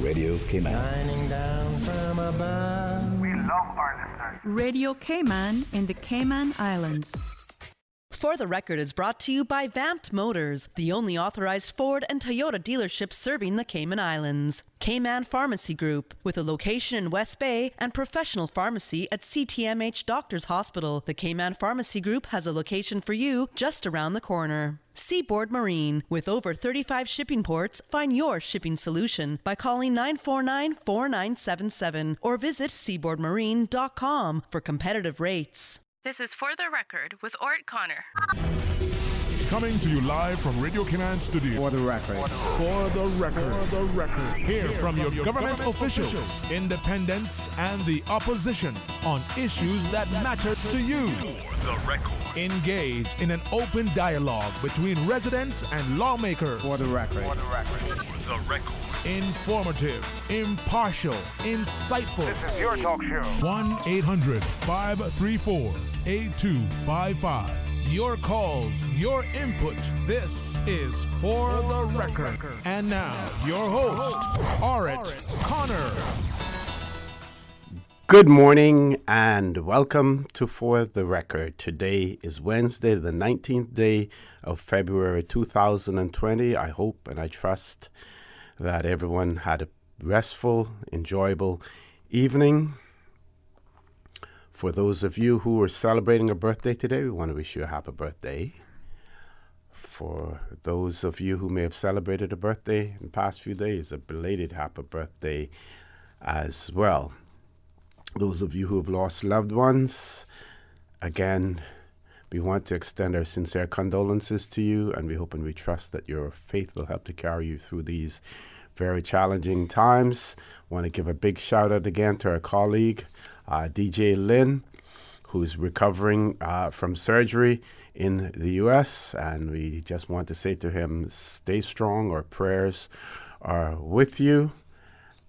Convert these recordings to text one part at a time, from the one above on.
Radio Cayman. Shining down from above. We love our listeners. Radio Cayman in the Cayman Islands. For the Record is brought to you by Vamped Motors, the only authorized Ford and Toyota dealership serving the Cayman Islands. Cayman Pharmacy Group, with a location in West Bay and professional pharmacy at CTMH Doctors Hospital. The Cayman Pharmacy Group has a location for you just around the corner. Seaboard Marine, with over 35 shipping ports, find your shipping solution by calling 949-4977 or visit seaboardmarine.com for competitive rates. This is For the Record with Orrett Connor. Coming to you live from Radio Cayman Studio. For the Record. For the Record. For the Record. Hear from your government officials, independents, and the opposition on issues that matter to you. For the Record. Engage in an open dialogue between residents and lawmakers. For the Record. For the Record. For the Record. Informative, impartial, insightful. This is your talk show. 1-800-534-8255. Your calls, your input. This is For the Record. And now, your host, Orrett Connor. Good morning and welcome to For the Record. Today is Wednesday, the 19th day of February 2020. I hope and I trust that everyone had a restful, enjoyable evening. For those of you who are celebrating a birthday today, we want to wish you a happy birthday. For those of you who may have celebrated a birthday in the past few days, a belated happy birthday as well. Those of you who have lost loved ones, again, we want to extend our sincere condolences to you, and we hope and we trust that your faith will help to carry you through these very challenging times. I want to give a big shout out again to our colleague, DJ Lynn, who's recovering from surgery in the U.S., and we just want to say to him, stay strong. Our prayers are with you,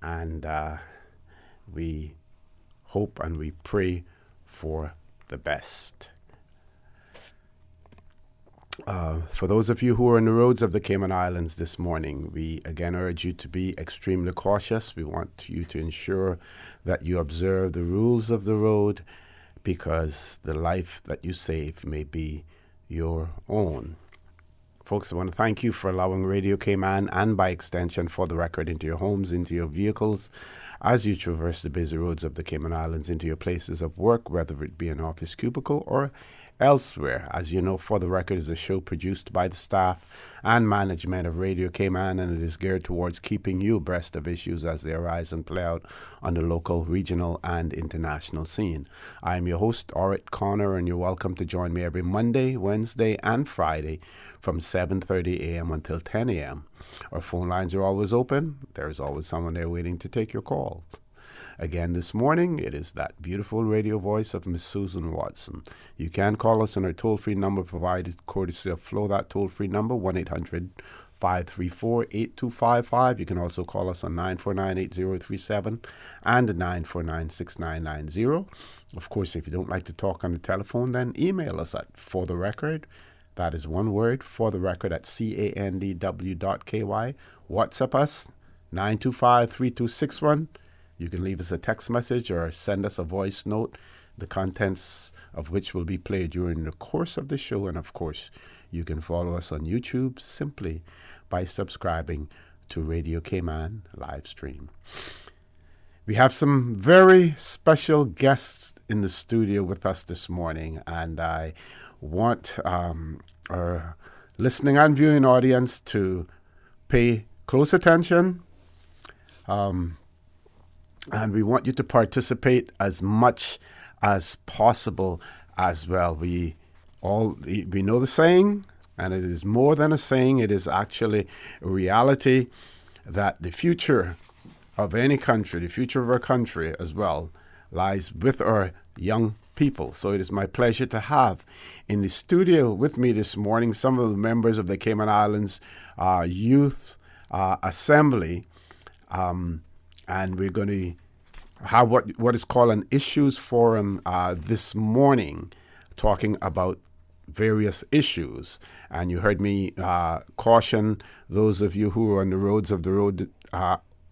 and we hope and we pray for the best. For those of you who are on the roads of the Cayman Islands this morning, we again urge you to be extremely cautious. We want you to ensure that you observe the rules of the road, because the life that you save may be your own. Folks, I want to thank you for allowing Radio Cayman and by extension For the Record into your homes, into your vehicles, as you traverse the busy roads of the Cayman Islands, into your places of work, whether it be an office cubicle or elsewhere. As you know, For the Record is a show produced by the staff and management of Radio Cayman, and it is geared towards keeping you abreast of issues as they arise and play out on the local, regional, and international scene. I am your host, Orrett Connor, and you're welcome to join me every Monday, Wednesday, and Friday from 7:30 a.m. until 10 a.m. Our phone lines are always open. There is always someone there waiting to take your call. Again, this morning, it is that beautiful radio voice of Miss Susan Watson. You can call us on our toll-free number provided courtesy of Flow. That toll-free number, 1-800-534-8255. You can also call us on 949-8037 and 949-6990. Of course, if you don't like to talk on the telephone, then email us at For the Record. That is one word, For the Record, at candw.ky. WhatsApp us, 925-3261. You can leave us a text message or send us a voice note, the contents of which will be played during the course of the show. And of course, you can follow us on YouTube simply by subscribing to Radio Cayman live stream. We have some very special guests in the studio with us this morning, and I want our listening and viewing audience to pay close attention. And we want you to participate as much as possible as well. We know the saying, and it is more than a saying. It is actually a reality that the future of any country, the future of our country as well, lies with our young people. So it is my pleasure to have in the studio with me this morning some of the members of the Cayman Islands Youth Assembly. And we're going to have what is called an issues forum this morning, talking about various issues. And you heard me caution those of you who are on the roads of the road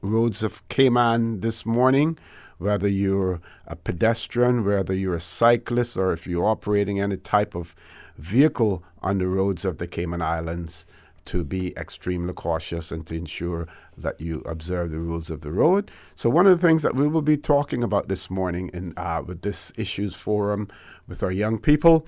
roads of Cayman this morning, whether you're a pedestrian, whether you're a cyclist, or if you're operating any type of vehicle on the roads of the Cayman Islands, to be extremely cautious and to ensure that you observe the rules of the road. So one of the things that we will be talking about this morning with this Issues Forum with our young people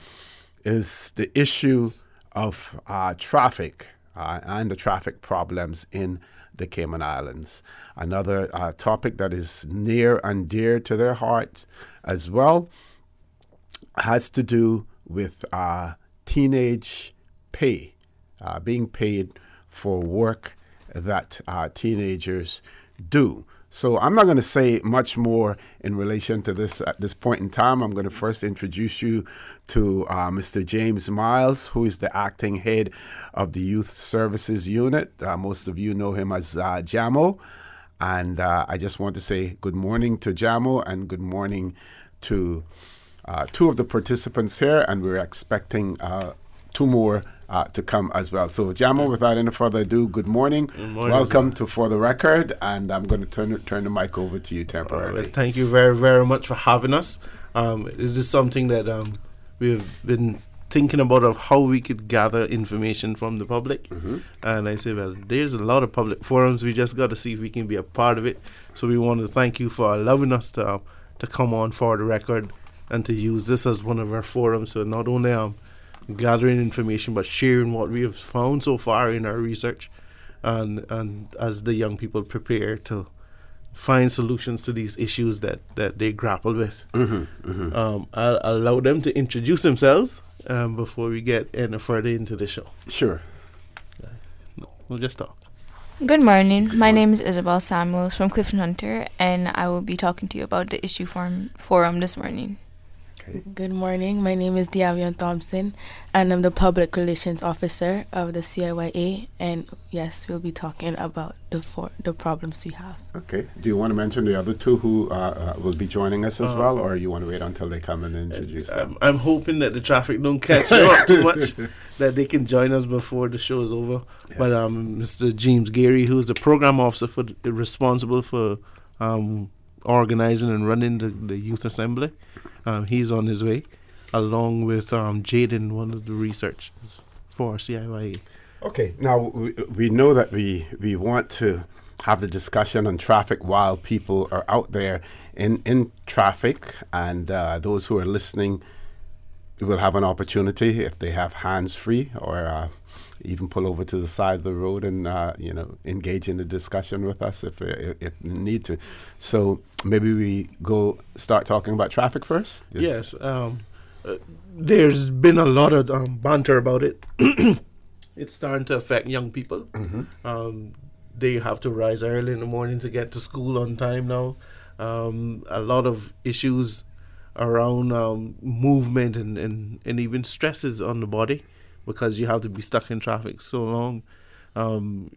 is the issue of traffic and the traffic problems in the Cayman Islands. Another topic that is near and dear to their hearts as well has to do with teenage pay, being paid for work that teenagers do. So I'm not going to say much more in relation to this at this point in time. I'm going to first introduce you to Mr. James Miles, who is the acting head of the Youth Services Unit. Most of you know him as Jamo. And I just want to say good morning to Jamo and good morning to two of the participants here. And we're expecting two more to come as well. So, Jamo, without any further ado, good morning. Welcome to For the Record, and I'm going to turn the mic over to you temporarily. Thank you very, very much for having us. It is something that we've been thinking about of how we could gather information from the public. And I say, well, there's a lot of public forums. We just got to see if we can be a part of it. So we want to thank you for allowing us to come on For the Record and to use this as one of our forums. So not only gathering information, but sharing what we have found so far in our research, and as the young people prepare to find solutions to these issues that they grapple with. I'll allow them to introduce themselves before we get any further into the show. Sure. We'll just talk. Good morning. My name is Isabel Samuels from Clifton Hunter, and I will be talking to you about the Issue Forum this morning. Good morning. My name is Diavion Thompson, and I'm the Public Relations Officer of the CIYA. And yes, we'll be talking about the problems we have. Okay. Do you want to mention the other two who will be joining us as well, or you want to wait until they come and introduce them? I'm hoping that the traffic don't catch you up too much, that they can join us before the show is over. Yes. But Mr. James Gary, who's the program officer responsible for organizing and running the youth assembly. He's on his way, along with Jaden, one of the researchers for CIYA. Okay, now we know that we want to have the discussion on traffic while people are out there in traffic, and those who are listening will have an opportunity, if they have hands-free, or even pull over to the side of the road and engage in the discussion with us if need to. So maybe we start talking about traffic first. Yes. There's been a lot of banter about it. It's starting to affect young people. They have to rise early in the morning to get to school on time now. A lot of issues around movement and even stresses on the body, because you have to be stuck in traffic so long.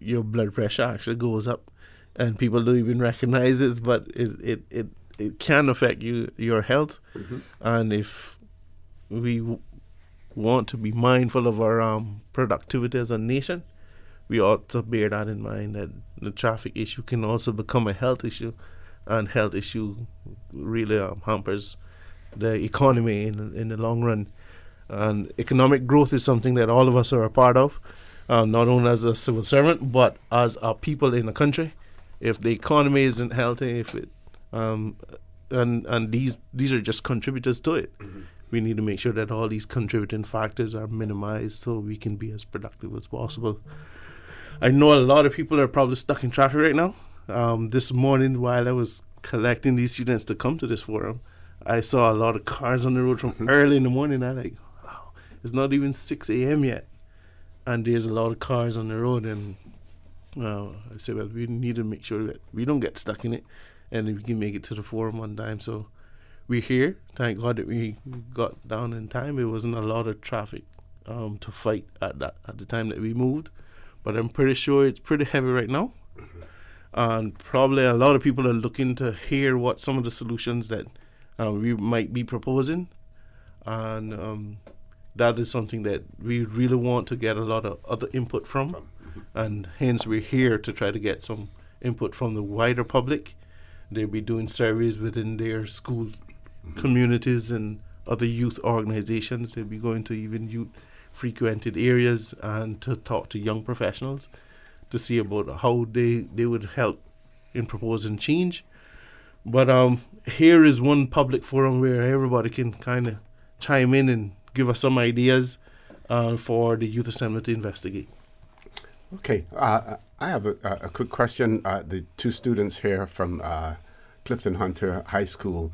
Your blood pressure actually goes up, and people don't even recognize it, but it can affect your health. And if we want to be mindful of our productivity as a nation, we ought to bear that in mind, that the traffic issue can also become a health issue, and health issue really hampers the economy in the long run. And economic growth is something that all of us are a part of, not only as a civil servant, but as a people in the country. If the economy isn't healthy, and these are just contributors to it, we need to make sure that all these contributing factors are minimized so we can be as productive as possible. I know a lot of people are probably stuck in traffic right now. This morning, while I was collecting these students to come to this forum, I saw a lot of cars on the road from early in the morning. I like, wow, it's not even 6 a.m. yet, and there's a lot of cars on the road. And I said, well, we need to make sure that we don't get stuck in it, and we can make it to the forum on time. So we're here. Thank God that we got down in time. It wasn't a lot of traffic to fight at the time that we moved, but I'm pretty sure it's pretty heavy right now. And probably a lot of people are looking to hear what some of the solutions that we might be proposing, and that is something that we really want to get a lot of other input from, and hence we're here to try to get some input from the wider public. They'll be doing surveys within their school communities and other youth organizations. They'll be going to even youth frequented areas and to talk to young professionals to see about how they would help in proposing change. But here is one public forum where everybody can kind of chime in and give us some ideas for the Youth Assembly to investigate. Okay, I have a quick question. The two students here from Clifton Hunter High School,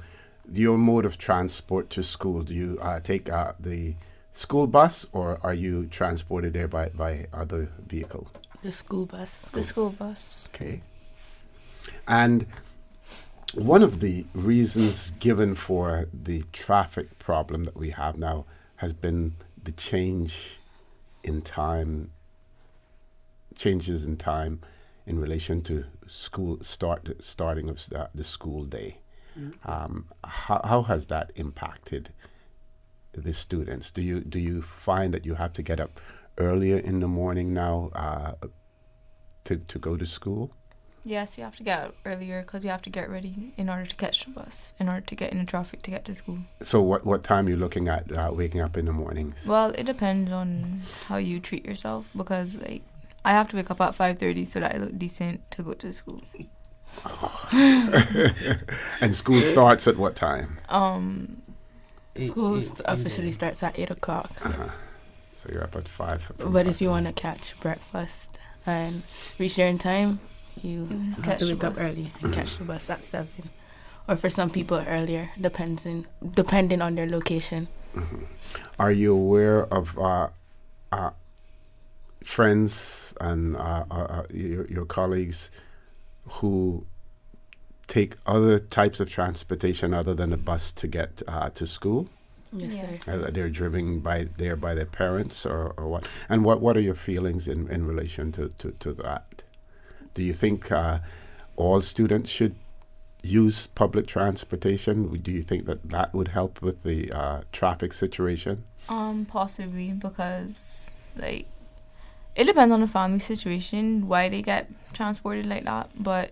your mode of transport to school, do you take the school bus, or are you transported there by other vehicle? The school bus. The school bus. Okay. And one of the reasons given for the traffic problem that we have now has been the changes in time in relation to starting of the school day. How has that impacted the students? Do you find that you have to get up earlier in the morning now to go to school? Yes, we have to get up earlier because we have to get ready in order to catch the bus, in order to get in the traffic to get to school. So what time are you looking at waking up in the mornings? Well, it depends on how you treat yourself, because I have to wake up at 5:30 so that I look decent to go to school. And school starts at what time? School officially starts at 8 o'clock. So you're up at 5. But if you want to catch breakfast and reach there in time, you have to wake up early and catch the bus at 7. Or for some people earlier, depending on their location. Are you aware of friends and your colleagues who take other types of transportation other than a bus to get to school? Yes, sir. They're driven by their parents or what? And what are your feelings in relation to that? Do you think all students should use public transportation? Do you think that would help with the traffic situation? Possibly, because it depends on the family situation why they get transported like that. But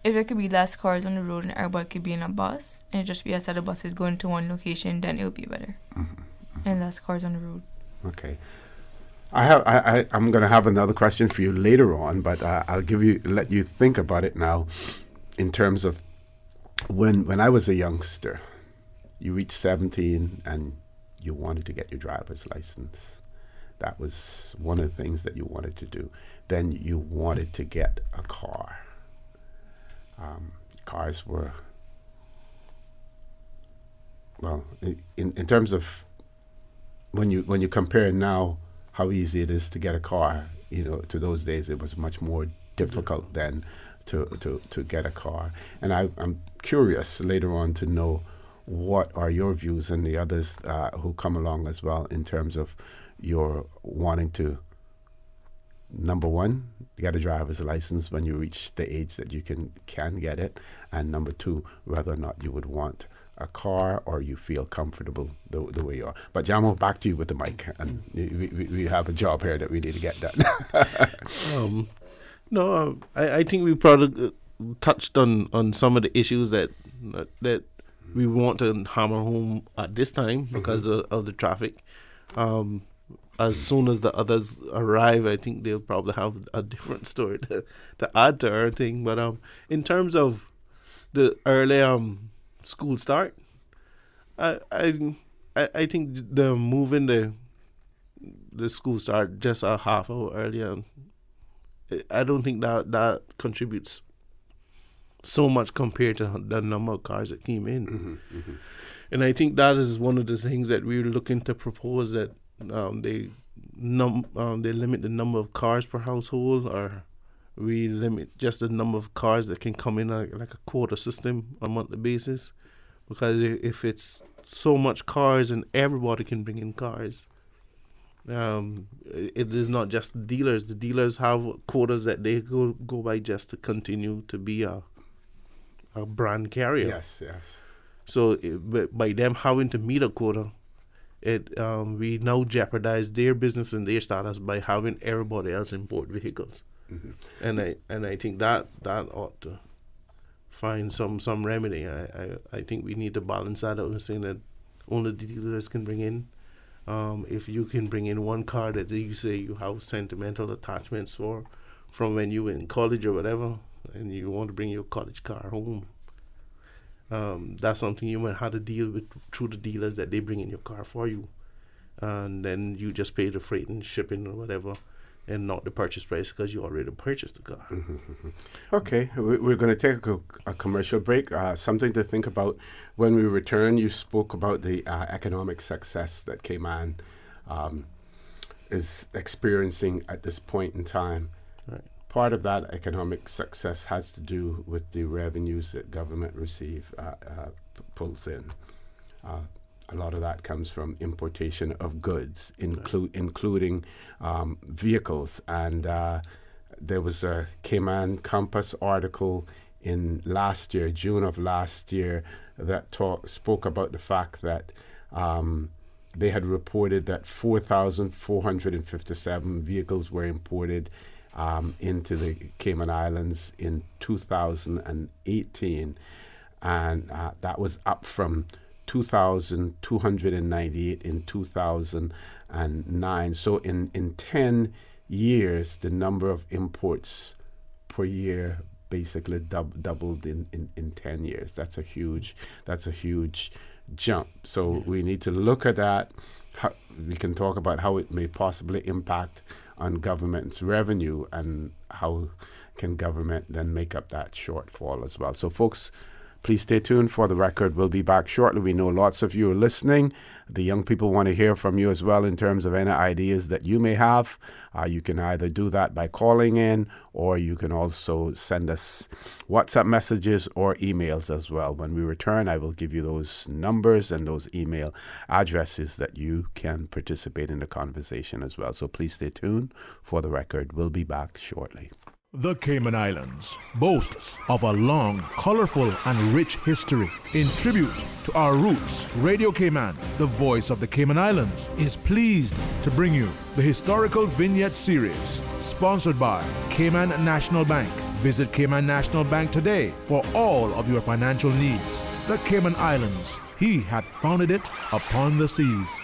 if there could be less cars on the road and everybody could be in a bus and it just be a set of buses going to one location, then it would be better. And less cars on the road. Okay. I'm going to have another question for you later on, but I'll let you think about it now. In terms of when I was a youngster, you reached 17 and you wanted to get your driver's license. That was one of the things that you wanted to do. Then you wanted to get a car. Cars were, well, in terms of when you compare now how easy it is to get a car, to those days, it was much more difficult then to get a car. And I'm curious later on to know what are your views and the others who come along as well in terms of your wanting to, number one, get a driver's license when you reach the age that you can get it, and number two, whether or not you would want a car or you feel comfortable the way you are. But Jamo, back to you with the mic, and we have a job here that we need to get done. I think we probably touched on some of the issues that we want to hammer home at this time because of the traffic. As soon as the others arrive, I think they'll probably have a different story to add to our thing. But in terms of the early school start, I think the moving the school start just a half hour earlier, I don't think that contributes so much compared to the number of cars that came in. And I think that is one of the things that we're looking to propose, that they limit the number of cars per household, or we limit just the number of cars that can come in like a quota system on a monthly basis. Because if it's so much cars and everybody can bring in cars, it is not just the dealers. The dealers have quotas that they go by just to continue to be a brand carrier. Yes. So by them having to meet a quota, we now jeopardize their business and their status by having everybody else import vehicles. And I think that ought to find some remedy. I think we need to balance that out, saying that only the dealers can bring in. If you can bring in one car that you say you have sentimental attachments for, from when you were in college or whatever, and you want to bring your college car home, that's something you might have to deal with through the dealers, that they bring in your car for you, and then you just pay the freight and shipping or whatever, and not the purchase price because you already purchased the car. Okay, we're going to take a commercial break. Something to think about when we return. You spoke about the economic success that Cayman is experiencing at this point in time. Right. Part of that economic success has to do with the revenues that government pulls in. A lot of that comes from importation of goods, including vehicles. And there was a Cayman Compass article in June of last year, that spoke about the fact that they had reported that 4,457 vehicles were imported into the Cayman Islands in 2018. And that was up from 2,298 in 2009. So in 10 years, the number of imports per year basically doubled in 10 years. That's a huge jump. So we need to look at that. We can talk about how it may possibly impact on government's revenue, and how can government then make up that shortfall as well. So folks, please stay tuned for the record. We'll be back shortly. We know lots of you are listening. The young people want to hear from you as well in terms of any ideas that you may have. You can either do that by calling in, or you can also send us WhatsApp messages or emails as well. When we return, I will give you those numbers and those email addresses that you can participate in the conversation as well. So please stay tuned for the record. We'll be back shortly. The Cayman Islands boasts of a long, colorful, and rich history. In tribute to our roots, Radio Cayman, the voice of the Cayman Islands, is pleased to bring you the Historical Vignette Series, sponsored by Cayman National Bank. Visit Cayman National Bank today for all of your financial needs. The Cayman Islands, he hath founded it upon the seas.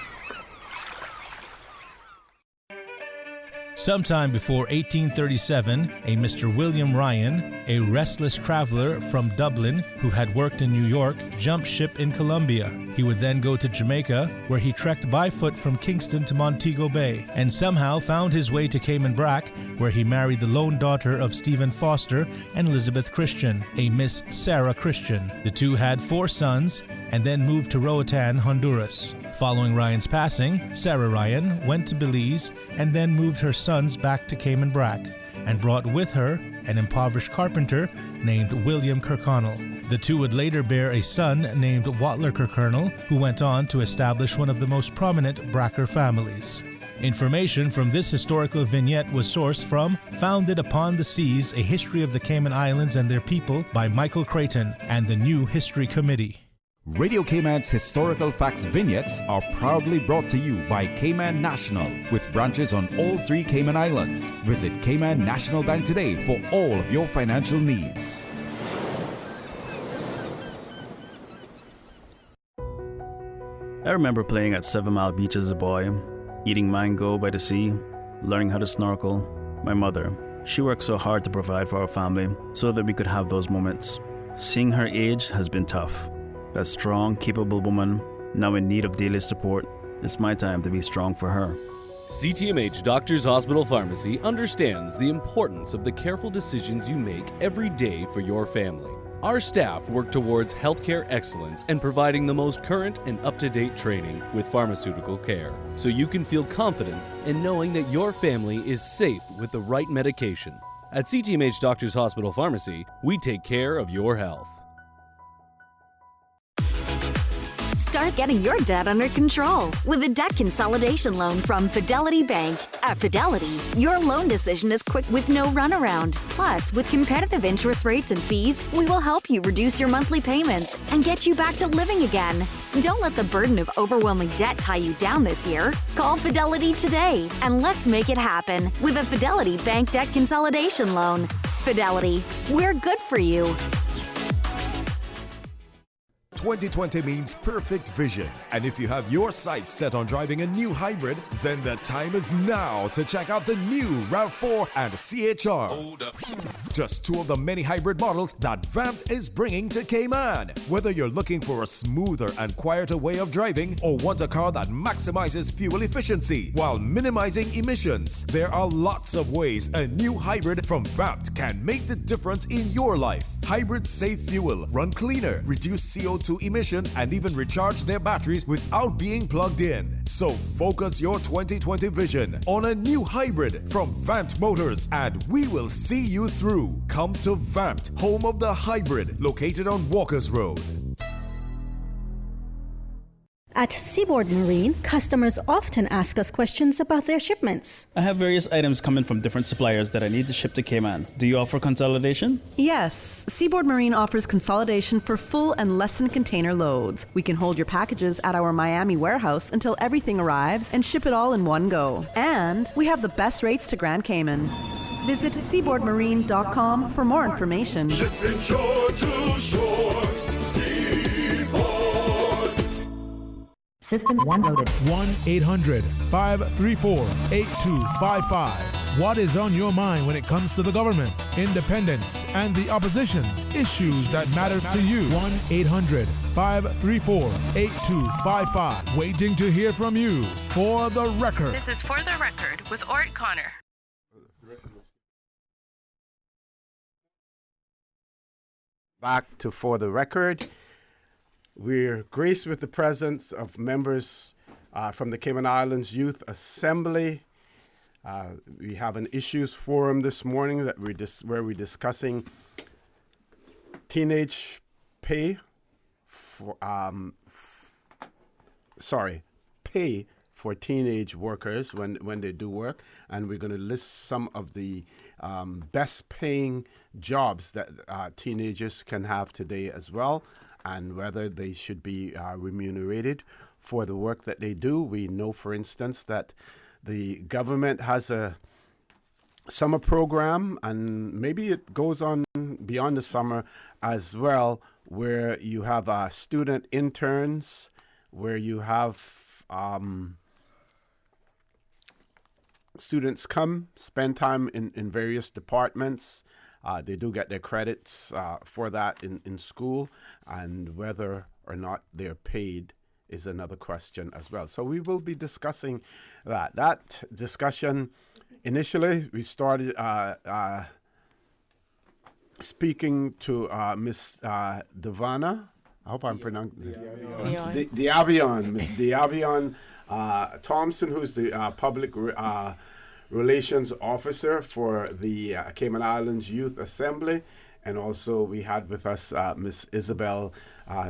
Sometime before 1837, a Mr. William Ryan, a restless traveler from Dublin who had worked in New York, jumped ship in Colombia. He would then go to Jamaica, where he trekked by foot from Kingston to Montego Bay, and somehow found his way to Cayman Brac, where he married the lone daughter of Stephen Foster and Elizabeth Christian, a Miss Sarah Christian. The two had 4 sons and then moved to Roatan, Honduras. Following Ryan's passing, Sarah Ryan went to Belize and then moved her sons back to Cayman Brac and brought with her an impoverished carpenter named William Kirkconnell. The two would later bear a son named Watler Kirkconnell, who went on to establish one of the most prominent Bracker families. Information from this historical vignette was sourced from Founded Upon the Seas, A History of the Cayman Islands and Their People by Michael Creighton and the New History Committee. Radio Cayman's historical facts vignettes are proudly brought to you by Cayman National, with branches on all 3 Cayman Islands. Visit Cayman National Bank today for all of your financial needs. I remember playing at 7 Mile Beach as a boy, eating mango by the sea, learning how to snorkel. My mother, she worked so hard to provide for our family so that we could have those moments. Seeing her age has been tough. That strong, capable woman, now in need of daily support, it's my time to be strong for her. CTMH Doctors Hospital Pharmacy understands the importance of the careful decisions you make every day for your family. Our staff work towards healthcare excellence and providing the most current and up-to-date training with pharmaceutical care, so you can feel confident in knowing that your family is safe with the right medication. At CTMH Doctors Hospital Pharmacy, we take care of your health. Start getting your debt under control with a debt consolidation loan from Fidelity Bank. At Fidelity, your loan decision is quick with no runaround. Plus, with competitive interest rates and fees, we will help you reduce your monthly payments and get you back to living again. Don't let the burden of overwhelming debt tie you down this year. Call Fidelity today and let's make it happen with a Fidelity Bank Debt Consolidation Loan. Fidelity, we're good for you. 2020 means perfect vision. And if you have your sights set on driving a new hybrid, then the time is now to check out the new RAV4 and CHR. Hold up. Just two of the many hybrid models that Vamped is bringing to Cayman. Whether you're looking for a smoother and quieter way of driving or want a car that maximizes fuel efficiency while minimizing emissions, there are lots of ways a new hybrid from Vamped can make the difference in your life. Hybrids save fuel, run cleaner, reduce CO2 emissions, and even recharge their batteries without being plugged in. So focus your 2020 vision on a new hybrid from Vamped Motors, and we will see you through. Come to Vamped, home of the hybrid, located on Walkers Road. At Seaboard Marine, customers often ask us questions about their shipments. I have various items coming from different suppliers that I need to ship to Cayman. Do you offer consolidation? Yes, Seaboard Marine offers consolidation for full and less than container loads. We can hold your packages at our Miami warehouse until everything arrives and ship it all in one go. And we have the best rates to Grand Cayman. Visit seaboardmarine.com for more information. Shipping shore to shore, System 1 loaded. 1-800-534-8255. What is on your mind when it comes to the government, independence, and the opposition? Issues that matter to you. 1-800-534-8255. Waiting to hear from you. For the record. This is For the Record with Orrett Connor. Back to For the Record. We're graced with the presence of members from the Cayman Islands Youth Assembly. We have an issues forum this morning that where we're discussing teenage pay for pay for teenage workers when they do work, and we're going to list some of the best paying jobs that teenagers can have today as well, and whether they should be remunerated for the work that they do. We know, for instance, that the government has a summer program, and maybe it goes on beyond the summer as well, where you have student interns, where you have students come, spend time in various departments. They do get their credits for that in school, and whether or not they're paid is another question as well. So we will be discussing that. That discussion, initially, we started speaking to Miss Devana. I hope I'm pronouncing Diavion. Miss Diavion Thompson, who's the public Relations Officer for the Cayman Islands Youth Assembly. And also we had with us Miss Isabel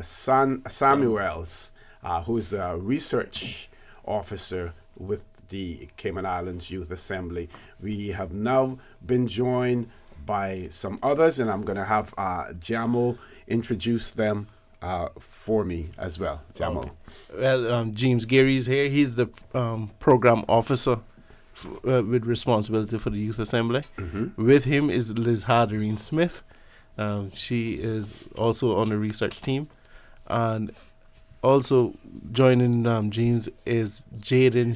Samuels, who's a research officer with the Cayman Islands Youth Assembly. We have now been joined by some others, and I'm going to have Jamo introduce them for me as well. Jamo. Well, James Gary's here. He's the program officer with responsibility for the Youth Assembly. Mm-hmm. With him is Liz Harderine Smith. She is also on the research team. And also joining James is Jaden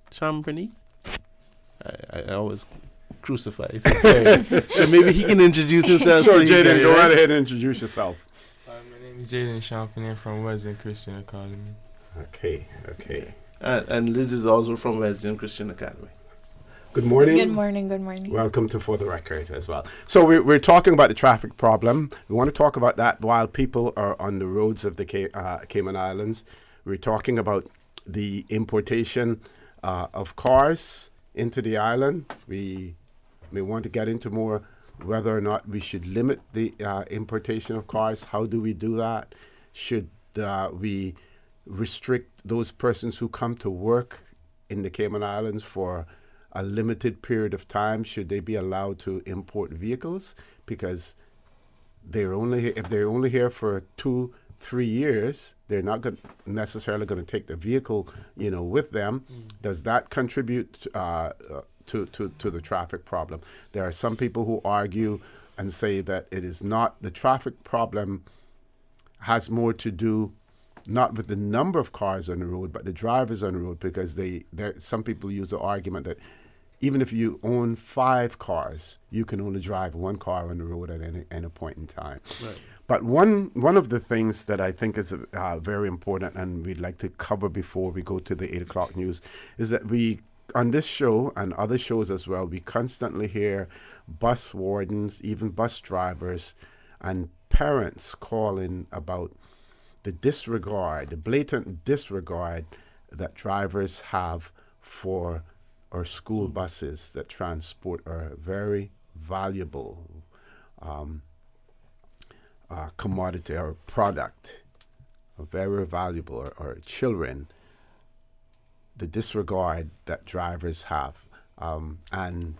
Champagny. I always crucify his name. So maybe he can introduce himself. Sure, Jaden, go right ahead and introduce yourself. My name is Jaden Champagny from Wesleyan Christian Academy. Okay. And Liz is also from Wesleyan Christian Academy. Good morning. Good morning. Welcome to For the Record as well. So we're talking about the traffic problem. We want to talk about that while people are on the roads of the Cayman Islands. We're talking about the importation of cars into the island. We may want to get into more whether or not we should limit the importation of cars. How do we do that? Should we restrict those persons who come to work in the Cayman Islands for a limited period of time? Should they be allowed to import vehicles because if they're only here for 2 3 years, they're not necessarily going to take the vehicle, with them. Does that contribute to the traffic problem? There are some people who argue and say that it is not. The traffic problem has more to do not with the number of cars on the road, but the drivers on the road, because some people use the argument that even if you own 5 cars, you can only drive 1 car on the road at any point in time. Right. But one of the things that I think is very important, and we'd like to cover before we go to the 8 o'clock news, is that we, on this show and other shows as well, we constantly hear bus wardens, even bus drivers, and parents calling about the blatant disregard that drivers have for our school buses that transport our very valuable commodity or product, very valuable, our children, the disregard that drivers have. And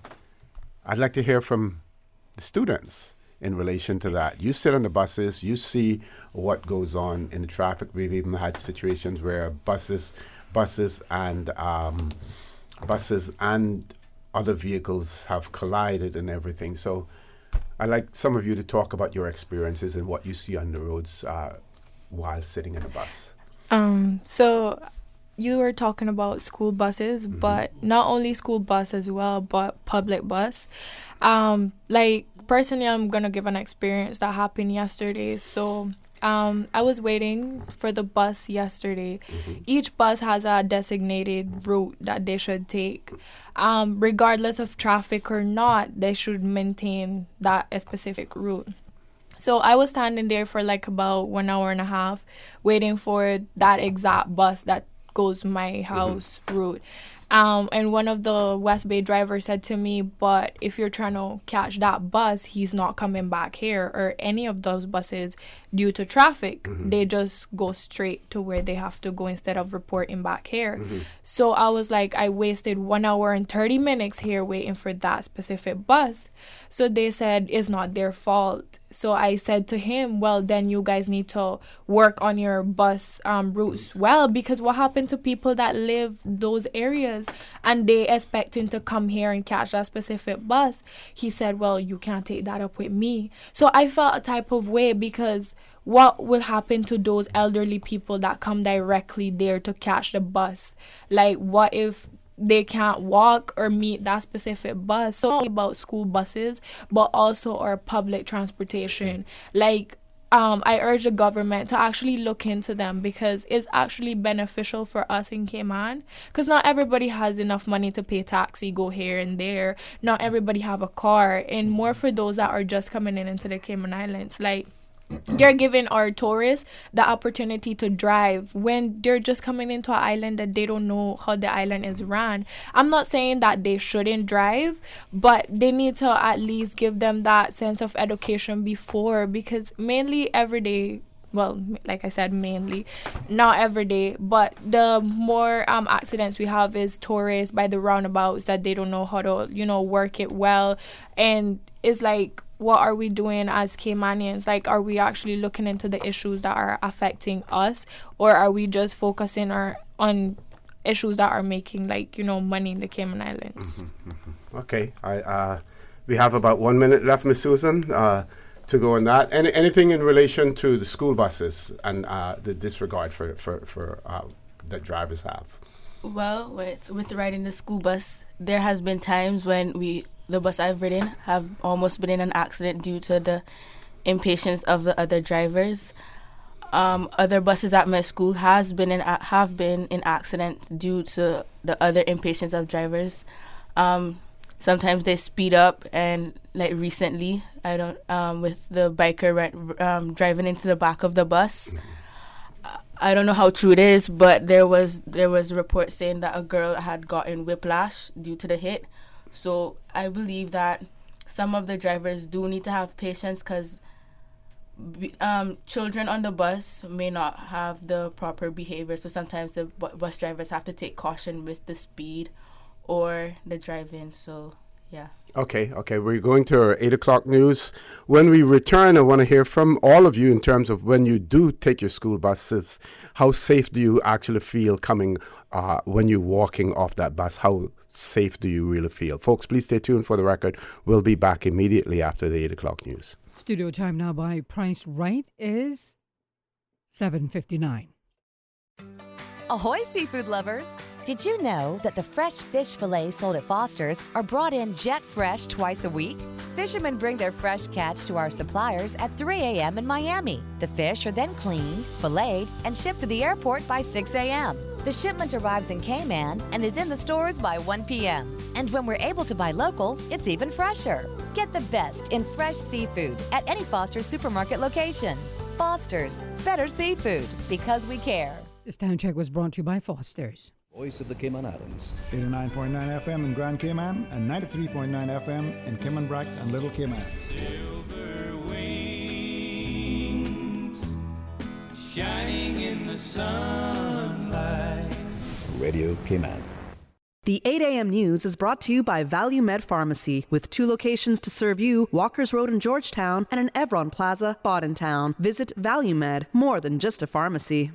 I'd like to hear from the students in relation to that. You sit on the buses, you see what goes on in the traffic. We've even had situations where buses and other vehicles have collided and everything. So I'd like some of you to talk about your experiences and what you see on the roads while sitting in a bus. So you were talking about school buses, but not only school bus as well, but public bus. Personally, I'm going to give an experience that happened yesterday. So I was waiting for the bus yesterday. Each bus has a designated route that they should take. Regardless of traffic or not, they should maintain that specific route. So I was standing there for about 1 hour and a half waiting for that exact bus that goes my house route. And one of the West Bay drivers said to me, but if you're trying to catch that bus, he's not coming back here, or any of those buses, due to traffic. They just go straight to where they have to go instead of reporting back here. So I was like, I wasted 1 hour and 30 minutes here waiting for that specific bus. So they said it's not their fault. So I said to him, well, then you guys need to work on your bus routes well, because what happened to people that live those areas and they expecting to come here and catch that specific bus? He said, well, you can't take that up with me. So I felt a type of way, because what will happen to those elderly people that come directly there to catch the bus? What if they can't walk or meet that specific bus? So not about school buses, but also our public transportation. I urge the government to actually look into them, because it's actually beneficial for us in Cayman, because not everybody has enough money to pay taxi, go here and there. Not everybody have a car, and more for those that are just coming into the Cayman Islands. They're giving our tourists the opportunity to drive when they're just coming into an island that they don't know how the island is ran. I'm not saying that they shouldn't drive, but they need to at least give them that sense of education before, because mainly every day, well, like I said, mainly, not every day, but the more accidents we have is tourists by the roundabouts that they don't know how to, work it well. And it's what are we doing as Caymanians? Are we actually looking into the issues that are affecting us, or are we just focusing on issues that are making money in the Cayman Islands? Okay, we have about 1 minute left, Miss Susan, to go on that. Anything in relation to the school buses and the disregard for that drivers have? Well, with riding the school bus, there has been times when the bus I've ridden have almost been in an accident due to the impatience of the other drivers. Other buses at my school have been in accidents due to the other impatience of drivers. Sometimes they speed up, and recently, with the biker driving into the back of the bus. I don't know how true it is, but there was a report saying that a girl had gotten whiplash due to the hit. So I believe that some of the drivers do need to have patience, because children on the bus may not have the proper behavior. So sometimes the bus drivers have to take caution with the speed or the driving. So Yeah. Okay. We're going to our 8 o'clock news. When we return, I want to hear from all of you in terms of when you do take your school buses, how safe do you actually feel coming when you're walking off that bus? How safe do you really feel? Folks, please stay tuned for the record. We'll be back immediately after the 8 o'clock news. Studio time now by Price Right is 7:59. Ahoy, seafood lovers! Did you know that the fresh fish fillets sold at Foster's are brought in jet fresh twice a week? Fishermen bring their fresh catch to our suppliers at 3 a.m. in Miami. The fish are then cleaned, filleted, and shipped to the airport by 6 a.m. The shipment arrives in Cayman and is in the stores by 1 p.m. And when we're able to buy local, it's even fresher. Get the best in fresh seafood at any Foster's supermarket location. Foster's, better seafood because we care. This time check was brought to you by Foster's. Voice of the Cayman Islands. 89.9 FM in Grand Cayman and 93.9 FM in Cayman Brac and Little Cayman. Silver wings shining in the sunlight. Radio Cayman. The 8 a.m. news is brought to you by Value Med Pharmacy, with 2 locations to serve you, Walkers Road in Georgetown and an Evron Plaza, Boddentown. Visit Value Med, more than just a pharmacy.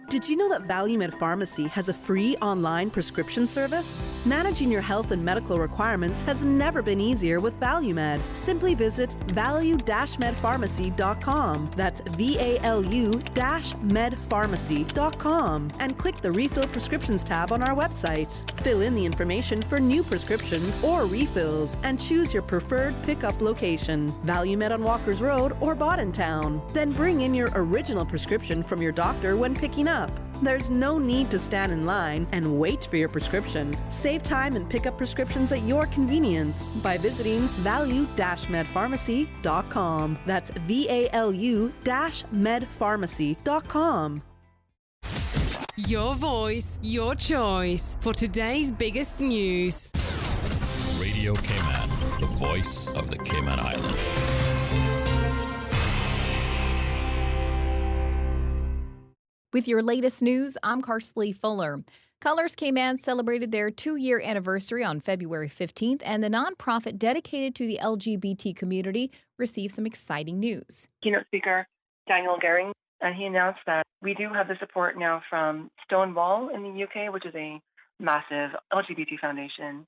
Did you know that Value Med Pharmacy has a free online prescription service? Managing your health and medical requirements has never been easier with Value Med. Simply visit value-medpharmacy.com. That's VALU-medpharmacy.com and click the Refill Prescriptions tab on our website. Fill in the information for new prescriptions or refills and choose your preferred pickup location. Value Med on Walkers Road or Boddentown. Then bring in your original prescription from your doctor when picking up. There's no need to stand in line and wait for your prescription. Save time and pick up prescriptions at your convenience by visiting value-medpharmacy.com. That's VALU-medpharmacy.com. Your voice, your choice for today's biggest news. Radio Cayman, the voice of the Cayman Islands. With your latest news, I'm Carsley Fuller. Colors Cayman celebrated their 2-year anniversary on February 15th, and the nonprofit dedicated to the LGBT community received some exciting news. Keynote speaker Daniel Gehring, and he announced that we do have the support now from Stonewall in the UK, which is a massive LGBT foundation.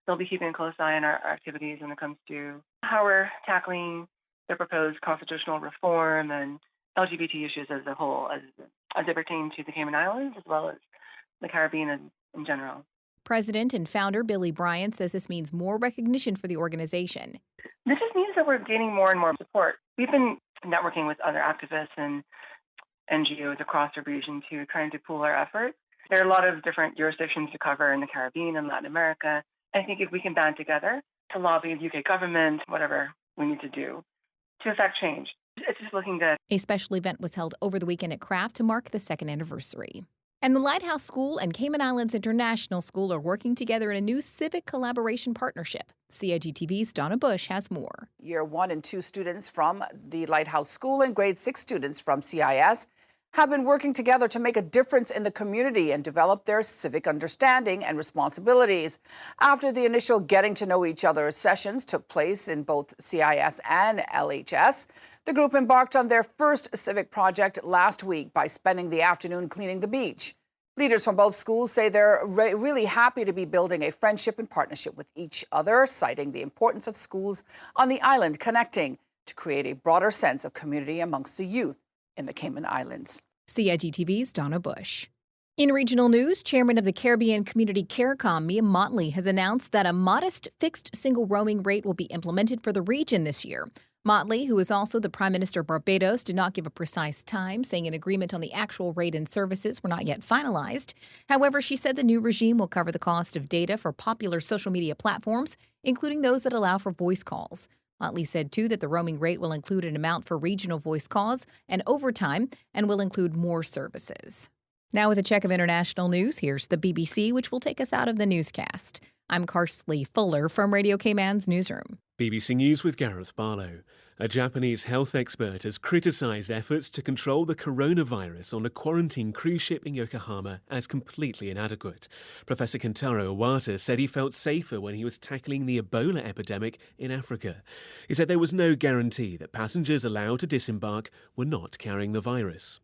They'll be keeping a close eye on our activities when it comes to how we're tackling their proposed constitutional reform and LGBT issues as a whole, as they pertain to the Cayman Islands as well as the Caribbean in general. President and founder Billy Bryant says this means more recognition for the organization. This just means that we're gaining more and more support. We've been networking with other activists and NGOs across the region to trying to pool our efforts. There are a lot of different jurisdictions to cover in the Caribbean and Latin America. I think if we can band together to lobby the UK government, whatever we need to do, to affect change. It's just looking good. A special event was held over the weekend at Craft to mark the 2nd anniversary. And the Lighthouse School and Cayman Islands International School are working together in a new civic collaboration partnership. CIGTV's Donna Bush has more. Year 1 and 2 students from the Lighthouse School and grade 6 students from CIS have been working together to make a difference in the community and develop their civic understanding and responsibilities. After the initial getting to know each other sessions took place in both CIS and LHS, the group embarked on their first civic project last week by spending the afternoon cleaning the beach. Leaders from both schools say they're really happy to be building a friendship and partnership with each other, citing the importance of schools on the island connecting to create a broader sense of community amongst the youth in the Cayman Islands. CIGTV's Donna Bush. In regional news, Chairman of the Caribbean Community CARICOM, Mia Motley, has announced that a modest fixed single roaming rate will be implemented for the region this year. Motley, who is also the Prime Minister of Barbados, did not give a precise time, saying an agreement on the actual rate and services were not yet finalized. However, she said the new regime will cover the cost of data for popular social media platforms, including those that allow for voice calls. Motley said, too, that the roaming rate will include an amount for regional voice calls and overtime and will include more services. Now with a check of international news, here's the BBC, which will take us out of the newscast. I'm Carsley Fuller from Radio Cayman's newsroom. BBC News with Gareth Barlow. A Japanese health expert has criticized efforts to control the coronavirus on a quarantine cruise ship in Yokohama as completely inadequate. Professor Kentaro Iwata said he felt safer when he was tackling the Ebola epidemic in Africa. He said there was no guarantee that passengers allowed to disembark were not carrying the virus.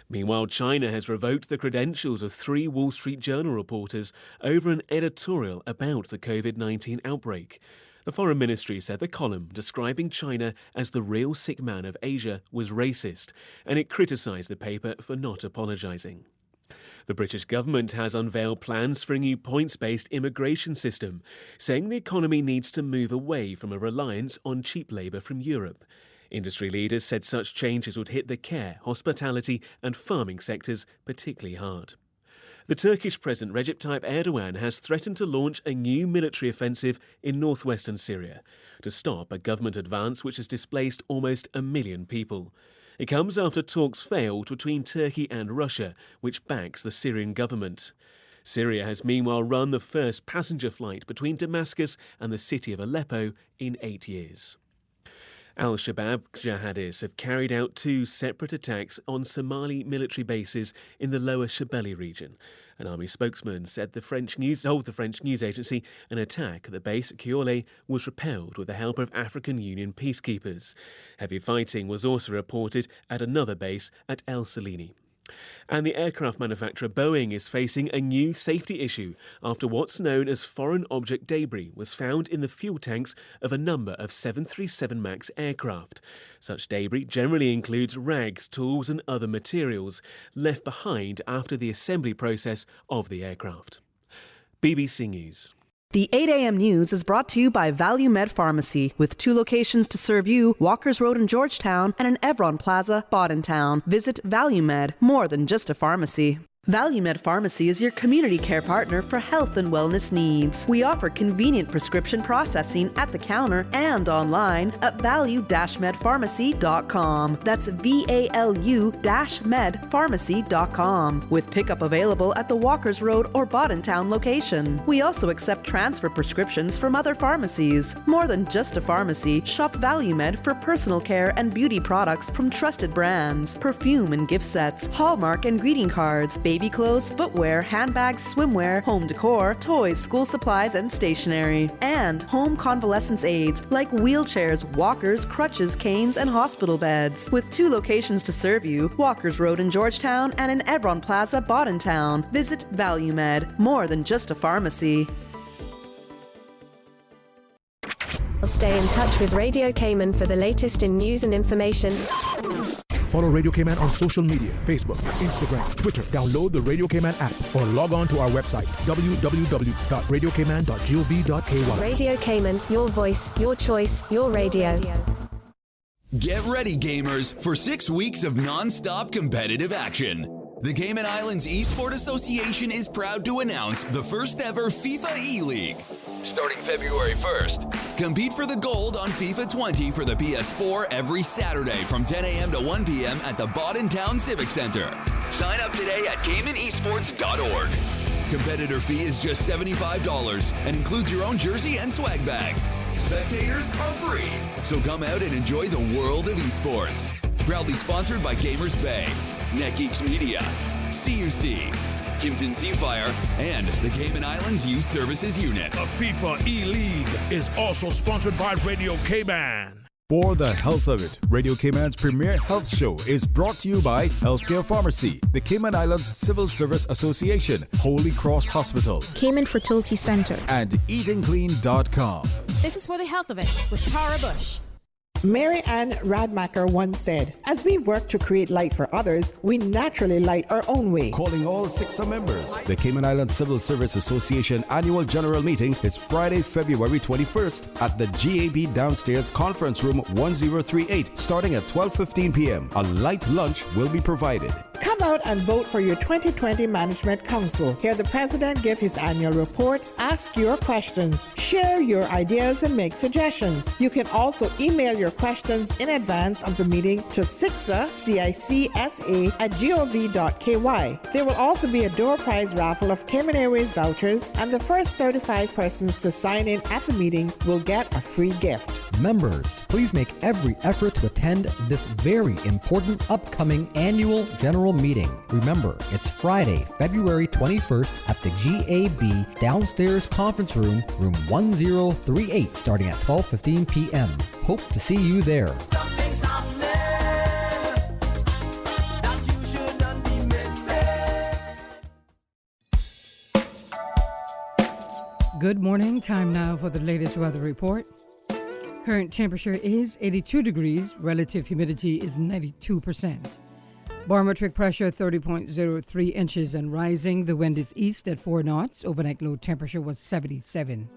Meanwhile, China has revoked the credentials of 3 Wall Street Journal reporters over an editorial about the COVID-19 outbreak. The Foreign Ministry said the column describing China as the real sick man of Asia was racist, and it criticised the paper for not apologising. The British government has unveiled plans for a new points-based immigration system, saying the economy needs to move away from a reliance on cheap labour from Europe. Industry leaders said such changes would hit the care, hospitality and farming sectors particularly hard. The Turkish President Recep Tayyip Erdogan has threatened to launch a new military offensive in northwestern Syria to stop a government advance which has displaced almost 1 million people. It comes after talks failed between Turkey and Russia, which backs the Syrian government. Syria has meanwhile run the first passenger flight between Damascus and the city of Aleppo in 8 years. Al-Shabaab jihadis have carried out 2 separate attacks on Somali military bases in the lower Shabelle region. An army spokesman said told the French news agency an attack at the base at Kiole was repelled with the help of African Union peacekeepers. Heavy fighting was also reported at another base at El Salini. And the aircraft manufacturer Boeing is facing a new safety issue after what's known as foreign object debris was found in the fuel tanks of a number of 737 MAX aircraft. Such debris generally includes rags, tools and other materials left behind after the assembly process of the aircraft. BBC News. The 8 a.m. news is brought to you by Value Med Pharmacy, with 2 locations to serve you, Walkers Road in Georgetown and an Evron Plaza, Boddentown. Visit Value Med, more than just a pharmacy. Value Med Pharmacy is your community care partner for health and wellness needs. We offer convenient prescription processing at the counter and online at value-medpharmacy.com. That's VALU-medpharmacy.com, with pickup available at the Walkers Road or Boddentown location. We also accept transfer prescriptions from other pharmacies. More than just a pharmacy, shop Value Med for personal care and beauty products from trusted brands, perfume and gift sets, Hallmark and greeting cards, baby clothes, footwear, handbags, swimwear, home decor, toys, school supplies, and stationery. And home convalescence aids like wheelchairs, walkers, crutches, canes, and hospital beds. With 2 locations to serve you, Walkers Road in Georgetown and in Evron Plaza, Boddentown. Visit Value Med, more than just a pharmacy. Stay in touch with Radio Cayman for the latest in news and information. Follow Radio Cayman on social media, Facebook, Instagram, Twitter. Download the Radio Cayman app or log on to our website, www.radiocayman.gov.ky. Radio Cayman, your voice, your choice, your radio. Get ready, gamers, for 6 weeks of non-stop competitive action. The Cayman Islands Esports Association is proud to announce the first ever FIFA E-League. Starting February 1st. Compete for the gold on FIFA 20 for the PS4 every Saturday from 10 a.m. to 1 p.m. at the Boddentown Civic Center. Sign up today at CaymanEsports.org. Competitor fee is just $75 and includes your own jersey and swag bag. Spectators are free, so come out and enjoy the world of esports. Proudly sponsored by Gamers Bay, NetGeeks Media, CUC, Kimpton Seafire, and the Cayman Islands Youth Services Unit. The FIFA E-League is also sponsored by Radio Cayman. For the health of it, Radio Cayman's premier health show is brought to you by Healthcare Pharmacy, the Cayman Islands Civil Service Association, Holy Cross Hospital, Cayman Fertility Center, and EatingClean.com. This is For the Health of It with Tara Bush. Mary Ann Radmacher once said, as we work to create light for others, we naturally light our own way. Calling all 6 members. The Cayman Islands Civil Service Association Annual General Meeting is Friday, February 21st at the GAB Downstairs Conference Room 1038, starting at 12:15 p.m. A light lunch will be provided. Come Come out and vote for your 2020 Management Council. Hear the President give his annual report, ask your questions, share your ideas, and make suggestions. You can also email your questions in advance of the meeting to cicsa@gov.ky. There will also be a door prize raffle of Cayman Airways vouchers, and the first 35 persons to sign in at the meeting will get a free gift. Members, please make every effort to attend this very important upcoming annual general meeting. Remember, it's Friday, February 21st at the GAB Downstairs Conference Room, room 1038, starting at 12:15 p.m. Hope to see you there. Good morning. Time now for the latest weather report. Current temperature is 82 degrees. Relative humidity is 92%. Barometric pressure 30.03 inches and rising. The wind is east at 4 knots. Overnight low temperature was 77.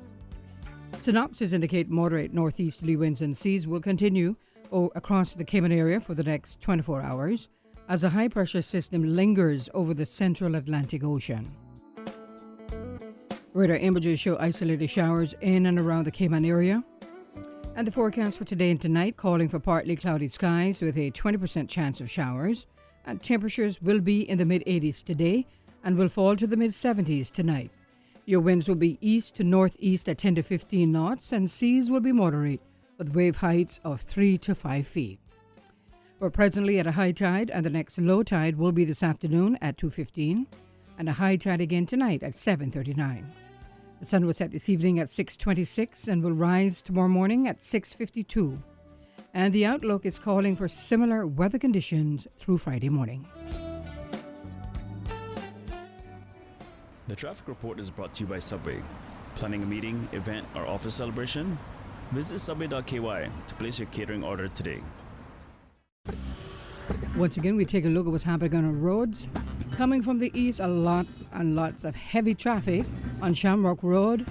Synopsis indicate moderate northeasterly winds and seas will continue across the Cayman area for the next 24 hours as a high pressure system lingers over the central Atlantic Ocean. Radar images show isolated showers in and around the Cayman area. And the forecast for today and tonight calling for partly cloudy skies with a 20% chance of showers. And temperatures will be in the mid-80s today and will fall to the mid-70s tonight. Your winds will be east to northeast at 10 to 15 knots and seas will be moderate with wave heights of 3 to 5 feet. We're presently at a high tide and the next low tide will be this afternoon at 2:15 and a high tide again tonight at 7:39. The sun will set this evening at 6:26 and will rise tomorrow morning at 6:52. And the outlook is calling for similar weather conditions through Friday morning. The traffic report is brought to you by Subway. Planning a meeting, event, or office celebration? Visit subway.ky to place your catering order today. Once again, we take a look at what's happening on our roads. Coming from the east, a lot and lots of heavy traffic on Shamrock Road,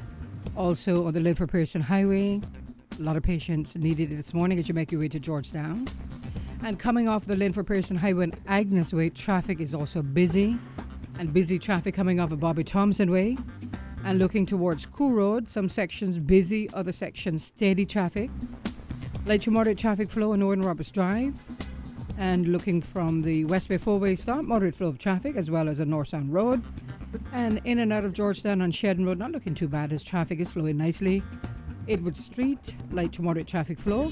also on the Linford Pearson Highway. A lot of patience needed this morning as you make your way to Georgetown. And coming off the Linford Pearson Highway and Agnes Way, traffic is also busy. And busy traffic coming off of Bobby Thompson Way. And looking towards Koo Road, some sections busy, other sections steady traffic. Light to moderate traffic flow on Northern Roberts Drive. And looking from the West Bay 4-way stop, moderate flow of traffic as well as on North Sound Road. And in and out of Georgetown on Shedden Road, not looking too bad as traffic is flowing nicely. Edward Street, light to moderate traffic flow.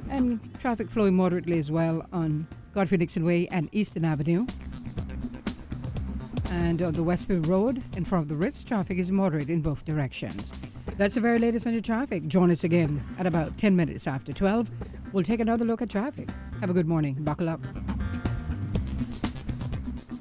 And traffic flowing moderately as well on Godfrey Dixon Way and Eastern Avenue. And on the West Bay Road, in front of the Ritz, traffic is moderate in both directions. That's the very latest on your traffic. Join us again at about 10 minutes after 12. We'll take another look at traffic. Have a good morning. Buckle up.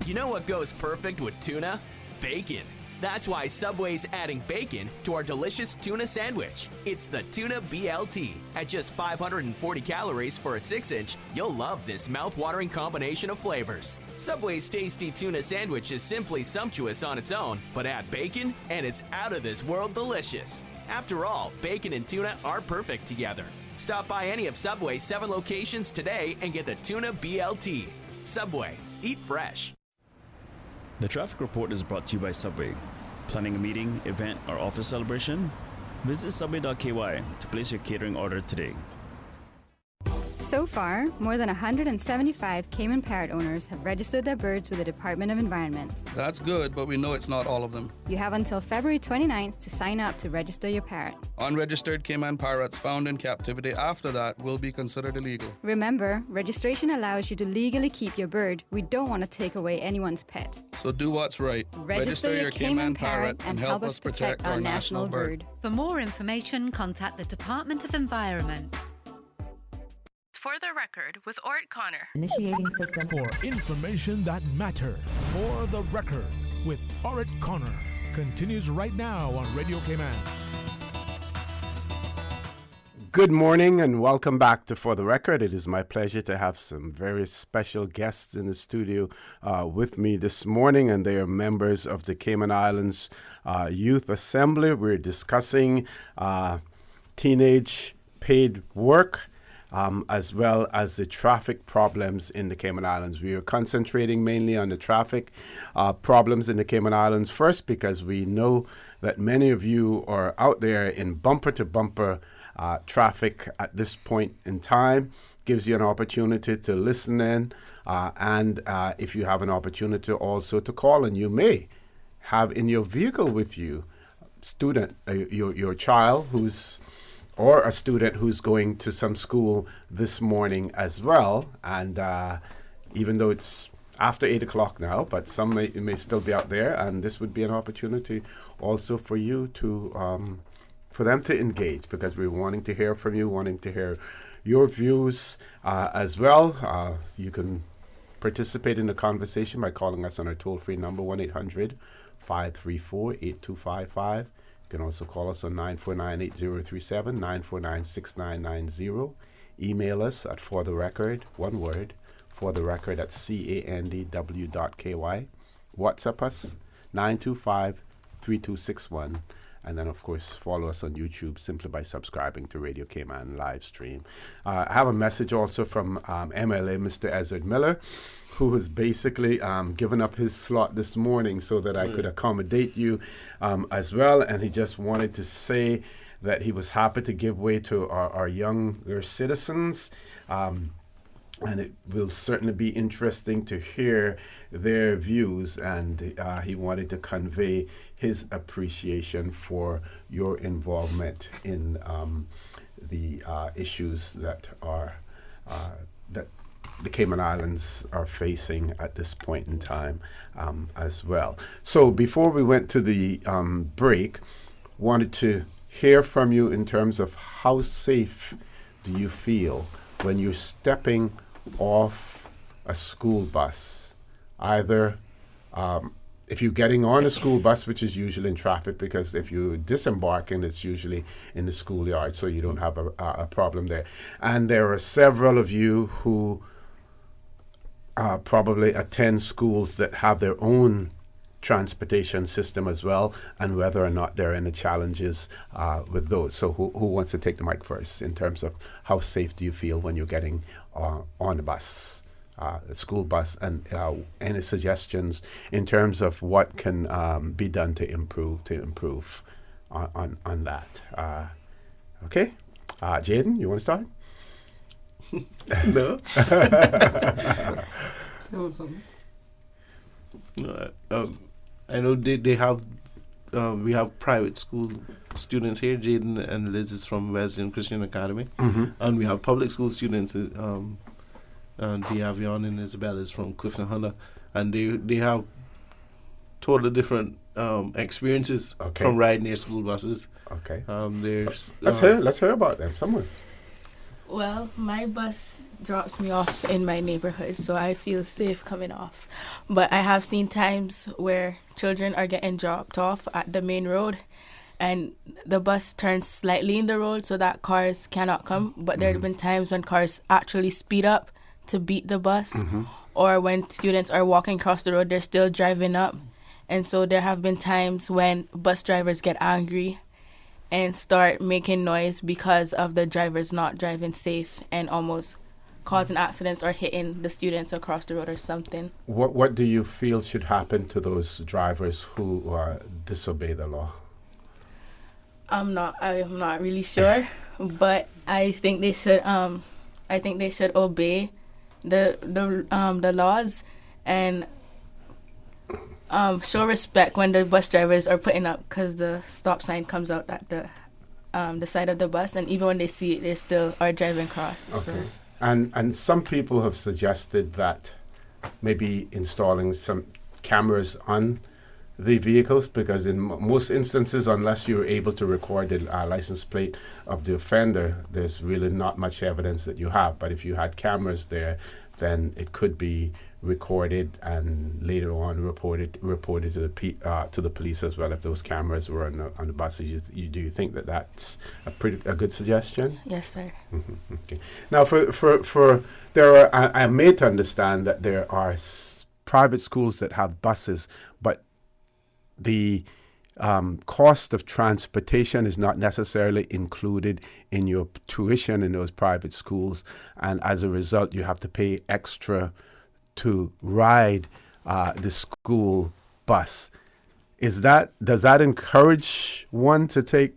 You know what goes perfect with tuna? Bacon. That's why Subway's adding bacon to our delicious tuna sandwich. It's the Tuna BLT. At just 540 calories for a 6-inch, you'll love this mouth-watering combination of flavors. Subway's tasty tuna sandwich is simply sumptuous on its own, but add bacon and it's out of this world delicious. After all, bacon and tuna are perfect together. Stop by any of Subway's 7 locations today and get the Tuna BLT. Subway. Eat fresh. The traffic report is brought to you by Subway. Planning a meeting, event, or office celebration? Visit subway.ky to place your catering order today. So far, more than 175 Cayman parrot owners have registered their birds with the Department of Environment. That's good, but we know it's not all of them. You have until February 29th to sign up to register your parrot. Unregistered Cayman parrots found in captivity after that will be considered illegal. Remember, registration allows you to legally keep your bird. We don't want to take away anyone's pet. So do what's right. Register your Cayman parrot and help us protect our national bird. For more information, contact the Department of Environment. For the record, with Orrett Connor. Initiating system. For information that matters. For the record, with Orrett Connor. Continues right now on Radio Cayman. Good morning and welcome back to For the Record. It is my pleasure to have some very special guests in the studio with me this morning, and they are members of the Cayman Islands Youth Assembly. We're discussing teenage paid work. as well as the traffic problems in the Cayman Islands. We are concentrating mainly on the traffic problems in the Cayman Islands first, because we know that many of you are out there in bumper-to-bumper traffic at this point in time. Gives you an opportunity to listen in, and if you have an opportunity also to call, and you may have in your vehicle with you student, your child or a student who's going to some school this morning as well. And even though it's after 8 o'clock now, but some may still be out there, and this would be an opportunity also for you to for them to engage, because we're wanting to hear from you, wanting to hear your views as well. You can participate in the conversation by calling us on our toll-free number, 1-800-534-8255. You can also call us on 949-8037, 949-6990. Email us at fortherecord, one word, fortherecord at candw.ky. WhatsApp us, 925-3261. And then, of course, follow us on YouTube simply by subscribing to Radio Cayman live stream. I have a message also from MLA, Mr. Ezard Miller, who has basically given up his slot this morning so that I could accommodate you as well. And he just wanted to say that he was happy to give way to our younger citizens. And it will certainly be interesting to hear their views. And he wanted to convey his appreciation for your involvement in the issues that are that the Cayman Islands are facing at this point in time as well. So before we went to the break, wanted to hear from you in terms of how safe do you feel when you're stepping off a school bus, either if you're getting on a school bus, which is usually in traffic, because if you're disembarking, it's usually in the schoolyard, so you don't have a problem there. And there are several of you who probably attend schools that have their own transportation system as well, and whether or not there are any challenges with those. So who wants to take the mic first in terms of how safe do you feel when you're getting on the bus, the school bus, and any suggestions in terms of what can be done to improve on that? Okay, Jaden, you want to start? No. I know they have we have private school students here. Jaden and Liz is from Wesleyan Christian Academy, and we have public school students. Diavion and Isabel is from Clifton Hunter, and they have totally different experiences from riding their school buses. Okay. Let's hear about them. Someone. Well, my bus drops me off in my neighborhood, so I feel safe coming off. But I have seen times where children are getting dropped off at the main road, and the bus turns slightly in the road so that cars cannot come. But there have been times when cars actually speed up to beat the bus, or when students are walking across the road, they're still driving up. And so there have been times when bus drivers get angry and start making noise because of the drivers not driving safe and almost causing accidents or hitting the students across the road or something. What do you feel should happen to those drivers who disobey the law? I'm not really sure, but I think they should obey the laws and show respect when the bus drivers are putting up, because the stop sign comes out at the side of the bus, and even when they see it, they still are driving across. Okay. So. And some people have suggested that maybe installing some cameras on the vehicles, because in most instances, unless you're able to record the license plate of the offender, there's really not much evidence that you have. But if you had cameras there, then it could be recorded and later on reported to the police as well if those cameras were on the buses. Do you think that that's a good suggestion? Yes, sir. Okay. Now, for there are I am made to understand that there are private schools that have buses, but the cost of transportation is not necessarily included in your tuition in those private schools, and as a result, you have to pay extra to ride the school bus. Does that encourage one to take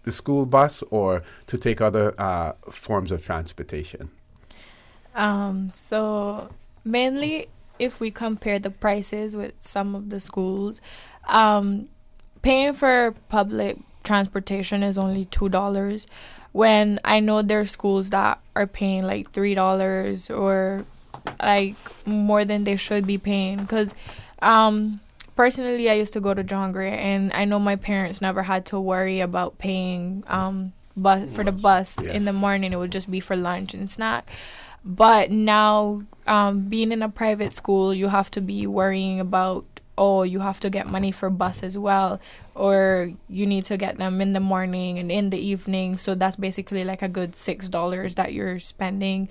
the school bus or to take other forms of transportation? So mainly, if we compare the prices with some of the schools, paying for public transportation is only $2, when I know there are schools that are paying like $3 or like more than they should be paying. Because personally, I used to go to John Gray, and I know my parents never had to worry about paying for the bus in the morning. It would just be for lunch and snack. But now, being in a private school, you have to be worrying about, you have to get money for bus as well, or you need to get them in the morning and in the evening. So that's basically like a good $6 that you're spending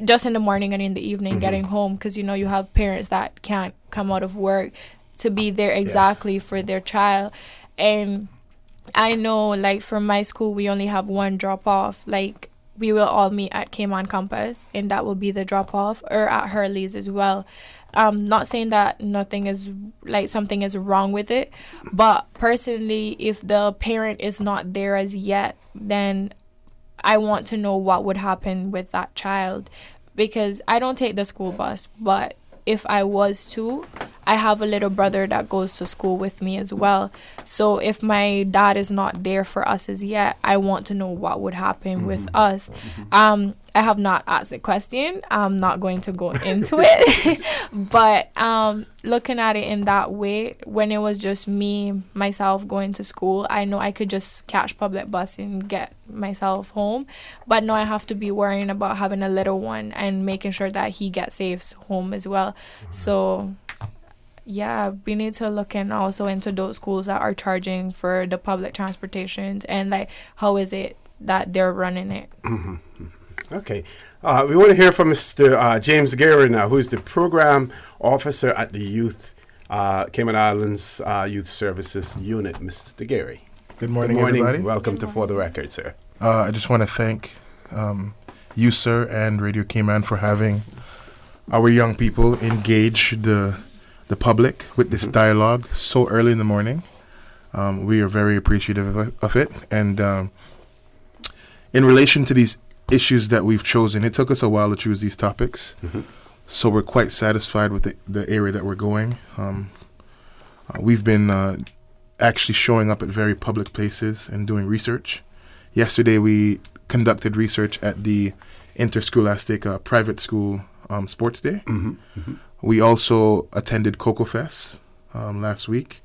just in the morning and in the evening getting home, because you have parents that can't come out of work to be there exactly for their child. And I know, like, for my school, we only have one drop off. Like, we will all meet at Cayman Campus, and that will be the drop off, or at Hurley's as well. Not saying that something is wrong with it, but personally, if the parent is not there as yet, then I want to know what would happen with that child, because I don't take the school bus, but if I was to, I have a little brother that goes to school with me as well. So if my dad is not there for us as yet, I want to know what would happen with us. I have not asked the question. I'm not going to go into it. But looking at it in that way, when it was just myself going to school, I know I could just catch public bus and get myself home. But now I have to be worrying about having a little one and making sure that he gets safe home as well. So yeah, we need to look also into those schools that are charging for the public transportations, and like, how is it that they're running it. Okay. We want to hear from Mr. James Gary now, who is the program officer at the Cayman Islands Youth Services Unit. Mr. Gary. Good morning, everybody. Welcome to For the Record, sir. I just want to thank you, sir, and Radio Cayman for having our young people engage the public with this dialogue so early in the morning. We are very appreciative of it. And in relation to these issues that we've chosen, it took us a while to choose these topics. So we're quite satisfied with the area that we're going. We've been actually showing up at very public places and doing research. Yesterday we conducted research at the Interscholastic Private School Sports Day. We also attended Cocoa Fest last week.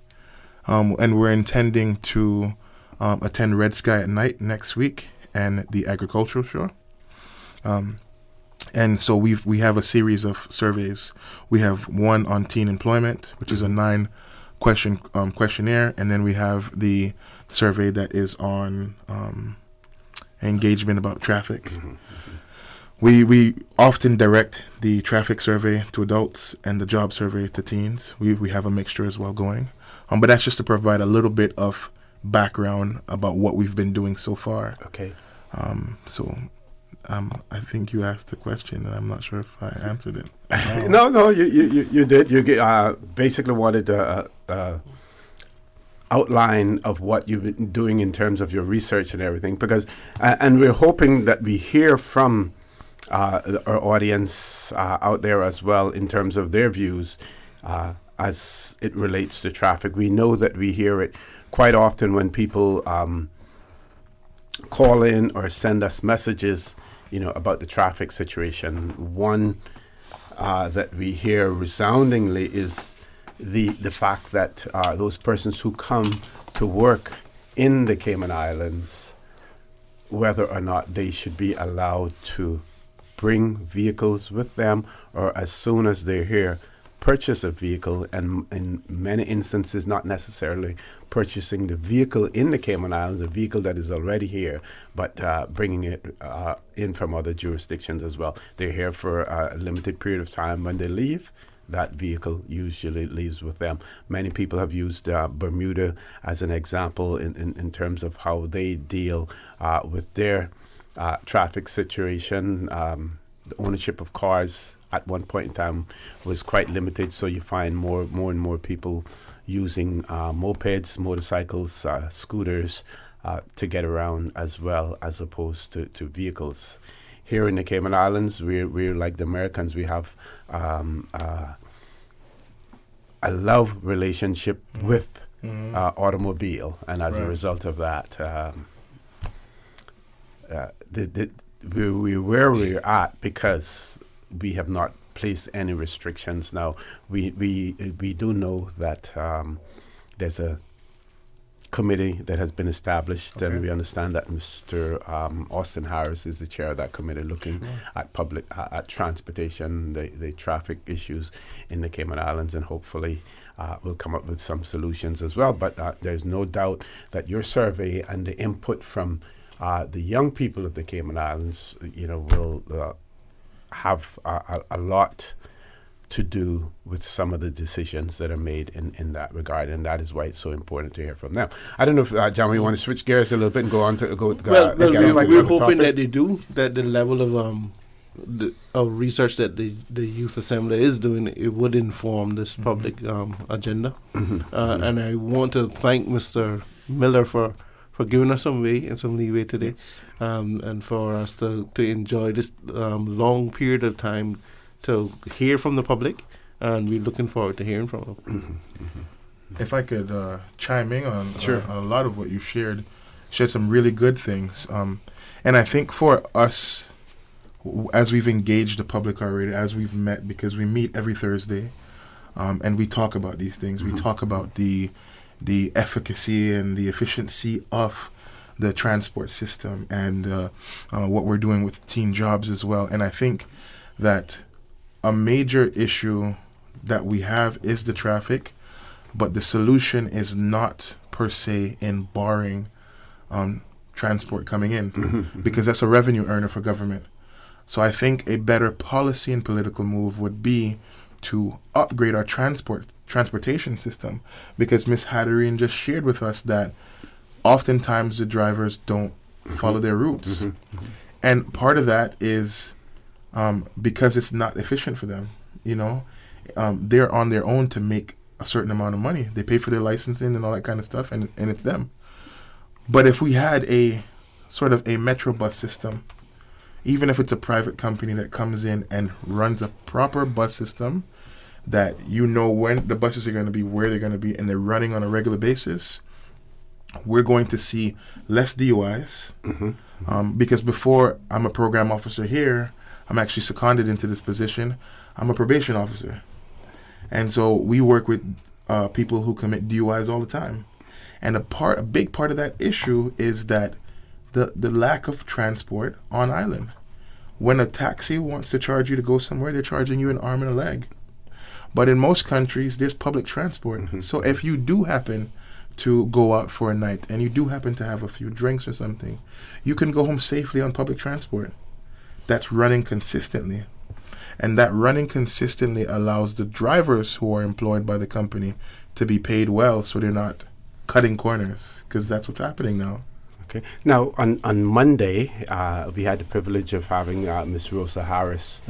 And we're intending to attend Red Sky at Night next week and the Agricultural Show. And so we have a series of surveys. We have one on teen employment, which is a 9-question questionnaire, and then we have the survey that is on engagement about traffic. We often direct the traffic survey to adults and the job survey to teens. We have a mixture as well going. But that's just to provide a little bit of background about what we've been doing so far. Okay. I think you asked the question, and I'm not sure if I answered it. No, you did. You basically wanted outline of what you've been doing in terms of your research and everything, because and we're hoping that we hear from our audience out there as well in terms of their views as it relates to traffic. We know that we hear it quite often when people call in or send us messages, about the traffic situation. One that we hear resoundingly is the fact that those persons who come to work in the Cayman Islands, whether or not they should be allowed to bring vehicles with them, or as soon as they're here, purchase a vehicle, and in many instances not necessarily purchasing the vehicle in the Cayman Islands, a vehicle that is already here, but bringing it in from other jurisdictions as well. They're here for a limited period of time. When they leave, that vehicle usually leaves with them. Many people have used Bermuda as an example in terms of how they deal with their traffic situation. The ownership of cars at one point in time was quite limited, so you find more and more people using mopeds, motorcycles, scooters to get around as well, as opposed to vehicles. Here in the Cayman Islands, we're like the Americans. We have a love relationship with automobile, and as a result of that, we're where we're at because we have not placed any restrictions. Now we do know that there's a committee that has been established, and we understand that Mr. Austin Harris is the chair of that committee, looking at at transportation, the traffic issues in the Cayman Islands, and hopefully we'll come up with some solutions as well. But there's no doubt that your survey and the input from the young people of the Cayman Islands, will have a lot to do with some of the decisions that are made in that regard, and that is why it's so important to hear from them. I don't know if John, you want to switch gears a little bit and go on to go. We're hoping that they do, that the level of research that the Youth Assembly is doing, it would inform this public agenda. And I want to thank Mr. Miller for giving us some leeway today, and for us to enjoy this long period of time to hear from the public, and we're looking forward to hearing from them. If I could chime in on a lot of what you shared some really good things. And I think for us, as we've engaged the public already, as we've met, because we meet every Thursday, and we talk about these things, we talk about the efficacy and the efficiency of the transport system, and what we're doing with teen jobs as well. And I think that a major issue that we have is the traffic, but the solution is not per se in barring transport coming in, because that's a revenue earner for government. So I think a better policy and political move would be to upgrade our transportation system, because Ms. Hatterine just shared with us that oftentimes the drivers don't follow their routes. And part of that is because it's not efficient for them. They're on their own to make a certain amount of money. They pay for their licensing and all that kind of stuff, and it's them. But if we had a sort of a metro bus system, even if it's a private company that comes in and runs a proper bus system, that when the buses are going to be, where they're going to be, and they're running on a regular basis, we're going to see less DUIs. Because before I'm a program officer here, I'm actually seconded into this position. I'm a probation officer. And so we work with people who commit DUIs all the time. And a big part of that issue is that the lack of transport on island. When a taxi wants to charge you to go somewhere, they're charging you an arm and a leg. But in most countries, there's public transport. So if you do happen to go out for a night and you do happen to have a few drinks or something, you can go home safely on public transport that's running consistently. And that running consistently allows the drivers who are employed by the company to be paid well, so they're not cutting corners, because that's what's happening now. Okay. Now, on Monday, we had the privilege of having Ms. Rosa Harris,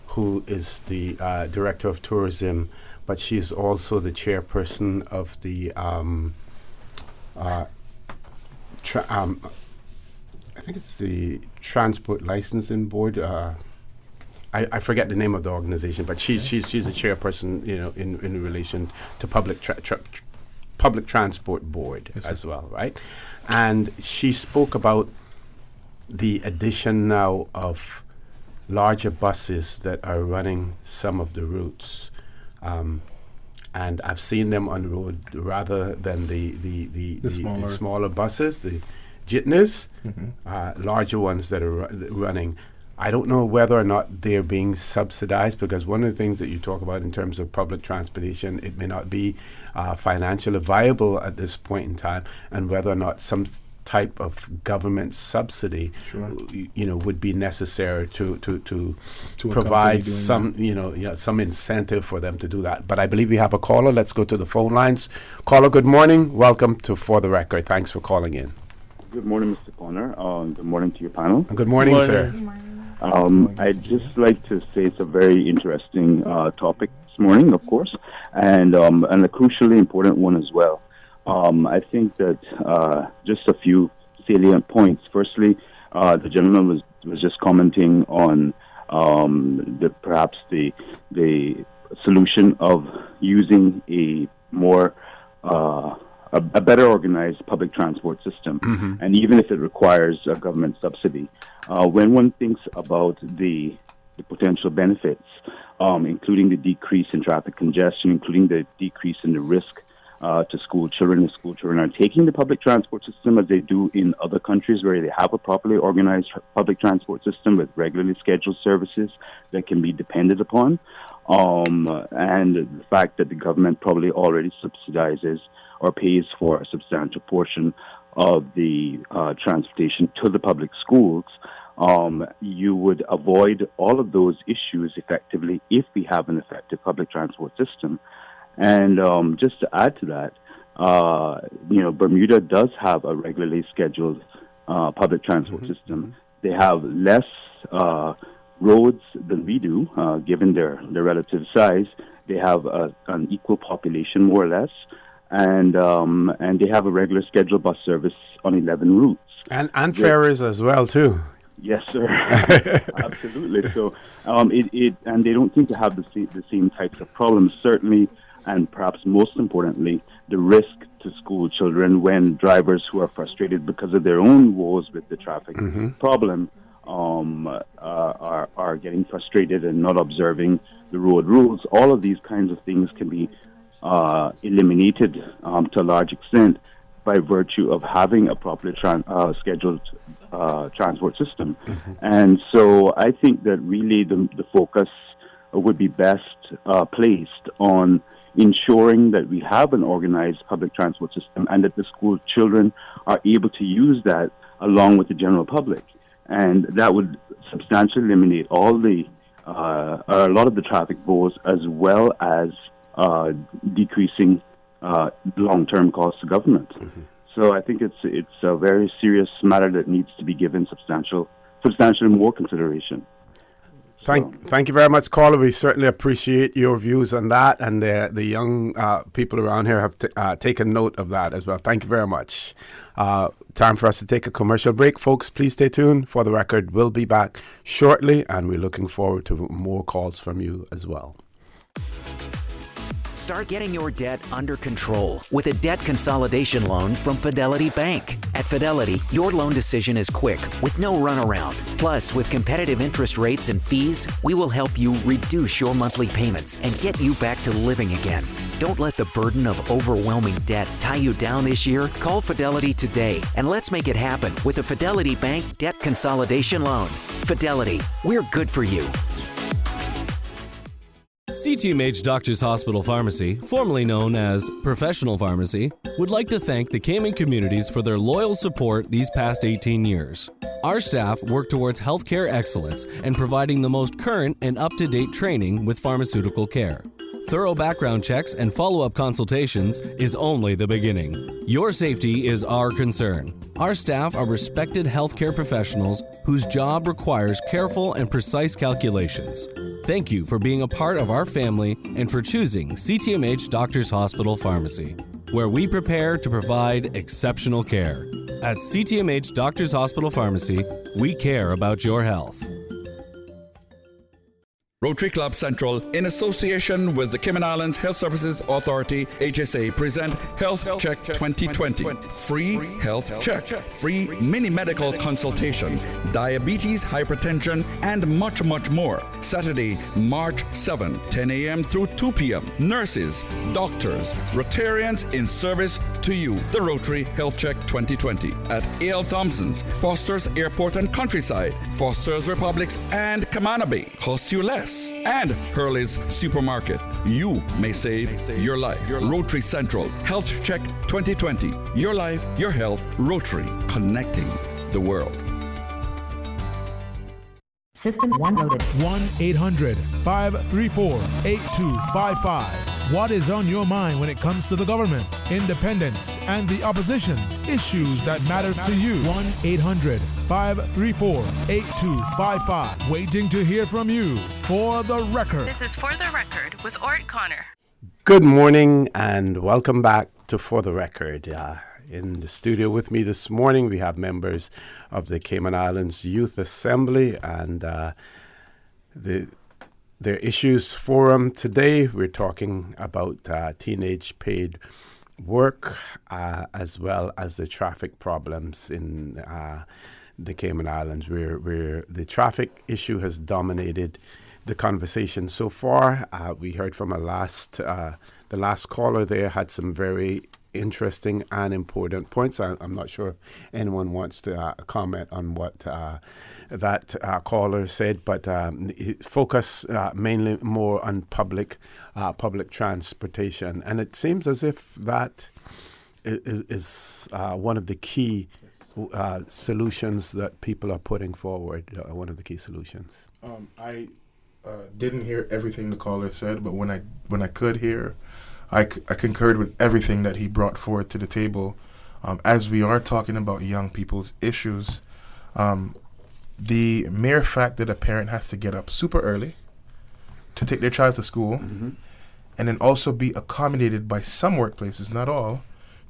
who is the Director of Tourism, but she's also the chairperson of the I think it's the Transport Licensing Board. I forget the name of the organization, but she's a chairperson, in relation to Public Transport Board as well, right? And she spoke about the addition now of larger buses that are running some of the routes. And I've seen them on the road rather than the smaller buses, the jitneys, larger ones that are running. I don't know whether or not they're being subsidized, because one of the things that you talk about in terms of public transportation, it may not be financially viable at this point in time, and whether or not some type of government subsidy, would be necessary to provide some, some incentive for them to do that. But I believe we have a caller. Let's go to the phone lines. Caller, good morning. Welcome to For the Record. Thanks for calling in. Good morning, Mr. Connor. Good morning to your panel. Good morning, sir. I'd just like to say it's a very interesting topic this morning, of course, and a crucially important one as well. I think that just a few salient points. Firstly, the gentleman was just commenting on perhaps the solution of using a more a better organized public transport system, and even if it requires a government subsidy. When one thinks about the potential benefits, including the decrease in traffic congestion, including the decrease in the risk to school children, if school children are taking the public transport system as they do in other countries where they have a properly organized public transport system with regularly scheduled services that can be depended upon, and the fact that the government probably already subsidizes or pays for a substantial portion of the transportation to the public schools, you would avoid all of those issues effectively if we have an effective public transport system. And just to add to that, Bermuda does have a regularly scheduled public transport system. They have less roads than we do, given their relative size. They have an equal population, more or less. And they have a regular scheduled bus service on 11 routes. And ferries as well, too. Yes, sir. Absolutely. So and they don't seem to have the same types of problems, certainly, and perhaps most importantly, the risk to school children when drivers who are frustrated because of their own woes with the traffic problem are getting frustrated and not observing the road rules. All of these kinds of things can be eliminated to a large extent by virtue of having a properly scheduled transport system. And so I think that really the focus would be best placed on ensuring that we have an organized public transport system and that the school children are able to use that along with the general public. And that would substantially eliminate a lot of the traffic woes, as well as decreasing long-term costs to government. So I think it's a very serious matter that needs to be given substantially more consideration. Thank you very much, caller. We certainly appreciate your views on that, and the young people around here have taken note of that as well. Thank you very much. Time for us to take a commercial break. Folks, please stay tuned. For the Record, we'll be back shortly, and we're looking forward to more calls from you as well. Start getting your debt under control with a debt consolidation loan from Fidelity Bank. At Fidelity, your loan decision is quick with no runaround. Plus, with competitive interest rates and fees, we will help you reduce your monthly payments and get you back to living again. Don't let the burden of overwhelming debt tie you down this year. Call Fidelity today and let's make it happen with a Fidelity Bank debt consolidation loan. Fidelity, we're good for you. CTMH Doctors Hospital Pharmacy, formerly known as Professional Pharmacy, would like to thank the Cayman communities for their loyal support these past 18 years. Our staff work towards healthcare excellence and providing the most current and up-to-date training with pharmaceutical care. Thorough background checks and follow-up consultations is only the beginning. Your safety is our concern. Our staff are respected healthcare professionals whose job requires careful and precise calculations. Thank you for being a part of our family and for choosing CTMH Doctors Hospital Pharmacy, where we prepare to provide exceptional care. At CTMH Doctors Hospital Pharmacy, we care about your health. Rotary Club Central, in association with the Cayman Islands Health Services Authority, HSA, present Health Check 2020. Free health check, free mini medical consultation, diabetes, hypertension, and much, much more. Saturday, March 7, 10 a.m. through 2 p.m. Nurses, doctors, Rotarians in service to you. The Rotary Health Check 2020 at A.L. Thompson's, Foster's Airport and Countryside, Foster's Republics, and Kamana Bay. Costs you less. Express, and Hurley's Supermarket. You may save your life. Rotary Central Health Check 2020. Your life, your health. Rotary, connecting the world. System 1 loaded. 1-800-534-8255. What is on your mind when it comes to the government, independence, and the opposition? Issues that matter to you. 1-800-534-8255. Waiting to hear from you. For the record. This is For the Record with Orrett Connor. Good morning and welcome back to For the Record. In the studio with me this morning, we have members of the Cayman Islands Youth Assembly and their issues forum. Today, we're talking about teenage paid work as well as the traffic problems in the Cayman Islands, where the traffic issue has dominated the conversation so far. We heard from the last caller there had some very interesting and important points. I'm not sure if anyone wants to comment on what that caller said, but focus mainly more on public transportation. And it seems as if that is one of the key solutions that people are putting forward, one of the key solutions. I didn't hear everything the caller said, but when I could hear, I concurred with everything that he brought forward to the table. As we are talking about young people's issues, the mere fact that a parent has to get up super early to take their child to school, and then also be accommodated by some workplaces, not all,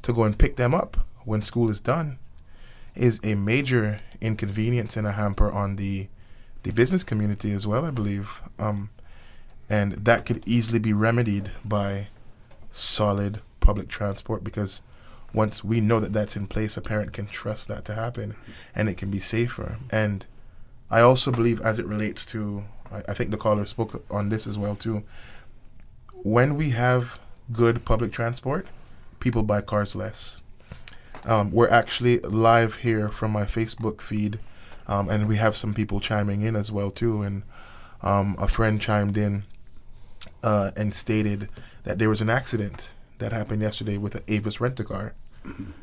to go and pick them up when school is done, is a major inconvenience and a hamper on the business community as well, I believe. And that could easily be remedied by solid public transport, because once we know that that's in place, a parent can trust that to happen and it can be safer. And I also believe, as it relates to, I think the caller spoke on this as well too, when we have good public transport, people buy cars less. We're actually live here from my Facebook feed, and we have some people chiming in as well too, and a friend chimed in and stated that there was an accident that happened yesterday with an Avis rent-a-car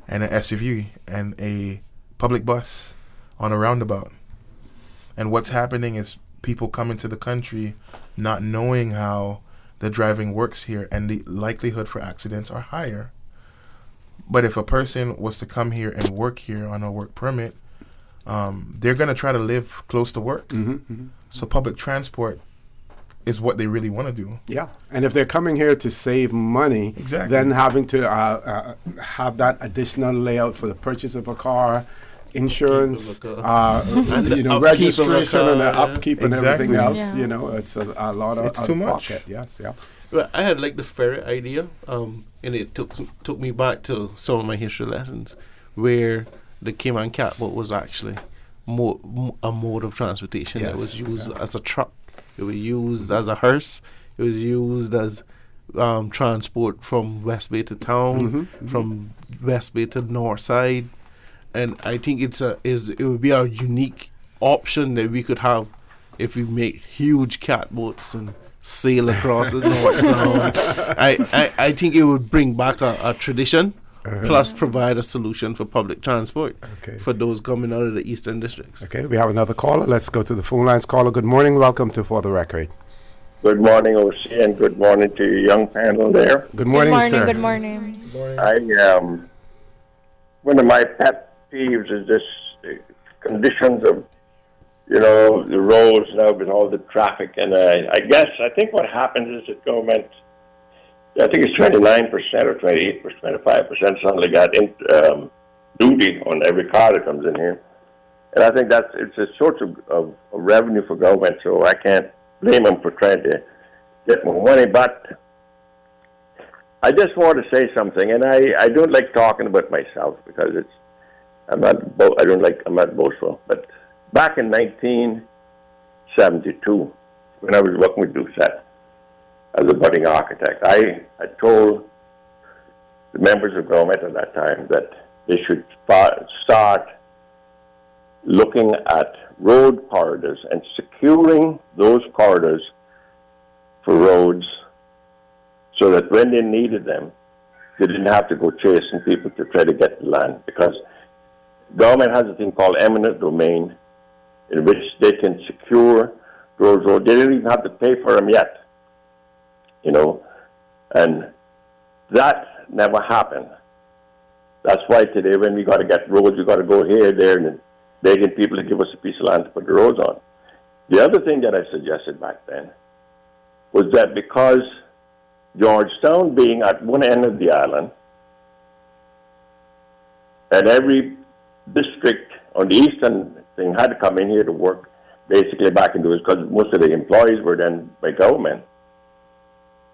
and an SUV and a public bus on a roundabout. And what's happening is people come into the country not knowing how the driving works here, and the likelihood for accidents are higher. But if a person was to come here and work here on a work permit, they're going to try to live close to work. So public transport is what they really want to do. Yeah, and if they're coming here to save money, then having to have that additional layout for the purchase of a car, insurance, registration and the upkeep and everything else, it's a lot of too much. Pocket. Yes, yeah. Well, I had like the ferry idea, and it took me back to some of my history lessons, where the Cayman catboat was actually a mode of transportation. It was used as a truck. It was used as a hearse. It was used as transport from West Bay to town, from West Bay to North Side, and I think it would be a unique option that we could have if we make huge catboats and sail across the North Sound. I think it would bring back a tradition, plus provide a solution for public transport for those coming out of the eastern districts. Okay, we have another caller. Let's go to the phone lines. Caller, good morning. Welcome to For the Record. Good morning, OC, and good morning to your young panel there. Good morning, sir. Good morning. One of my pet peeves is this conditions of, the roads now with all the traffic. And I think what happens is that government, I think it's 29% or 28%, 25%, something like that, duty on every car that comes in here. And I think it's a source of revenue for government, so I can't blame them for trying to get more money. But I just want to say something, and I don't like talking about myself because I'm not boastful. But back in 1972, when I was working with Doucette as a budding architect, I told the members of government at that time that they should start looking at road corridors and securing those corridors for roads so that when they needed them, they didn't have to go chasing people to try to get the land, because government has a thing called eminent domain in which they can secure those roads. They didn't even have to pay for them yet, and that never happened. That's why today when we got to get roads, we got to go here, there, and begging people to give us a piece of land to put the roads on. The other thing that I suggested back then was that because Georgetown being at one end of the island, and every district on the eastern thing had to come in here to work basically back into it, because most of the employees were then by government.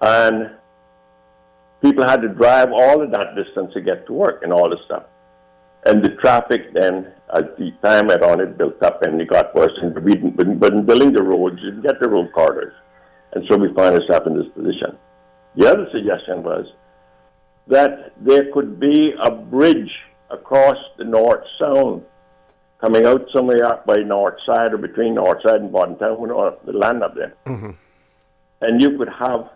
And people had to drive all of that distance to get to work and all this stuff. And the traffic then, as the time went on, it built up and it got worse. And but in building the roads, you didn't get the road corridors. And so we find ourselves in this position. The other suggestion was that there could be a bridge across the North Sound coming out somewhere up by North Side or between North Side and Bottom Town, the land up there. Mm-hmm. And you could have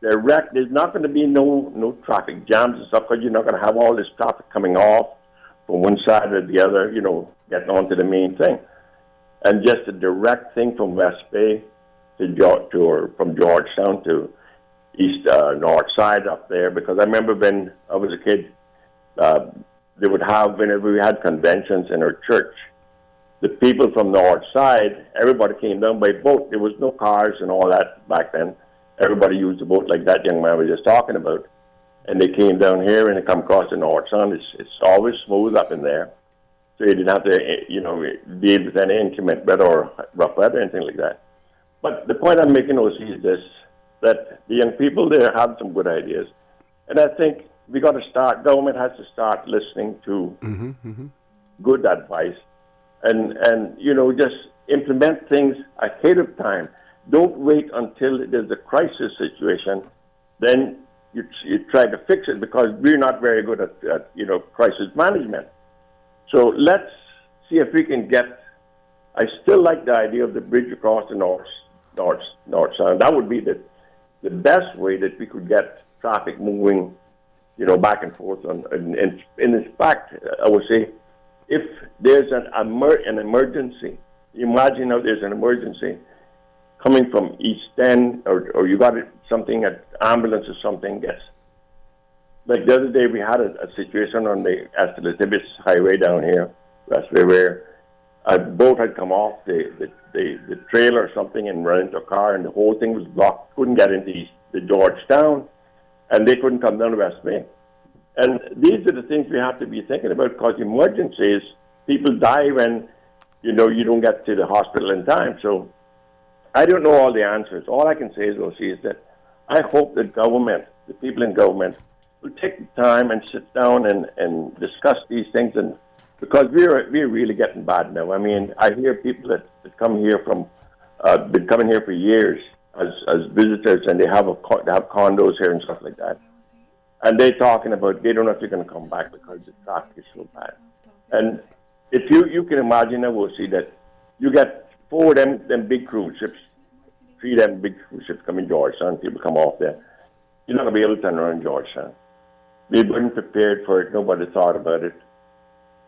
direct, there's not going to be no traffic jams and stuff, because you're not going to have all this traffic coming off from one side or the other, getting onto the main thing. And just a direct thing from West Bay or from Georgetown to east north side up there, because I remember when I was a kid, they would have, whenever we had conventions in our church, the people from north side, everybody came down by boat. There was no cars and all that back then. Everybody used a boat like that young man was just talking about. And they came down here and they come across the North Sound. It's always smooth up in there. So you didn't have to, deal with any inclement weather or rough weather, anything like that. But the point I'm making, OC, is this, that the young people there have some good ideas. And I think we got to start, government has to start listening to good advice and just implement things ahead of time. Don't wait until there's a crisis situation, then you try to fix it, because we're not very good at crisis management. So let's see if we can get, I still like the idea of the bridge across the North Sound. That would be the best way that we could get traffic moving, back and forth. And in fact, I would say, if there's an emergency, imagine now there's an emergency coming from East End, or you got something, an ambulance or something gets. Like the other day, we had a situation on the Estelitibis Highway down here, where a boat had come off the trailer or something and run into a car, and the whole thing was blocked. Couldn't get into the Georgetown, and they couldn't come down to West Bay. And these are the things we have to be thinking about, because emergencies, people die when you don't get to the hospital in time. So I don't know all the answers. All I can say is that I hope that government, the people in government, will take the time and sit down and discuss these things, and because we're really getting bad now. I mean, I hear people that come here been coming here for years as visitors, and they have condos here and stuff like that. And they're talking about they don't know if they're going to come back because the traffic is so bad. And if you can imagine, I will see that you get 4 of them big cruise ships, 3 of them big cruise ships come in Georgetown, people come off there. You're not going to be able to turn around Georgetown. We weren't prepared for it. Nobody thought about it.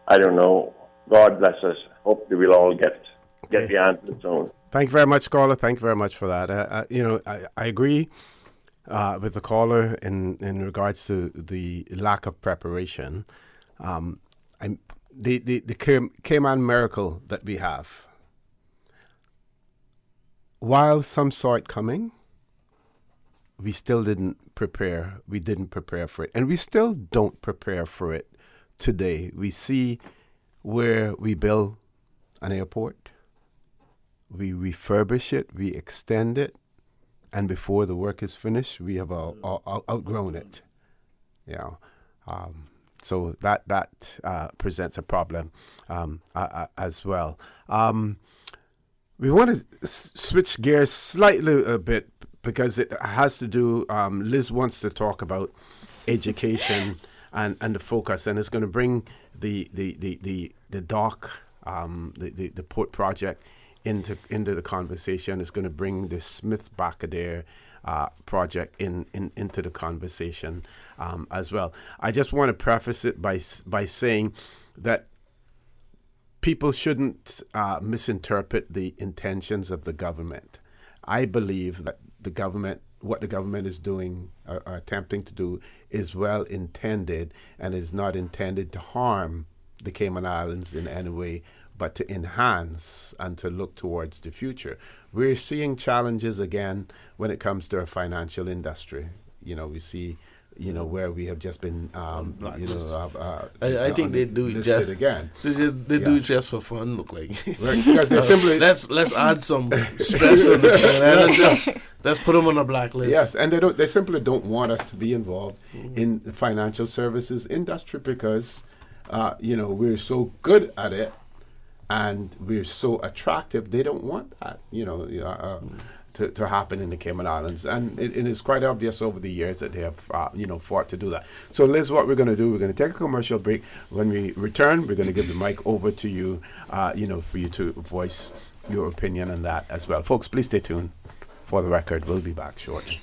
I don't know. God bless us. Hope that we'll all get the answer soon. Thank you very much, caller. Thank you very much for that. I agree with the caller in regards to the lack of preparation. The Cayman miracle that we have, while some saw it coming, we still didn't prepare. We didn't prepare for it. And we still don't prepare for it today. We see where we build an airport, we refurbish it, we extend it, and before the work is finished, we have outgrown it. So that presents a problem as well. We want to switch gears slightly a bit, because it has to do, Liz wants to talk about education and the focus, and it's going to bring the dock, the port project into the conversation. It's going to bring the Smiths back there, project into the conversation as well. I just want to preface it by saying that people shouldn't misinterpret the intentions of the government. I believe that what the government is doing or attempting to do is well intended and is not intended to harm the Cayman Islands in any way, but to enhance and to look towards the future. We're seeing challenges again when it comes to our financial industry. We see, where we have just been, I think they do it just again. They do it just for fun. Look like because they simply let's add some stress on the and let's put them on a blacklist. Yes, and they simply don't want us to be involved in the financial services industry because we're so good at it and we're so attractive. They don't want that. To happen in the Cayman Islands. And it is quite obvious over the years that they have, fought to do that. So, Liz, what we're going to do, we're going to take a commercial break. When we return, we're going to give the mic over to you, for you to voice your opinion on that as well. Folks, please stay tuned. For the record, we'll be back shortly.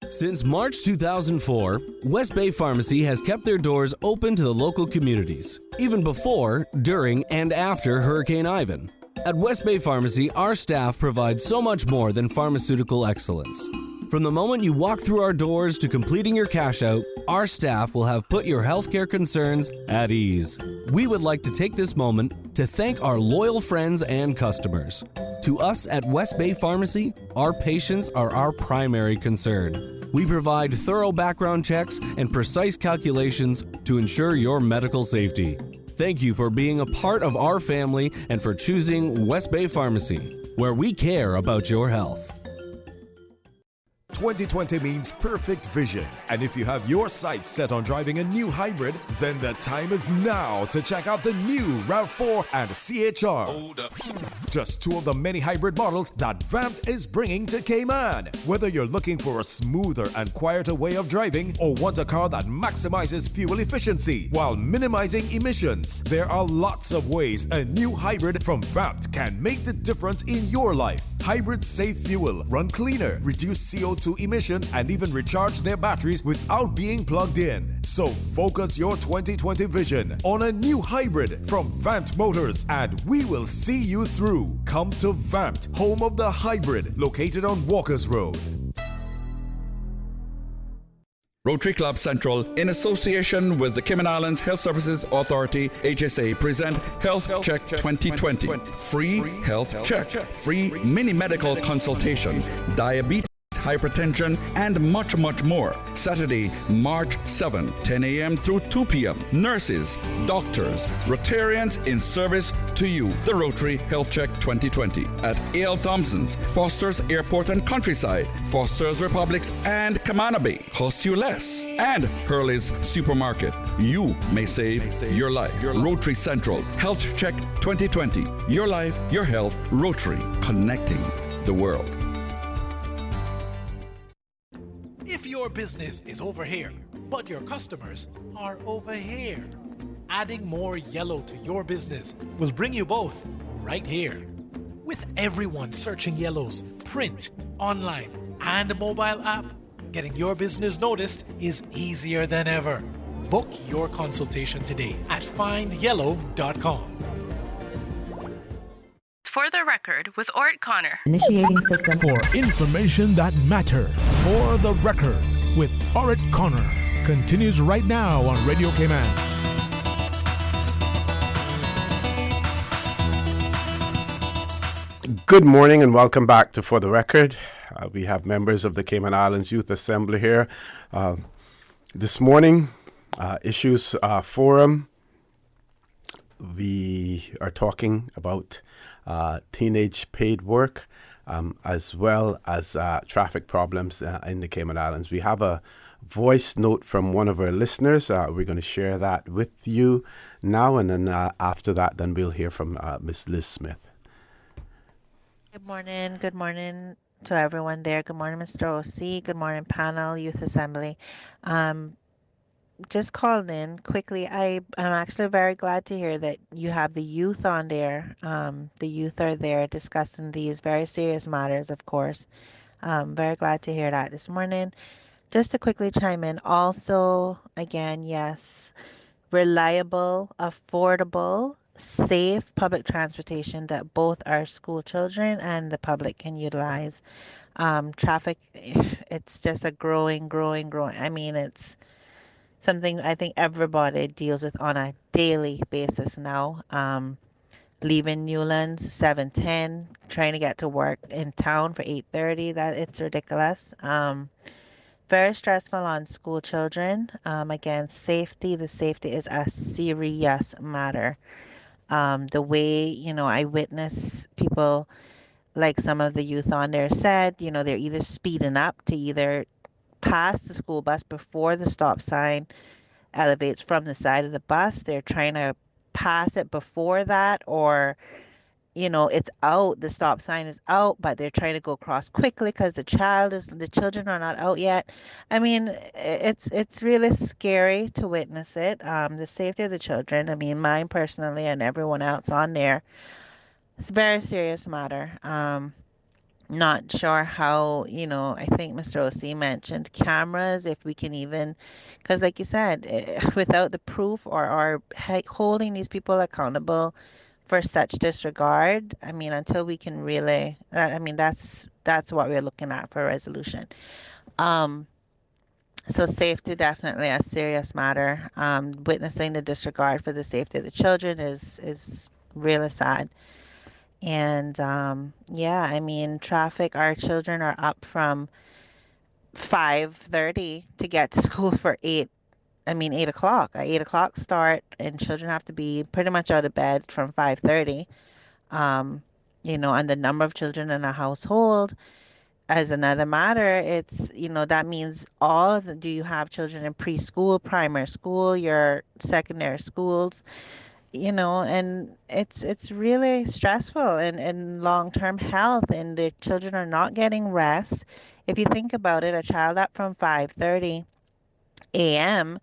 Since March 2004, West Bay Pharmacy has kept their doors open to the local communities, even before, during, and after Hurricane Ivan. At West Bay Pharmacy, our staff provides so much more than pharmaceutical excellence. From the moment you walk through our doors to completing your cash out, our staff will have put your healthcare concerns at ease. We would like to take this moment to thank our loyal friends and customers. To us at West Bay Pharmacy, our patients are our primary concern. We provide thorough background checks and precise calculations to ensure your medical safety. Thank you for being a part of our family and for choosing West Bay Pharmacy, where we care about your health. 2020 means perfect vision, and if you have your sights set on driving a new hybrid, then the time is now to check out the new RAV4 and CHR. Hold up. Just two of the many hybrid models that Vamped is bringing to Cayman. Whether you're looking for a smoother and quieter way of driving or want a car that maximizes fuel efficiency while minimizing emissions, there are lots of ways a new hybrid from Vamped can make the difference in your life. Hybrids save fuel, run cleaner, reduce CO2 emissions, and even recharge their batteries without being plugged in. So focus your 2020 vision on a new hybrid from Vamped Motors, and we will see you through. Come to Vamped, home of the hybrid, located on Walkers Road. Rotary Club Central, in association with the Cayman Islands Health Services Authority, HSA, present Health Check 2020. Free health check, free mini medical consultation, diabetes, hypertension, and much, much more. Saturday, March 7, 10 a.m. through 2 p.m. Nurses, doctors, Rotarians in service to you. The Rotary Health Check 2020 at A.L. Thompson's, Foster's Airport and Countryside, Foster's Republics, and Kamana Bay. Costs you less. And Hurley's Supermarket. You may save your life. Rotary Central Health Check 2020. Your life, your health. Rotary, connecting the world. If your business is over here, but your customers are over here, adding more yellow to your business will bring you both right here. With everyone searching yellows, print, online, and mobile app, getting your business noticed is easier than ever. Book your consultation today at findyellow.com. For the record, with Orrett Connor. Initiating system. For information that matter. For the record, with Orrett Connor. Continues right now on Radio Cayman. Good morning and welcome back to For the Record. We have members of the Cayman Islands Youth Assembly here. This morning, Issues Forum, we are talking about teenage paid work, as well as traffic problems in the Cayman Islands. We have a voice note from one of our listeners. We're going to share that with you now, and then after that, then we'll hear from Miss Liz Smith. Good morning to everyone there. Good morning, Mr. O.C. Good morning, panel, Youth Assembly. just calling in quickly. I'm actually very glad to hear that you have the youth on there. The youth are there discussing these very serious matters, of course. Very glad to hear that this morning. Just to quickly chime in, also, again, yes, reliable, affordable, safe public transportation that both our school children and the public can utilize. Traffic, it's just a growing. I mean, it's something I think everybody deals with on a daily basis now. Leaving Newlands 7:10, trying to get to work in town for 8:30, that it's ridiculous. Very stressful on school children. Again, the safety is a serious matter. The way, I witness people like some of the youth on there said, they're either speeding up to either pass the school bus before the stop sign elevates from the side of the bus. They're trying to pass it before that, or it's out, the stop sign is out, but they're trying to go across quickly because the children are not out yet. I mean, it's really scary to witness it. The safety of the children, I mean, mine personally and everyone else on there, it's a very serious matter. Not sure how, I think Mr. O.C. mentioned cameras, if we can even, because like you said, without the proof or holding these people accountable for such disregard, I mean, until we can really, I mean, that's what we're looking at for a resolution. So safety, definitely a serious matter. Witnessing the disregard for the safety of the children is really sad. And yeah, I mean, traffic, our children are up from 5:30 to get to school for 8 o'clock. At 8 o'clock start, and children have to be pretty much out of bed from 5:30. And the number of children in a household as another matter. It's, that means do you have children in preschool, primary school, your secondary schools? And it's really stressful and long-term health, and the children are not getting rest. If you think about it, a child up from 5:30 a.m.,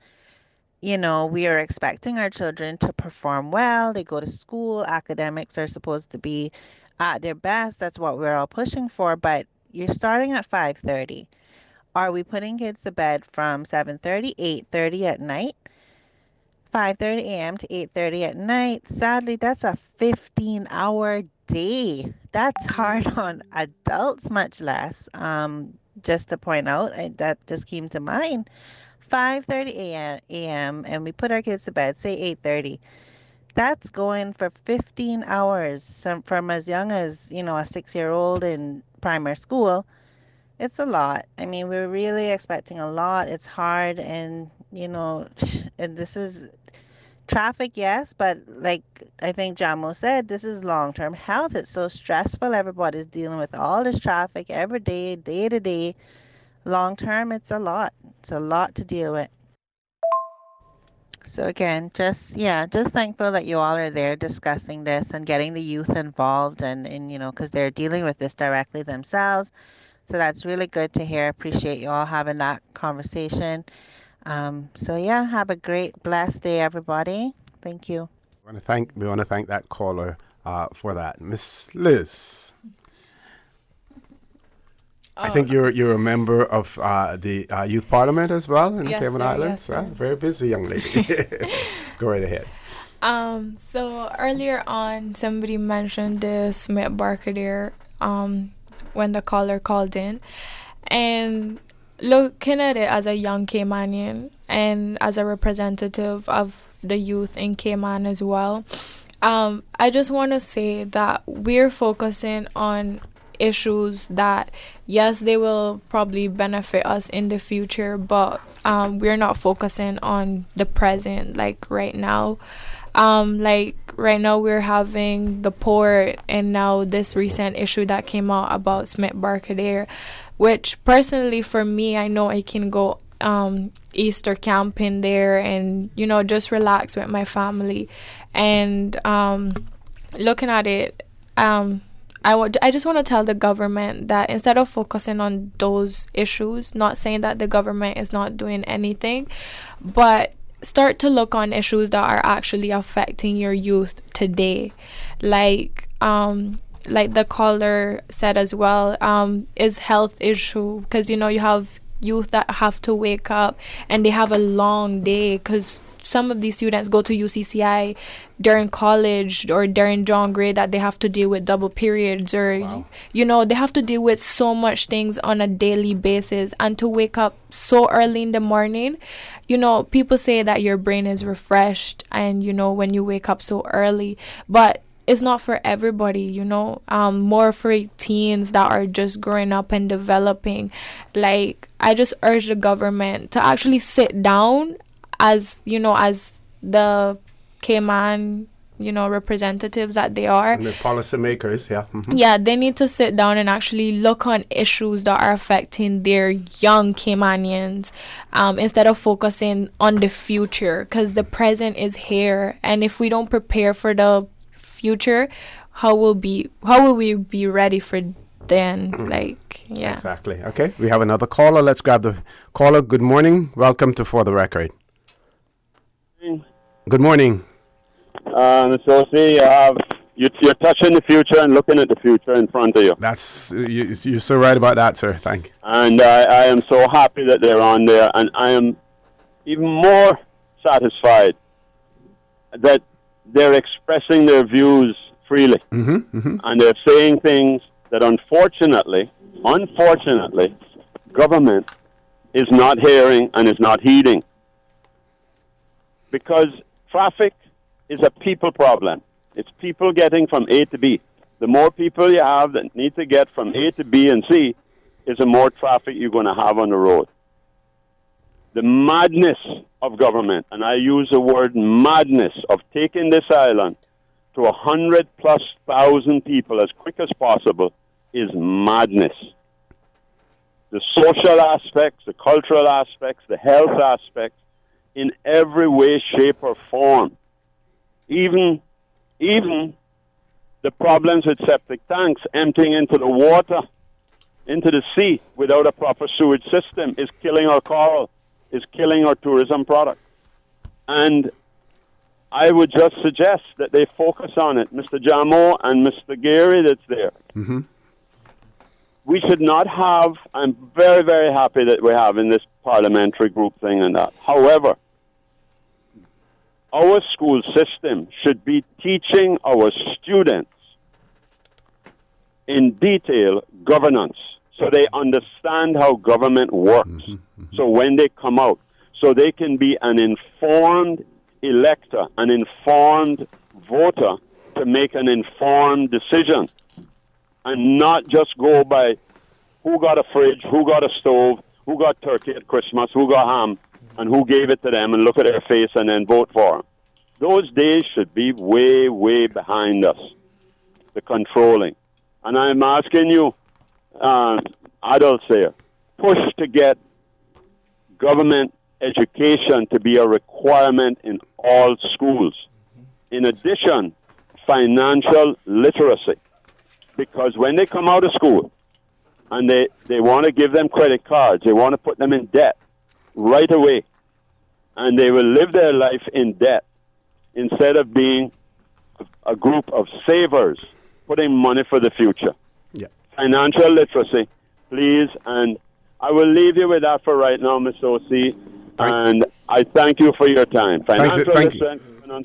we are expecting our children to perform well. They go to school, academics are supposed to be at their best. That's what we're all pushing for, but you're starting at 5:30. Are we putting kids to bed from 7:30, 8:30 at night? 5:30 a.m. to 8:30 at night. Sadly, that's a 15-hour day. That's hard on adults, much less. Just to point out, that just came to mind. 5:30 a.m. and we put our kids to bed, say 8:30. That's going for 15 hours, from as young as, a 6-year-old in primary school. It's a lot. I mean, we're really expecting a lot. It's hard, and, and this is traffic, yes, but like I think Jamo said, this is long-term health. It's so stressful. Everybody's dealing with all this traffic every day, day to day. Long-term, it's a lot. It's a lot to deal with. So again, just thankful that you all are there discussing this and getting the youth involved, and because they're dealing with this directly themselves. So that's really good to hear. Appreciate you all having that conversation. So yeah, have a great, blessed day, everybody. Thank you. We want to thank that caller for that, Miss Liz. I think you're a member of the Youth Parliament as well in Cayman Islands. Yes, very busy young lady. Go right ahead. So earlier on, somebody mentioned the Smith-Barcadere when the caller called in, and looking at it as a young Caymanian and as a representative of the youth in Cayman as well, I just want to say that we're focusing on issues that, yes, they will probably benefit us in the future, but we're not focusing on the present, like right now. Like right now we're having the port, and now this recent issue that came out about Smith-Barcadere, which personally for me, I know I can go Easter camping there and just relax with my family. And looking at it, I just want to tell the government that instead of focusing on those issues, not saying that the government is not doing anything, but start to look on issues that are actually affecting your youth today, like the caller said as well, is health issue, because you have youth that have to wake up and they have a long day, because some of these students go to UCCI during college or during John Gray that they have to deal with double periods, or they have to deal with so much things on a daily basis, and to wake up so early in the morning, people say that your brain is refreshed and when you wake up so early, but it's not for everybody, more for teens that are just growing up and developing. Like, I just urge the government to actually sit down as the Cayman, representatives that they are. And the policymakers, yeah. Mm-hmm. Yeah, they need to sit down and actually look on issues that are affecting their young Caymanians, instead of focusing on the future, because the present is here. And if we don't prepare for the future, how will we be ready for then? Exactly. Okay, we have another caller. Let's grab the caller. Good morning, welcome to For the Record. Good morning. So see, you're touching the future and looking at the future in front of you. That's you're so right about that, sir. Thank you. And I am so happy that they're on there, and I am even more satisfied that they're expressing their views freely. And they're saying things that unfortunately, government is not hearing and is not heeding. Because traffic is a people problem. It's people getting from A to B. The more people you have that need to get from A to B and C, is the more traffic you're going to have on the road. The madness of government, and I use the word madness, of taking this island to 100,000+ people as quick as possible, is madness. The social aspects, the cultural aspects, the health aspects, in every way, shape, or form. Even the problems with septic tanks emptying into the water, into the sea, without a proper sewage system, is killing our coral, is killing our tourism product. And I would just suggest that they focus on it. Mr. Jamo and Mr. Gary that's there. We should not have, I'm very, very happy that we're having this parliamentary group thing and that. However, our school system should be teaching our students in detail governance, so they understand how government works. So when they come out, so they can be an informed elector, an informed voter, to make an informed decision, and not just go by who got a fridge, who got a stove, who got turkey at Christmas, who got ham, and who gave it to them, and look at their face and then vote for them. Those days should be way, way behind us, the controlling. And I'm asking you, adults here, push to get government education to be a requirement in all schools. In addition, financial literacy. Because when they come out of school and they want to give them credit cards, they want to put them in debt right away, and they will live their life in debt instead of being a group of savers putting money for the future. Financial literacy, please. And I will leave you with that for right now, Ms. O.C. And I thank you for your time. Financial literacy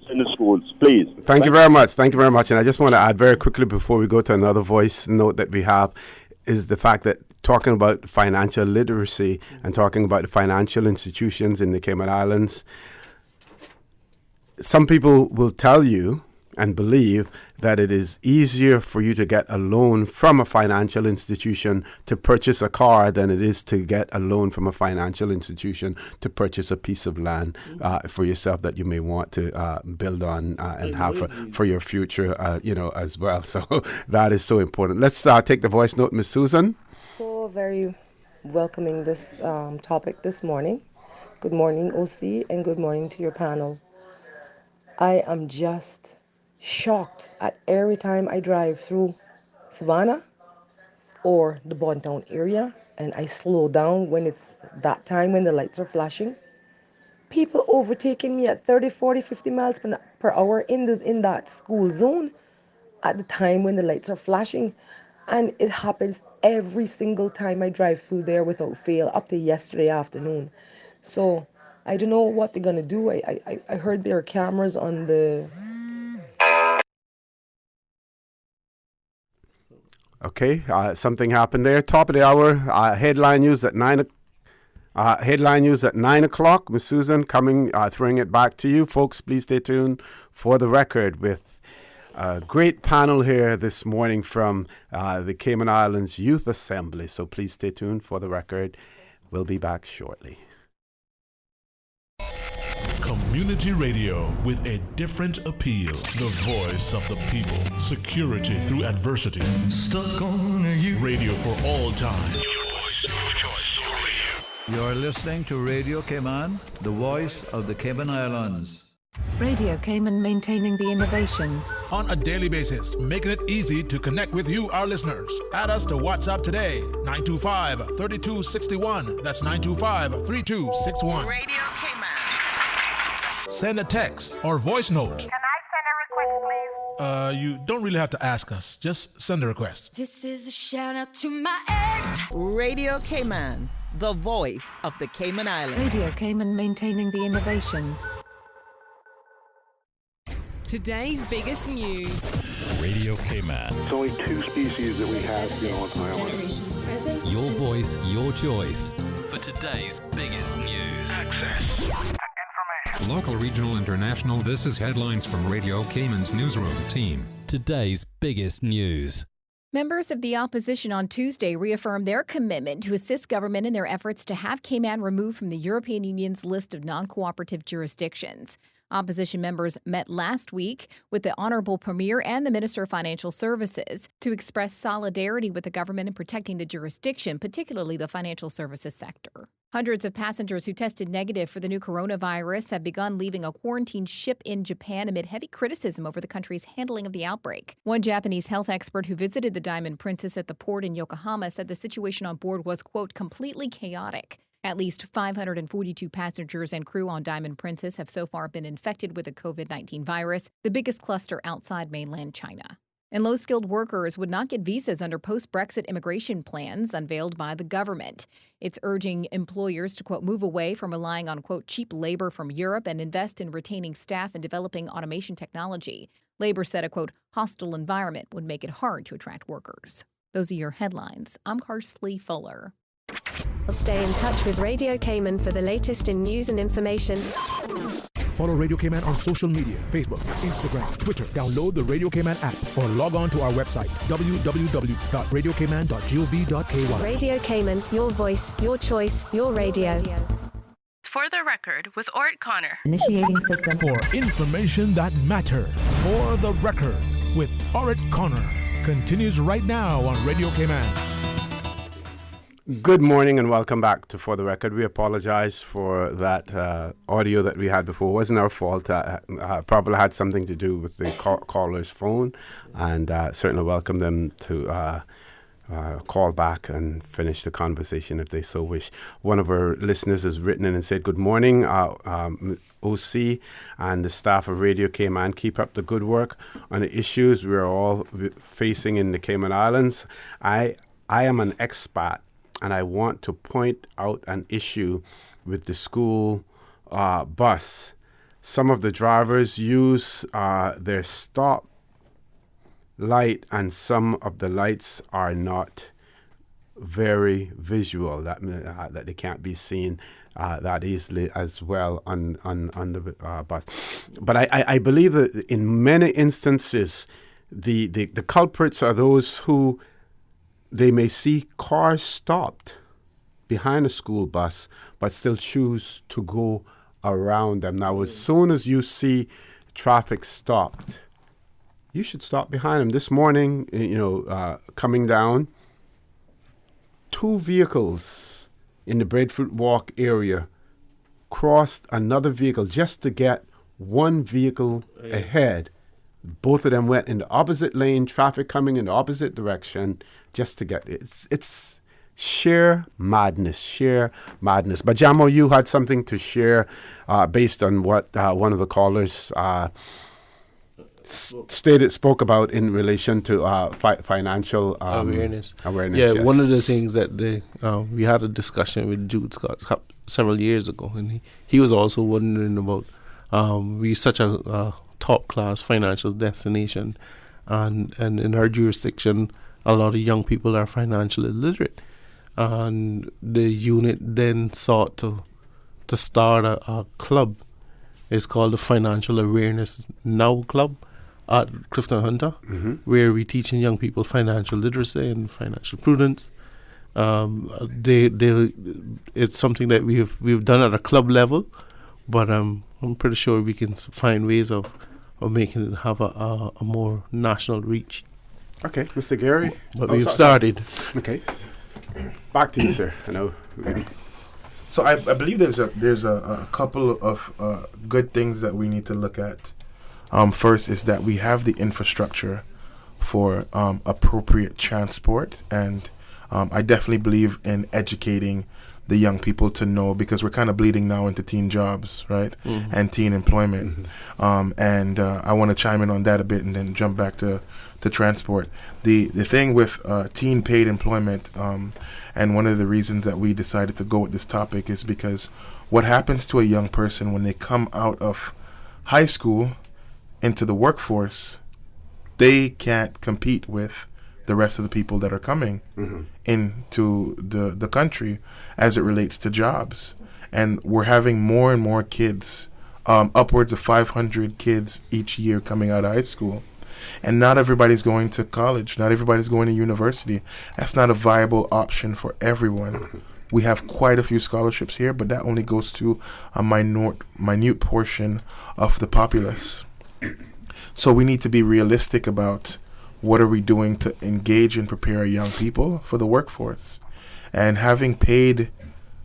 in the schools, please. Thank you very much. Thank you very much. And I just want to add very quickly before we go to another voice note that we have, is the fact that talking about financial literacy and talking about the financial institutions in the Cayman Islands, some people will tell you and believe that it is easier for you to get a loan from a financial institution to purchase a car than it is to get a loan from a financial institution to purchase a piece of land for yourself that you may want to build on and have for your future, as well. So that is so important. Let's take the voice note, Ms. Susan. So very welcoming this topic this morning. Good morning, OC, and good morning to your panel. I am just shocked at every time I drive through Savannah or the Bontown area, and I slow down when it's that time when the lights are flashing, people overtaking me at 30, 40, 50 miles per hour in that school zone at the time when the lights are flashing. And it happens every single time I drive through there without fail, up to yesterday afternoon. So I don't know what they're going to do. I heard there are cameras on the... Okay, something happened there. Top of the hour, headline news at 9 o'clock. Miss Susan coming, throwing it back to you. Folks, please stay tuned for the record with a great panel here this morning from the Cayman Islands Youth Assembly. So please stay tuned for the record. We'll be back shortly. Community radio with a different appeal. The voice of the people. Security through adversity. Stuck on you. Radio for all time. You're listening to Radio Cayman, the voice of the Cayman Islands. Radio Cayman, maintaining the innovation. On a daily basis, making it easy to connect with you, our listeners. Add us to WhatsApp today, 925-3261. That's 925-3261. Radio Cayman. Send a text or voice note. Can I send a request, please? You don't really have to ask us. Just send a request. This is a shout out to my ex. Radio Cayman, the voice of the Cayman Islands. Radio Cayman, maintaining the innovation. Today's biggest news. Radio Cayman. It's only 2 species that we have here on the island. Generations present. Your voice, your choice. For today's biggest news. Access. Local, regional, international. This is headlines from Radio Cayman's newsroom team. Today's biggest news. Members of the opposition on Tuesday reaffirmed their commitment to assist government in their efforts to have Cayman removed from the European Union's list of non-cooperative jurisdictions. Opposition members met last week with the Honorable Premier and the Minister of Financial Services to express solidarity with the government in protecting the jurisdiction, particularly the financial services sector. Hundreds of passengers who tested negative for the new coronavirus have begun leaving a quarantined ship in Japan amid heavy criticism over the country's handling of the outbreak. One Japanese health expert who visited the Diamond Princess at the port in Yokohama said the situation on board was, quote, completely chaotic. At least 542 passengers and crew on Diamond Princess have so far been infected with the COVID-19 virus, the biggest cluster outside mainland China. And low-skilled workers would not get visas under post-Brexit immigration plans unveiled by the government. It's urging employers to, quote, move away from relying on, quote, cheap labor from Europe and invest in retaining staff and developing automation technology. Labor said a, quote, hostile environment would make it hard to attract workers. Those are your headlines. I'm Carsley Fuller. Stay in touch with Radio Cayman for the latest in news and information. Follow Radio Cayman on social media, Facebook, Instagram, Twitter. Download the Radio Cayman app or log on to our website, www.radiocayman.gov.ky. Radio Cayman, your voice, your choice, your radio. For the record with Orrett Connor. Initiating system. For information that matter. For the record with Orrett Connor. Continues right now on Radio Cayman. Good morning and welcome back to For the Record. We apologize for that audio that we had before. It wasn't our fault. Probably had something to do with the caller's phone, and certainly welcome them to call back and finish the conversation if they so wish. One of our listeners has written in and said, good morning, OC and the staff of Radio Cayman. Keep up the good work on the issues we are all facing in the Cayman Islands. I am an expat, and I want to point out an issue with the school bus. Some of the drivers use their stop light, and some of the lights are not very visual, that they can't be seen that easily as well on the bus. But I believe that in many instances, the culprits are those who they may see cars stopped behind a school bus, but still choose to go around them. Now, as soon as you see traffic stopped, you should stop behind them. This morning, coming down, 2 vehicles in the Breadfruit Walk area crossed another vehicle just to get one vehicle ahead both of them went in the opposite lane, traffic coming in the opposite direction, just to get it. It's sheer madness. But Jamo, you had something to share based on what one of the callers spoke about in relation to financial awareness. Yeah, yes. One of the things that we had a discussion with Jude Scott several years ago, and he was also wondering about we're such a top-class financial destination, and in our jurisdiction, a lot of young people are financially illiterate. And the unit then sought to start a club. It's called the Financial Awareness Now Club at Clifton Hunter, where we're teaching young people financial literacy and financial prudence. It's something that we've done at a club level, but I'm pretty sure we can find ways of making it have a more national reach. Okay, Mr. Gary. But we've started. Okay. Back to you, sir. I know. So I believe there's a couple of good things that we need to look at. First is that we have the infrastructure for appropriate transport, and I definitely believe in educating the young people to know, because we're kind of bleeding now into teen jobs, right, and teen employment. And I want to chime in on that a bit and then jump back to transport. The thing with teen paid employment, and one of the reasons that we decided to go with this topic is because what happens to a young person when they come out of high school into the workforce, they can't compete with the rest of the people that are coming into the country as it relates to jobs. And we're having more and more kids, upwards of 500 kids each year coming out of high school. And not everybody's going to college. Not everybody's going to university. That's not a viable option for everyone. We have quite a few scholarships here, but that only goes to a minute portion of the populace. So we need to be realistic about what are we doing to engage and prepare young people for the workforce. And having paid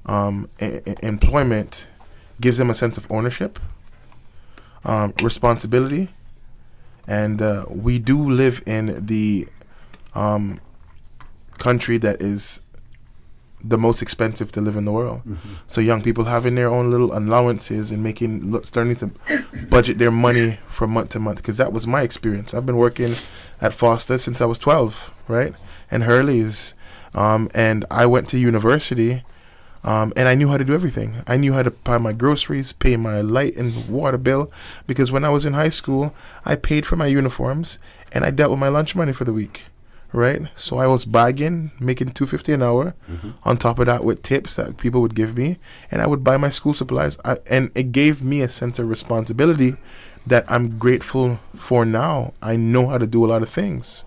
employment gives them a sense of ownership, responsibility, and we do live in the country that is the most expensive to live in the world. So young people having their own little allowances and starting to budget their money from month to month, because that was my experience. I've been working at Foster since I was 12, right, and Hurley's, and I went to university, and I knew how to do everything. I knew how to buy my groceries, pay my light and water bill, because when I was in high school, I paid for my uniforms and I dealt with my lunch money for the week. Right, so I was bagging, making $2.50 an hour. On top of that, with tips that people would give me, and I would buy my school supplies. And it gave me a sense of responsibility that I'm grateful for now. I know how to do a lot of things,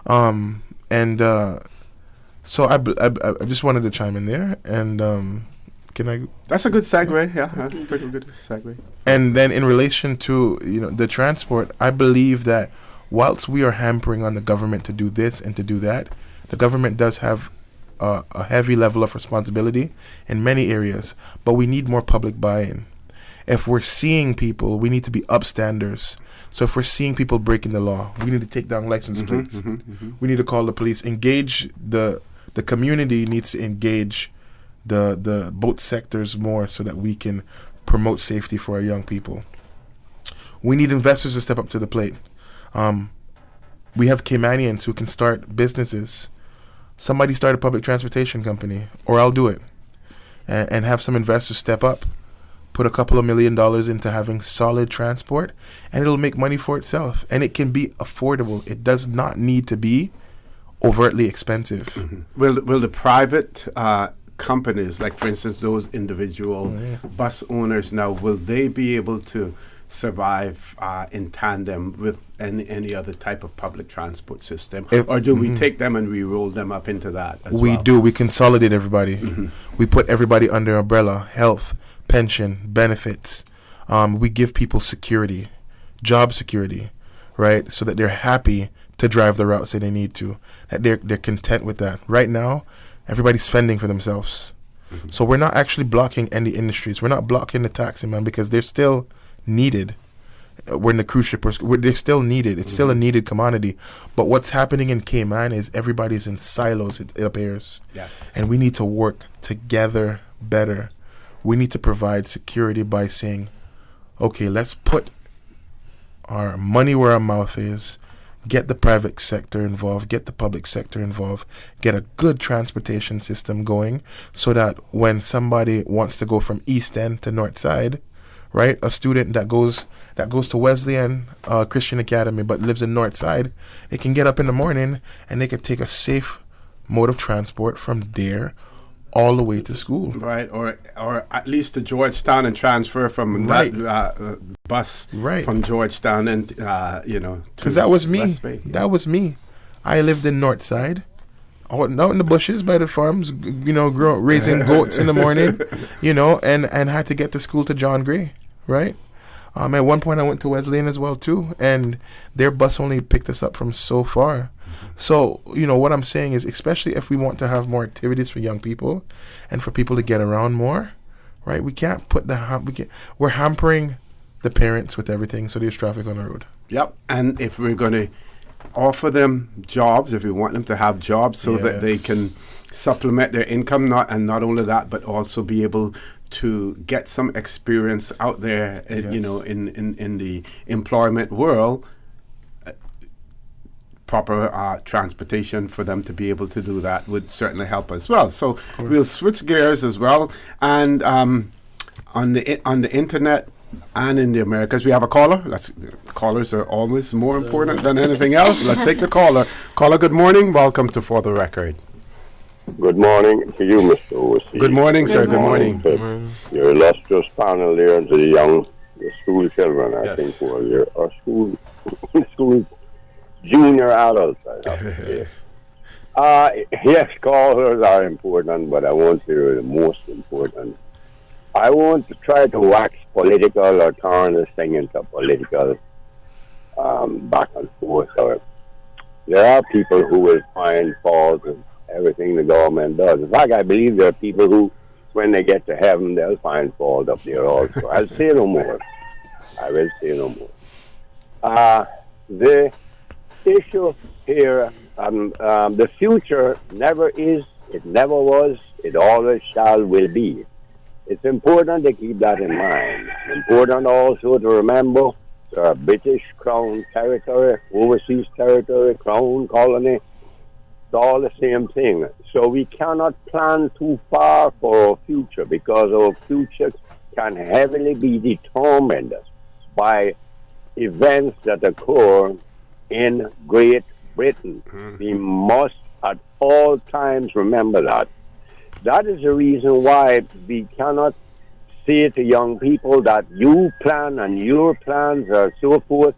so I just wanted to chime in there. And can I? That's a good segue. Yeah, pretty good segue. And then in relation to the transport, I believe that whilst we are hampering on the government to do this and to do that, the government does have a heavy level of responsibility in many areas, but we need more public buy-in. If we're seeing people, we need to be upstanders. So if we're seeing people breaking the law, we need to take down license plates. We need to call the police. Engage the community needs to engage the both sectors more so that we can promote safety for our young people. We need investors to step up to the plate. We have Caymanians who can start businesses. Somebody start a public transportation company, or I'll do it, and have some investors step up, put a couple of $1 million into having solid transport, and it'll make money for itself. And it can be affordable. It does not need to be overtly expensive. Will the private companies, like for instance those individual bus owners now, will they be able to survive in tandem with any other type of public transport system, or do we take them and we roll them up into that as well? We do. We consolidate everybody. We put everybody under umbrella: health, pension, benefits. We give people security, job security, right, so that they're happy to drive the routes that they need to, that they're content with that. Right now, everybody's fending for themselves. So we're not actually blocking any industries. We're not blocking the taxi man, because they're still needed. when the cruise shippers, they're still needed. It's still a needed commodity. But what's happening in Cayman is everybody's in silos, it appears. Yes. And we need to work together better. We need to provide security by saying, okay, let's put our money where our mouth is, get the private sector involved, get the public sector involved, get a good transportation system going so that when somebody wants to go from East End to North Side, right, a student that goes to Wesleyan Christian Academy but lives in North Side, they can get up in the morning and they can take a safe mode of transport from there all the way to school. Right, or at least to Georgetown and transfer from that bus from Georgetown and, because that was me. That was me. I lived in North Side, out in the bushes by the farms, raising goats in the morning, and had to get to school to John Gray, right? At one point I went to Wesleyan as well too, and their bus only picked us up from so far. So, what I'm saying is, especially if we want to have more activities for young people and for people to get around more, right? We can't put we're hampering the parents with everything, so there's traffic on the road. Yep. And if we're going to offer them jobs, if we want them to have jobs so that they can supplement their income, not only that, but also be able to get some experience out there, in the employment world, proper transportation for them to be able to do that would certainly help as well. So we'll switch gears as well, and on the internet and in the Americas, we have a caller. Callers are always more important than anything else. Let's take the caller. Caller, good morning. Welcome to For the Record. Good morning to you, Mr. O.C. Good morning, sir. Good morning. Your illustrious panel there and to the school children, I think, or school junior adults, I have to say. Yes, callers are important, but I won't say they're the most important. I won't try to wax political or turn this thing into political back and forth. There are people who will find fault in everything the government does. In fact, I believe there are people who, when they get to heaven, they'll find fault up there also. I'll say no more. I will say no more. The issue here, the future never is, it never was, it always will be. It's important to keep that in mind. Important also to remember there are British Crown territory, overseas territory, Crown colony. It's all the same thing. So we cannot plan too far for our future because our future can heavily be determined by events that occur in Great Britain. We must at all times remember that. That is the reason why we cannot say to young people that you plan and your plans are so forth.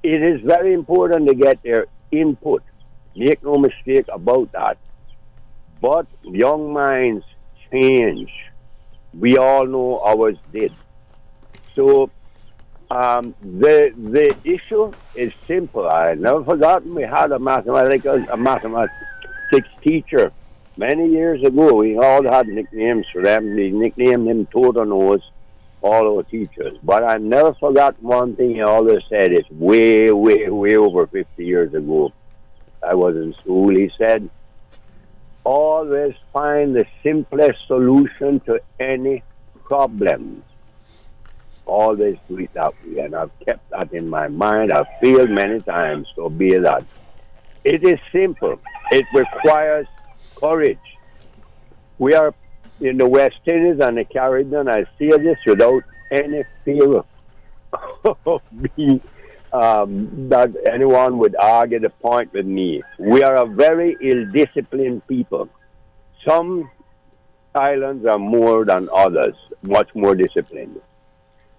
It is very important to get their input. Make no mistake about that. But young minds change. We all know ours did. So the issue is simple. I never forgotten we had a mathematics teacher many years ago. We all had nicknames for them. We nicknamed him Total Nose, all our teachers. But I never forgot one thing he always said. It's way, way, way over 50 years ago. I was in school. He said, always find the simplest solution to any problem. Always do it that way. And I've kept that in my mind. I've failed many times to obey that. It is simple. It requires courage. We are in the West Indies and the Caribbean. I say this without any fear of being that anyone would argue the point with me. We are a very ill-disciplined people. Some islands are more than others, much more disciplined.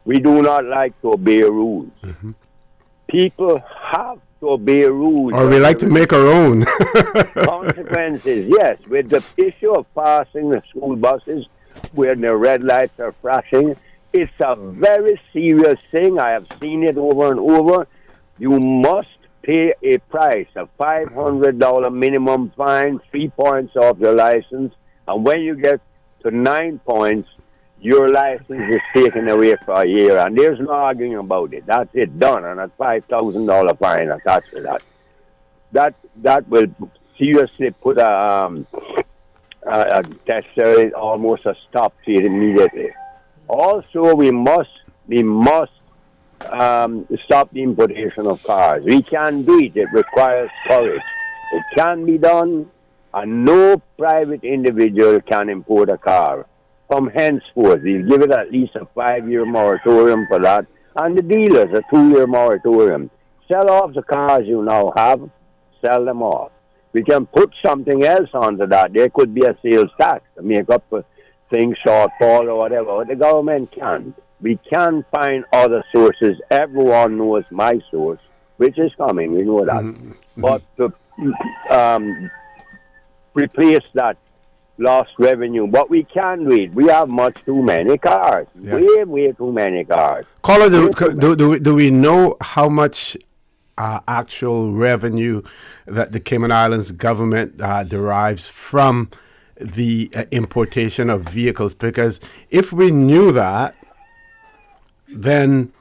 We do not like to obey rules. Mm-hmm. People have to obey rules. Or we like to make our own. Consequences, yes. With the issue of passing the school buses where the red lights are flashing, it's a very serious thing. I have seen it over and over. You must pay a price, a $500 minimum fine, 3 points off your license. And when you get to 9 points, your license is taken away for a year, and there's no arguing about it. That's it, done, and a $5,000 fine attached to that. That will seriously put almost a stop to it immediately. Also, we must stop the importation of cars. We can do it. It requires courage. It can be done, and no private individual can import a car. From henceforth, we'll give it at least a 5-year moratorium for that, and the dealers a 2-year moratorium. Sell off the cars you now have, sell them off. We can put something else onto that. There could be a sales tax to make up for things, shortfall or whatever. The government can. We can find other sources. Everyone knows my source, which is coming. We know that. But to replace that lost revenue, but we can do it. We have much too many cars. Way too many cars. Caller, do we know how much actual revenue that the Cayman Islands government derives from the importation of vehicles? Because if we knew that, then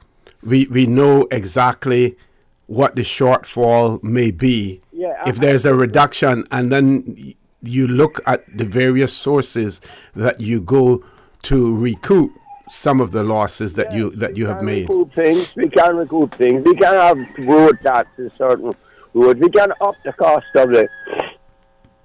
we know exactly what the shortfall may be. If there's a reduction, and then you look at the various sources that you go to recoup some of the losses that you have made. We can recoup things. We can have road taxes, certain roads. We can up the cost of the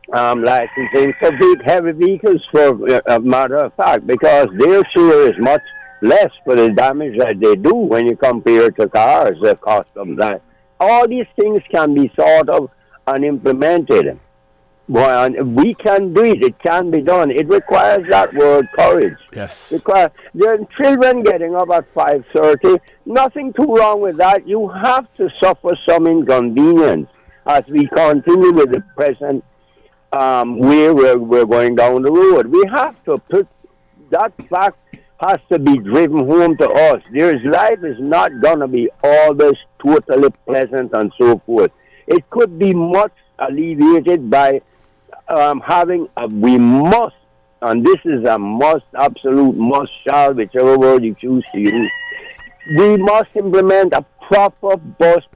licensing for big, heavy vehicles, for a matter of fact, because their share is much less for the damage that they do when you compare to cars, the cost of that. All these things can be thought of and implemented. Well, we can do it. It can be done. It requires that word, courage. Yes. Because there are children getting up at 5:30. Nothing too wrong with that. You have to suffer some inconvenience as we continue with the present way we're going down the road. We have to put that fact has to be driven home to us. Life is not going to be always totally pleasant and so forth. It could be much alleviated by we must, and this is a must, absolute must, shall, whichever word you choose to use, we must implement a proper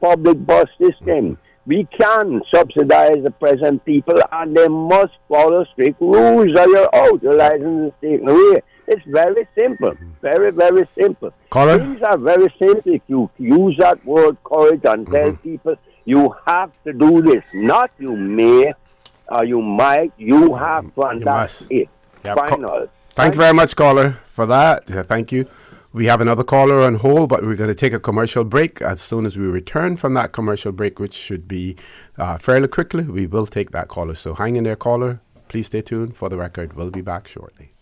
public bus system. We can subsidize the present people, and they must follow strict rules or you're out. Your license is taken away. It's very simple. Very, very simple. Caller? Things are very simple. If you use that word courage and tell people you have to do this, not you may or you might, you have to, and that's it. Final. Thank you very much, caller, for that. Thank you. We have another caller on hold, but we're going to take a commercial break. As soon as we return from that commercial break, which should be fairly quickly, we will take that caller. So hang in there, caller. Please stay tuned. For the record, we'll be back shortly.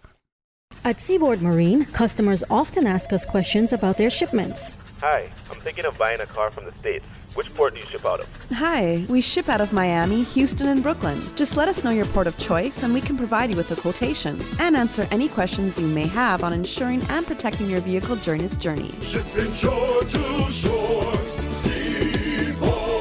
At Seaboard Marine, customers often ask us questions about their shipments. Hi, I'm thinking of buying a car from the States. Which port do you ship out of? Hi, we ship out of Miami, Houston, and Brooklyn. Just let us know your port of choice and we can provide you with a quotation and answer any questions you may have on insuring and protecting your vehicle during its journey. Shipping shore to shore, Seaboard.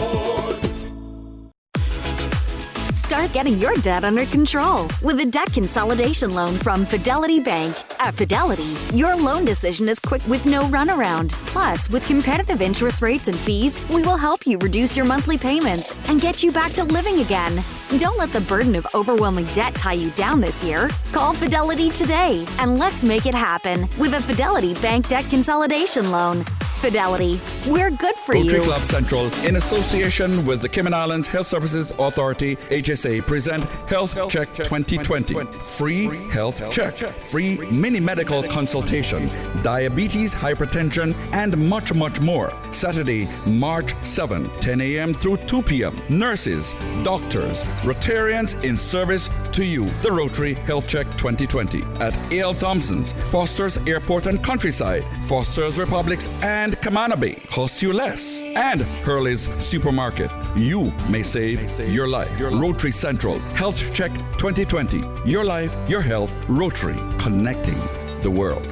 Start getting your debt under control with a debt consolidation loan from Fidelity Bank. At Fidelity, your loan decision is quick with no runaround. Plus, with competitive interest rates and fees, we will help you reduce your monthly payments and get you back to living again. Don't let the burden of overwhelming debt tie you down this year. Call Fidelity today and let's make it happen with a Fidelity Bank debt consolidation loan. Fidelity, we're good for you. Rotary Club Central, in association with the Cayman Islands Health Services Authority, HSA, present Health Check 2020. Free health check, free mini medical consultation, diabetes, hypertension, and much, much more. Saturday, March 7, 10 a.m. through 2 p.m. Nurses, doctors, Rotarians in service to you. The Rotary Health Check 2020 at A.L. Thompson's, Foster's Airport and Countryside, Foster's Republics, and Kamana Bay. Costs you less. And Hurley's Supermarket. You may save your life. Rotary Central Health Check 2020. Your life, your health. Rotary, connecting the world.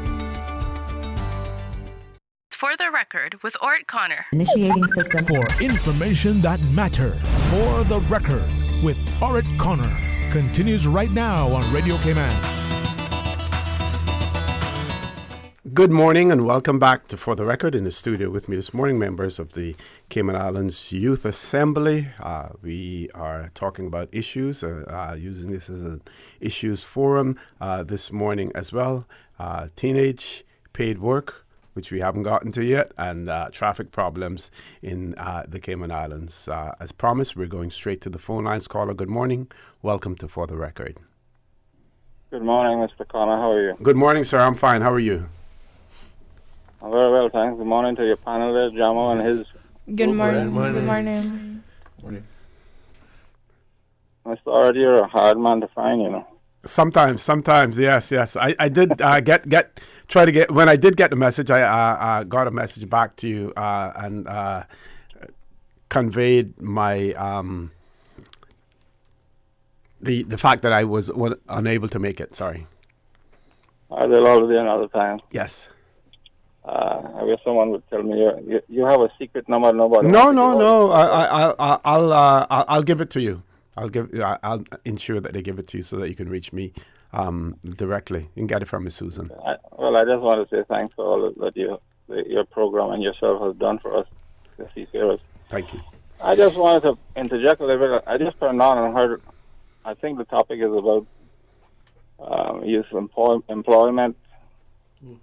For the record, with Orrett Connor. Initiating system. For information that matter. For the record, with Orrett Connor. Continues right now on Radio Cayman. Good morning and welcome back to For the Record. In the studio with me this morning, members of the Cayman Islands Youth Assembly. We are talking about issues, using this as an issues forum this morning as well. Teenage paid work, which we haven't gotten to yet, and traffic problems in the Cayman Islands. As promised, we're going straight to the phone lines. Caller, good morning. Welcome to For the Record. Good morning, Mr. Connor. How are you? Good morning, sir. I'm fine. How are you? I'm very well, thanks. Good morning to your panel there, Jamo and his... Good morning. Good morning. Morning. Mr. Orrett, you're a hard man to find, you know. Sometimes, yes. I did when I did get the message, I got a message back to you and conveyed my the fact that I was unable to make it. Sorry. There'll always be another time. Yes. I wish someone would tell me you have a secret number. Nobody. No. I'll give it to you. I'll ensure that they give it to you so that you can reach me directly. You can get it from Miss Susan. I just want to say thanks for all that your program and yourself has done for us, the Seafarers. Thank you. I just wanted to interject a little bit. I just turned on and heard. I think the topic is about youth employment.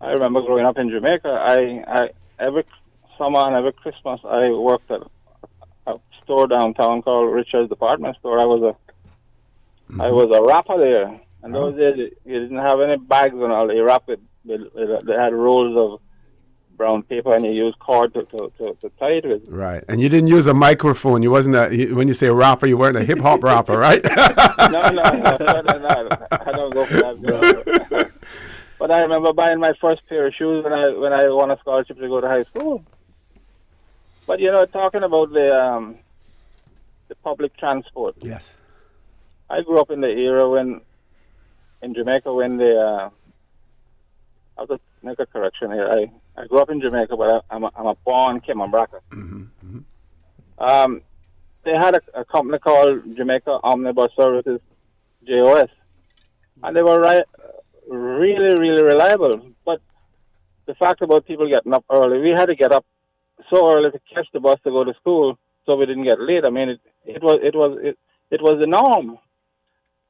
I remember growing up in Jamaica. I every summer and every Christmas I worked at a store downtown called Richard's Department Store. I was a rapper there. And those days you didn't have any bags and all. They wrapped it. They had rolls of brown paper and you used cord to tie it with. Right. And you didn't use a microphone. You wasn't when you say rapper, you weren't a hip hop rapper, right? No, certainly not. I don't go for that. But I remember buying my first pair of shoes when I won a scholarship to go to high school. But talking about the public transport. Yes. I grew up in the era in Jamaica when I'll just make a correction here. I grew up in Jamaica, but I'm a born Cayman Braca. Mm-hmm. They had a company called Jamaica Omnibus Services, JOS, and they were really, really reliable. But the fact about people getting up early, we had to get up so early to catch the bus to go to school, so we didn't get late. I mean, it was the norm.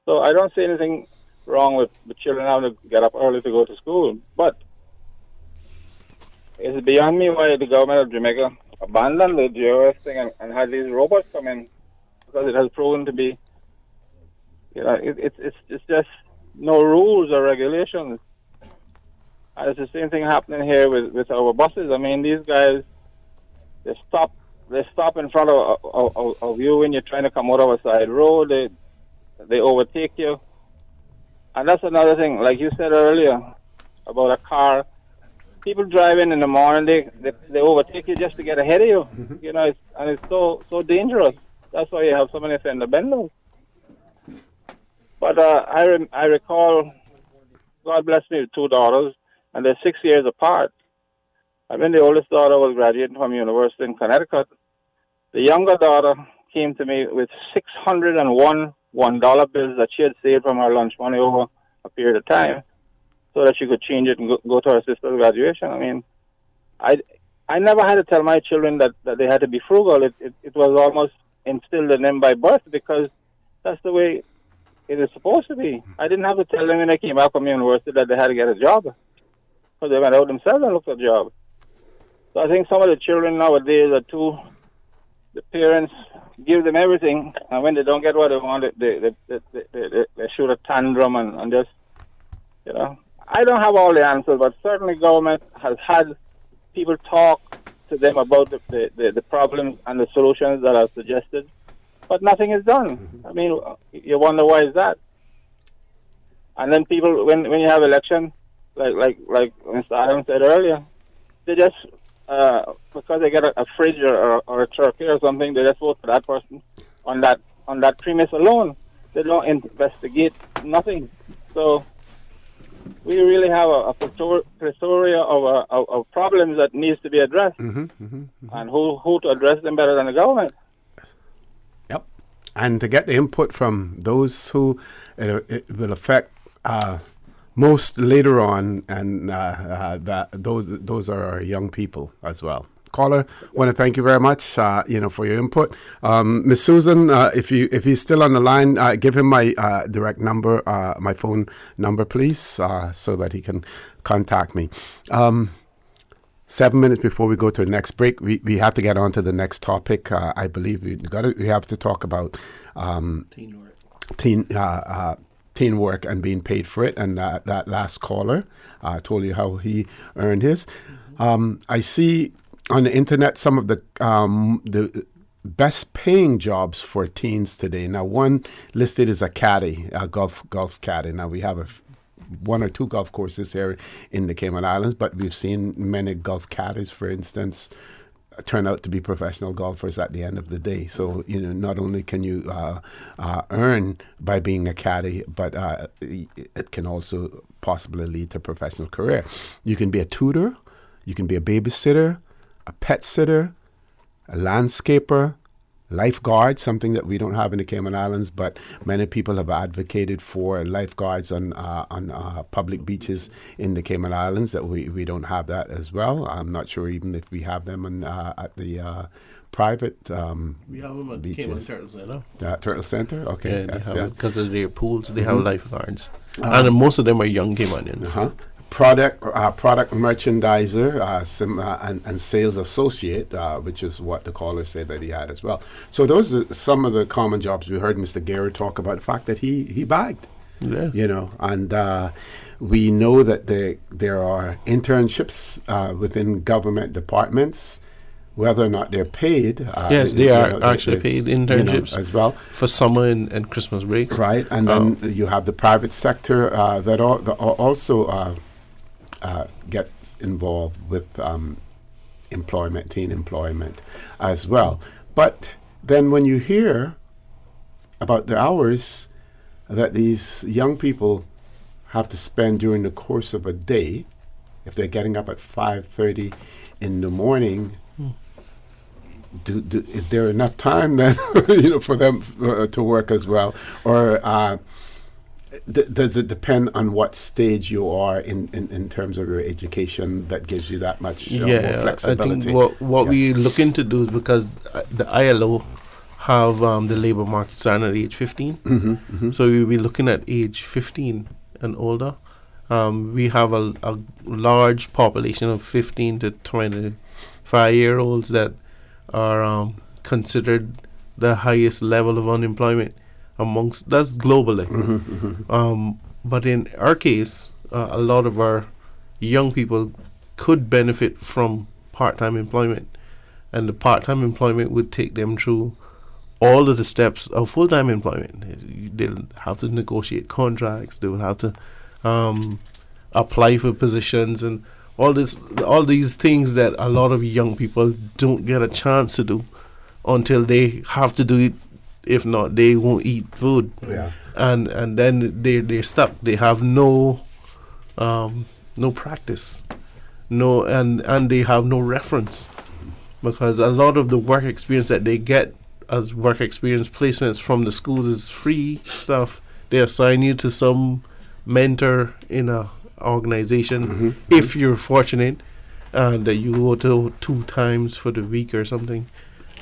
So I don't see anything wrong with the children having to get up early to go to school. But it's beyond me why the government of Jamaica abandoned the JOS thing and had these robots come in, because it has proven to be, it's just no rules or regulations. And it's the same thing happening here with our buses. I mean, these guys, they stop in front of you when you're trying to come out of a side road. They overtake you. And that's another thing, like you said earlier, about a car. People driving in the morning, they overtake you just to get ahead of you. Mm-hmm. It's so dangerous. That's why you have so many fender benders. But I recall, God bless me, with two daughters, and they're 6 years apart. And when the oldest daughter was graduating from university in Connecticut, the younger daughter came to me with 601 $1 bills that she had saved from her lunch money over a period of time, so that she could change it and go to her sister's graduation. I mean, I never had to tell my children that they had to be frugal. It was almost instilled in them by birth, because that's the way it is supposed to be. I didn't have to tell them when they came back from university that they had to get a job, because they went out themselves and looked for a job. So I think some of the children nowadays the parents give them everything, and when they don't get what they want, they shoot a tantrum and just, I don't have all the answers, but certainly government has had people talk to them about the problems and the solutions that are suggested, but nothing is done. Mm-hmm. I mean, you wonder why is that? And then people, when you have election, like Mr. Adams said earlier, they just because they get a fridge or a turkey or something, they just vote for that person on that premise alone. They don't investigate nothing. So we really have a plethora of problems that needs to be addressed. Mm-hmm, mm-hmm, mm-hmm. And who to address them better than the government? Yep. And to get the input from those who it will affect most later on, and that those are our young people as well. Caller, want to thank you very much, for your input. Miss Susan, if he's still on the line, give him my direct number, my phone number, please, so that he can contact me. 7 minutes before we go to the next break, we have to get on to the next topic. I believe we have to talk about teamwork and being paid for it. And that last caller told you how he earned his. I see on the internet some of the best paying jobs for teens today. Now, one listed is a caddy, a golf caddy. Now, we have one or two golf courses here in the Cayman Islands, but we've seen many golf caddies, for instance, turn out to be professional golfers at the end of the day. So, not only can you earn by being a caddy, but it can also possibly lead to a professional career. You can be a tutor, you can be a babysitter, a pet sitter, a landscaper, lifeguard, something that we don't have in the Cayman Islands, but many people have advocated for lifeguards on public beaches in the Cayman Islands. That we don't have that as well. I'm not sure even if we have them at the private we have them at beaches. Cayman Turtle Center. Turtle Center, okay. Yeah, they have it because of their pools. They have lifeguards, Uh-huh. and most of them are young Caymanians. Uh-huh. Product merchandiser and sales associate, which is what the caller said that he had as well. So those are some of the common jobs. We heard Mr. Garrett talk about the fact that he bagged. Yes. And we know that there are internships within government departments, whether or not they're paid. Yes, they are actually paid internships as well for summer and Christmas breaks. Right, and then you have the private sector that also gets involved with teen employment as well. But then when you hear about the hours that these young people have to spend during the course of a day, if they're getting up at 5:30 in the morning, is there enough time then for them to work as well? Or does it depend on what stage you are in terms of your education that gives you that much more flexibility? I think what we looking to do is, because the ILO have the labor market starting at age 15. So we'll be looking at age 15 and older. We have a large population of 15 to 25-year-olds that are considered the highest level of unemployment that's globally. But in our case, a lot of our young people could benefit from part-time employment, and the part-time employment would take them through all of the steps of full-time employment. They'll have to negotiate contracts, they will have to apply for positions, and all these things that a lot of young people don't get a chance to do until they have to do it. If not, they won't eat food. Yeah. And then they're stuck. They have no practice, and they have no reference, because a lot of the work experience that they get as work experience placements from the schools is free stuff. They assign you to some mentor in a organization if you're fortunate, and that you go to 2 times for the week or something,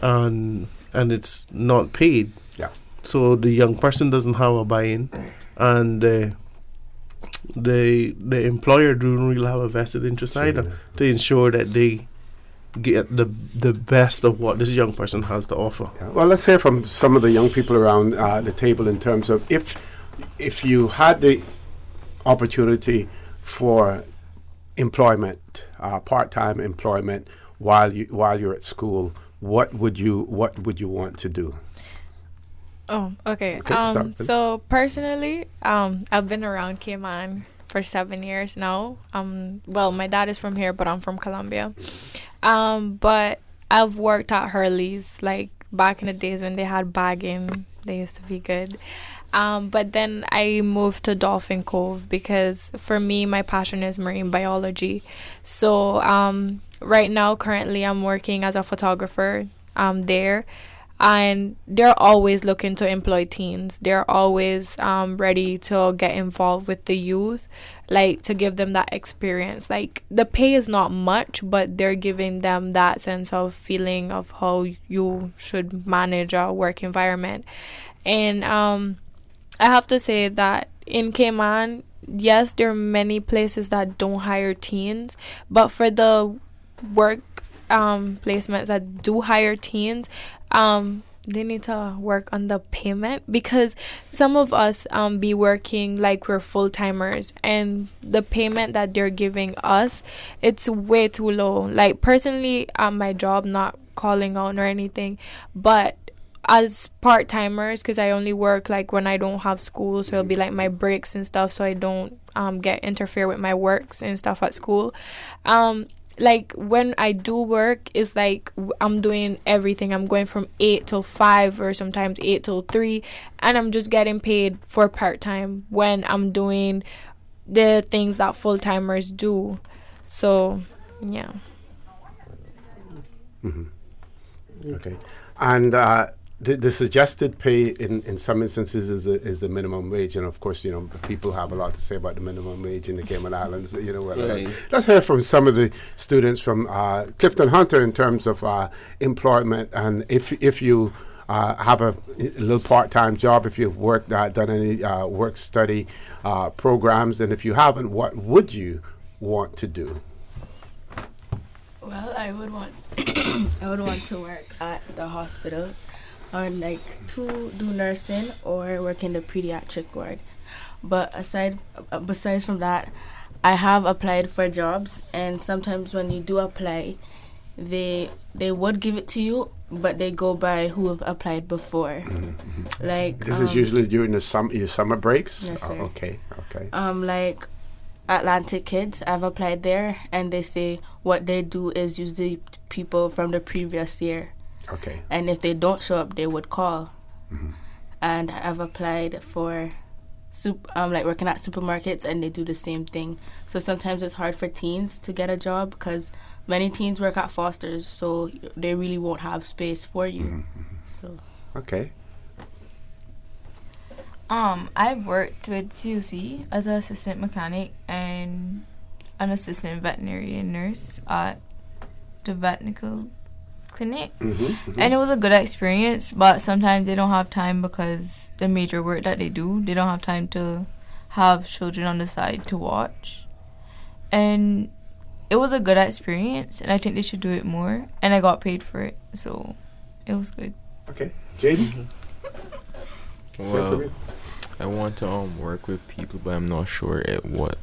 and it's not paid. Yeah. So the young person doesn't have a buy-in, and the employer don't really have a vested interest either to ensure that they get the best of what this young person has to offer. Yeah. Well, let's hear from some of the young people around the table in terms of if you had the opportunity for employment, part-time employment while you're at school, what would you want to do? Oh, okay. So personally, I've been around Cayman for 7 years now. Well, my dad is from here, but I'm from Colombia. But I've worked at Hurley's, like back in the days when they had bagging. They used to be good. But then I moved to Dolphin Cove because for me, my passion is marine biology. So right now, currently, I'm working as a photographer there. and they're always looking to employ teens. They're always ready to get involved with the youth, like to give them that experience. Like the pay is not much, but they're giving them that sense of feeling of how you should manage a work environment. And I have to say that in Cayman, yes, there are many places that don't hire teens, but for the work placements that do hire teens, they need to work on the payment, because some of us be working like we're full-timers, and the payment that they're giving us, it's way too low. Like personally, my job, not calling out or anything, but as part-timers, because I only work like when I don't have school, so it'll be like my breaks and stuff, so I don't interfere with my works and stuff at school. Like when I do work, it's like I'm doing everything. I'm going from 8 till 5 or sometimes 8 till 3, and I'm just getting paid for part-time when I'm doing the things that full-timers do. So yeah. Okay. And the suggested pay in some instances is the minimum wage, and of course, people have a lot to say about the minimum wage in the Cayman Islands. Let's hear from some of the students from Clifton Hunter in terms of employment, and if you have a little part-time job, if you've worked done any work-study programs, and if you haven't, what would you want to do? Well, I would want to work at the hospital, or like to do nursing or work in the pediatric ward. But besides from that, I have applied for jobs, and sometimes when you do apply, they would give it to you, but they go by who have applied before. Like this is usually during your summer breaks. Yes, sir. Okay. Like Atlantic Kids, I've applied there, and they say what they do is use the people from the previous year. Okay. And if they don't show up, they would call. And I've applied for like working at supermarkets, and they do the same thing. So sometimes it's hard for teens to get a job, because many teens work at fosters, so they really won't have space for you. So. Okay. I've worked with CUC as an assistant mechanic and an assistant veterinarian nurse at the veterinary clinic, and it was a good experience, but sometimes they don't have time, because the major work that they do, they don't have time to have children on the side to watch. And it was a good experience, and I think they should do it more, and I got paid for it, so it was good. Okay. Jaden? Well, I want to work with people, but I'm not sure at what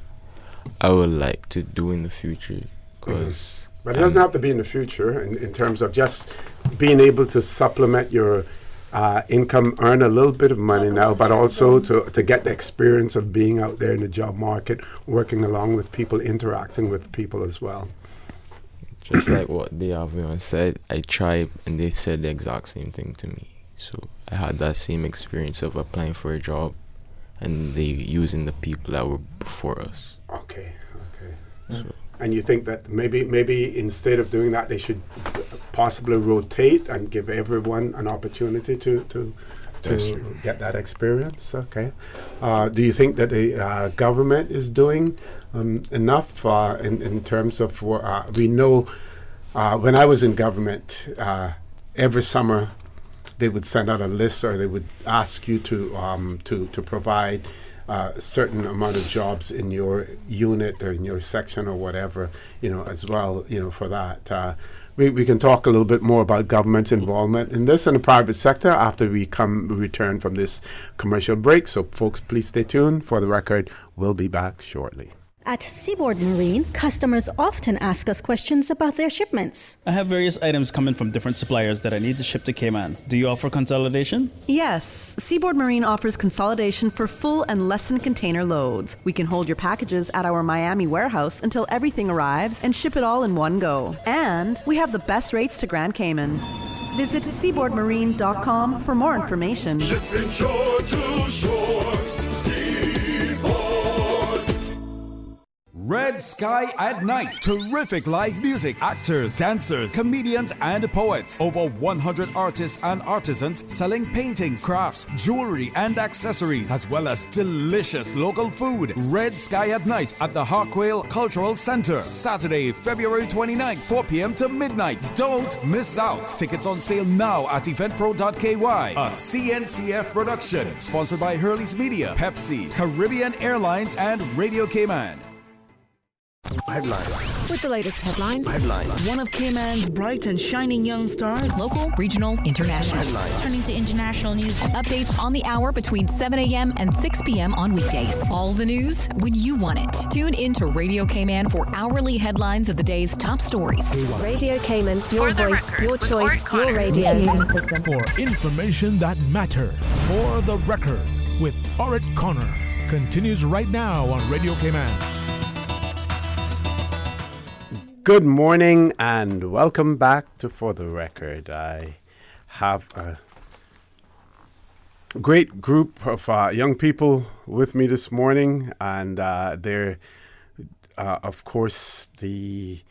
I would like to do in the future, because But it doesn't have to be in the future, in terms of just being able to supplement your income, earn a little bit of money now, but also to get the experience of being out there in the job market, working along with people, interacting with people as well. Just like what Deavion said, I tried, and they said the exact same thing to me. So I had that same experience of applying for a job, and they using the people that were before us. Okay. So. And you think that maybe instead of doing that, they should possibly rotate and give everyone an opportunity to get that experience? Okay. Do you think that the government is doing enough in terms of we know when I was in government, every summer they would send out a list, or they would ask you to provide a certain amount of jobs in your unit or in your section or whatever, as well, for that. We can talk a little bit more about government's involvement in this and the private sector after we return from this commercial break. So folks, please stay tuned. For the record, we'll be back shortly. At Seaboard Marine, customers often ask us questions about their shipments. I have various items coming from different suppliers that I need to ship to Cayman. Do you offer consolidation? Yes. Seaboard Marine offers consolidation for full and less than container loads. We can hold your packages at our Miami warehouse until everything arrives and ship it all in one go. And we have the best rates to Grand Cayman. Visit seaboardmarine.com for more information. Shipping shore to shore. Seaboard. Red Sky at Night. Terrific live music, actors, dancers, comedians, and poets. Over 100 artists and artisans selling paintings, crafts, jewelry, and accessories, as well as delicious local food. Red Sky at Night at the Harquail Cultural Center. Saturday, February 29th, 4 p.m. to midnight. Don't miss out. Tickets on sale now at eventpro.ky. A CNCF production. Sponsored by Hurley's Media, Pepsi, Caribbean Airlines, and Radio Cayman. Headlines. With the latest headlines. One of Cayman's bright and shining young stars. Local, regional, international. Headlines. Turning to international news. Updates on the hour between 7 a.m. and 6 p.m. on weekdays. All the news when you want it. Tune in to Radio Cayman for hourly headlines of the day's top stories. Radio Cayman, your voice, your choice, your radio. For information that matter. For the record with Orrett Connor. Continues right now on Radio Cayman. Good morning and welcome back to For the Record. I have a great group of young people with me this morning, and they're, of course, the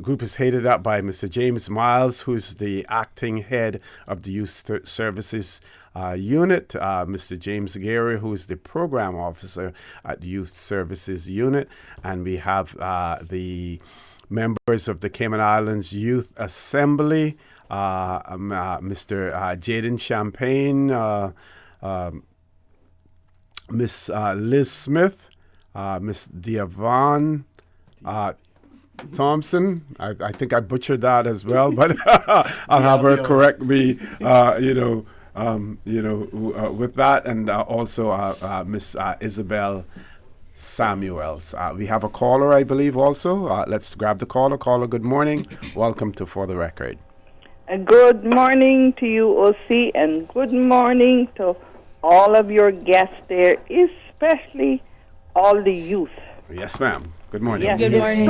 group is headed up by Mr. James Miles, who's the acting head of the Youth Services Unit, Mr. James Gary, who is the program officer at the Youth Services Unit, and we have the members of the Cayman Islands Youth Assembly, Mr. Jaden Champagne, Miss Liz Smith, Miss Diavon Thompson. I think I butchered that as well, but I'll have her correct me. With that, and also Miss Isabel Samuels. We have a caller, I believe, also. Let's grab the caller. Caller, good morning. Welcome to For the Record. Good morning to you, OC, and good morning to all of your guests there, especially all the youth. Yes, ma'am. Good morning. Yes, Good morning.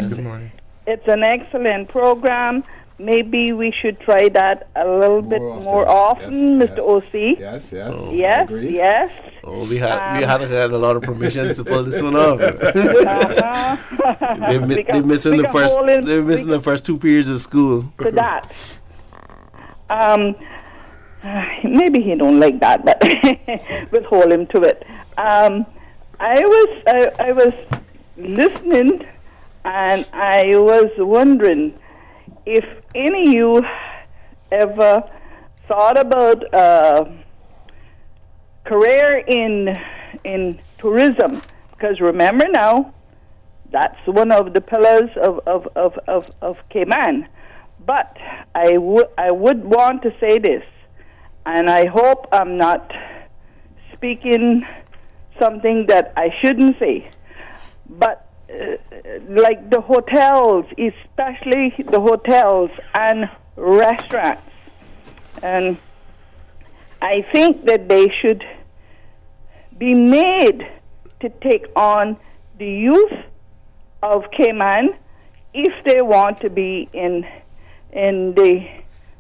Good morning. It's an excellent program. Maybe we should try that a little bit more often, Mr. OC. Yes. Oh, Yes. Oh, we had a lot of permissions to pull this one off. They're missing the first 2 periods of school. To that. Maybe he don't like that, but we'll hold him to it. I was listening, and I was wondering if any of you ever thought about career in tourism, because remember now, that's one of the pillars of Cayman. But I would want to say this, and I hope I'm not speaking something that I shouldn't say, but like the hotels, especially the hotels and restaurants. And I think that they should be made to take on the youth of Cayman if they want to be in the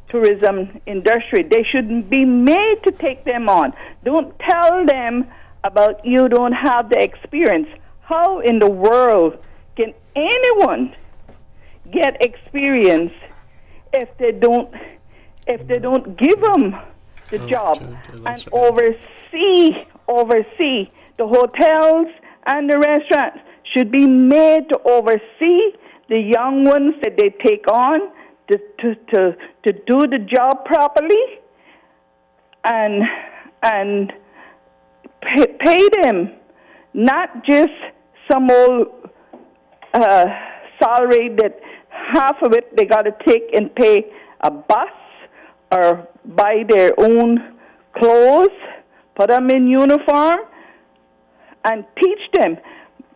tourism industry. They should be made to take them on. Don't tell them about you don't have the experience. How in the world can anyone get experience if they don't give them the job and oversee the hotels and the restaurants should be made to oversee the young ones that they take on to do the job properly and pay them, not just some old salary that half of it they got to take and pay a bus or buy their own clothes, put them in uniform, and teach them.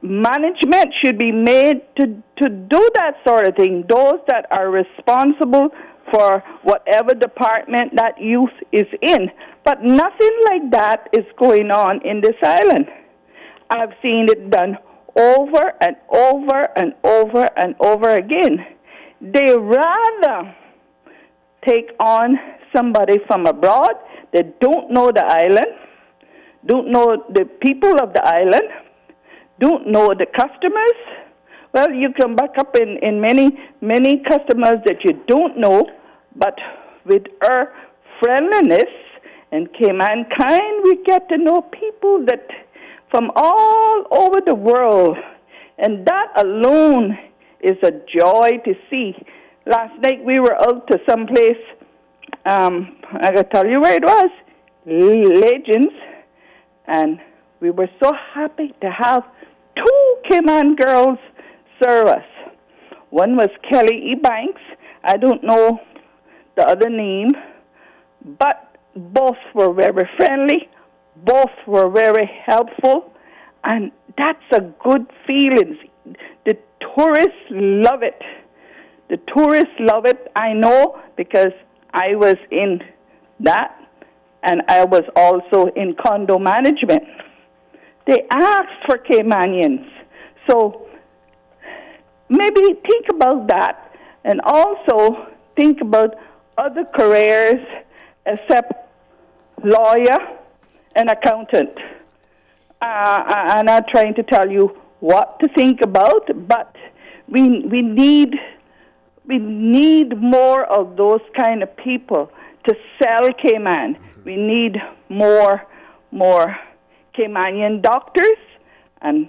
Management should be made to do that sort of thing. Those that are responsible for whatever department that youth is in. But nothing like that is going on in this island. I've seen it done over and over and over and over again. They rather take on somebody from abroad that don't know the island, don't know the people of the island, don't know the customers. Well, you come back up in many customers that you don't know, but with our friendliness and Caymankind, we get to know people that from all over the world, and that alone is a joy to see. Last night we were out to some place, I gotta tell you where it was, Legends, and we were so happy to have 2 Cayman girls serve us. One was Kelly Ebanks. I don't know the other name, but both were very friendly, both were very helpful, and that's a good feeling. The tourists love it. The tourists love it. I know because I was in that, and I was also in condo management. They asked for Caymanians. So maybe think about that, and also think about other careers except lawyer and accountant. I'm not trying to tell you what to think about, but we need more of those kind of people to sell Cayman. We need more Caymanian doctors, and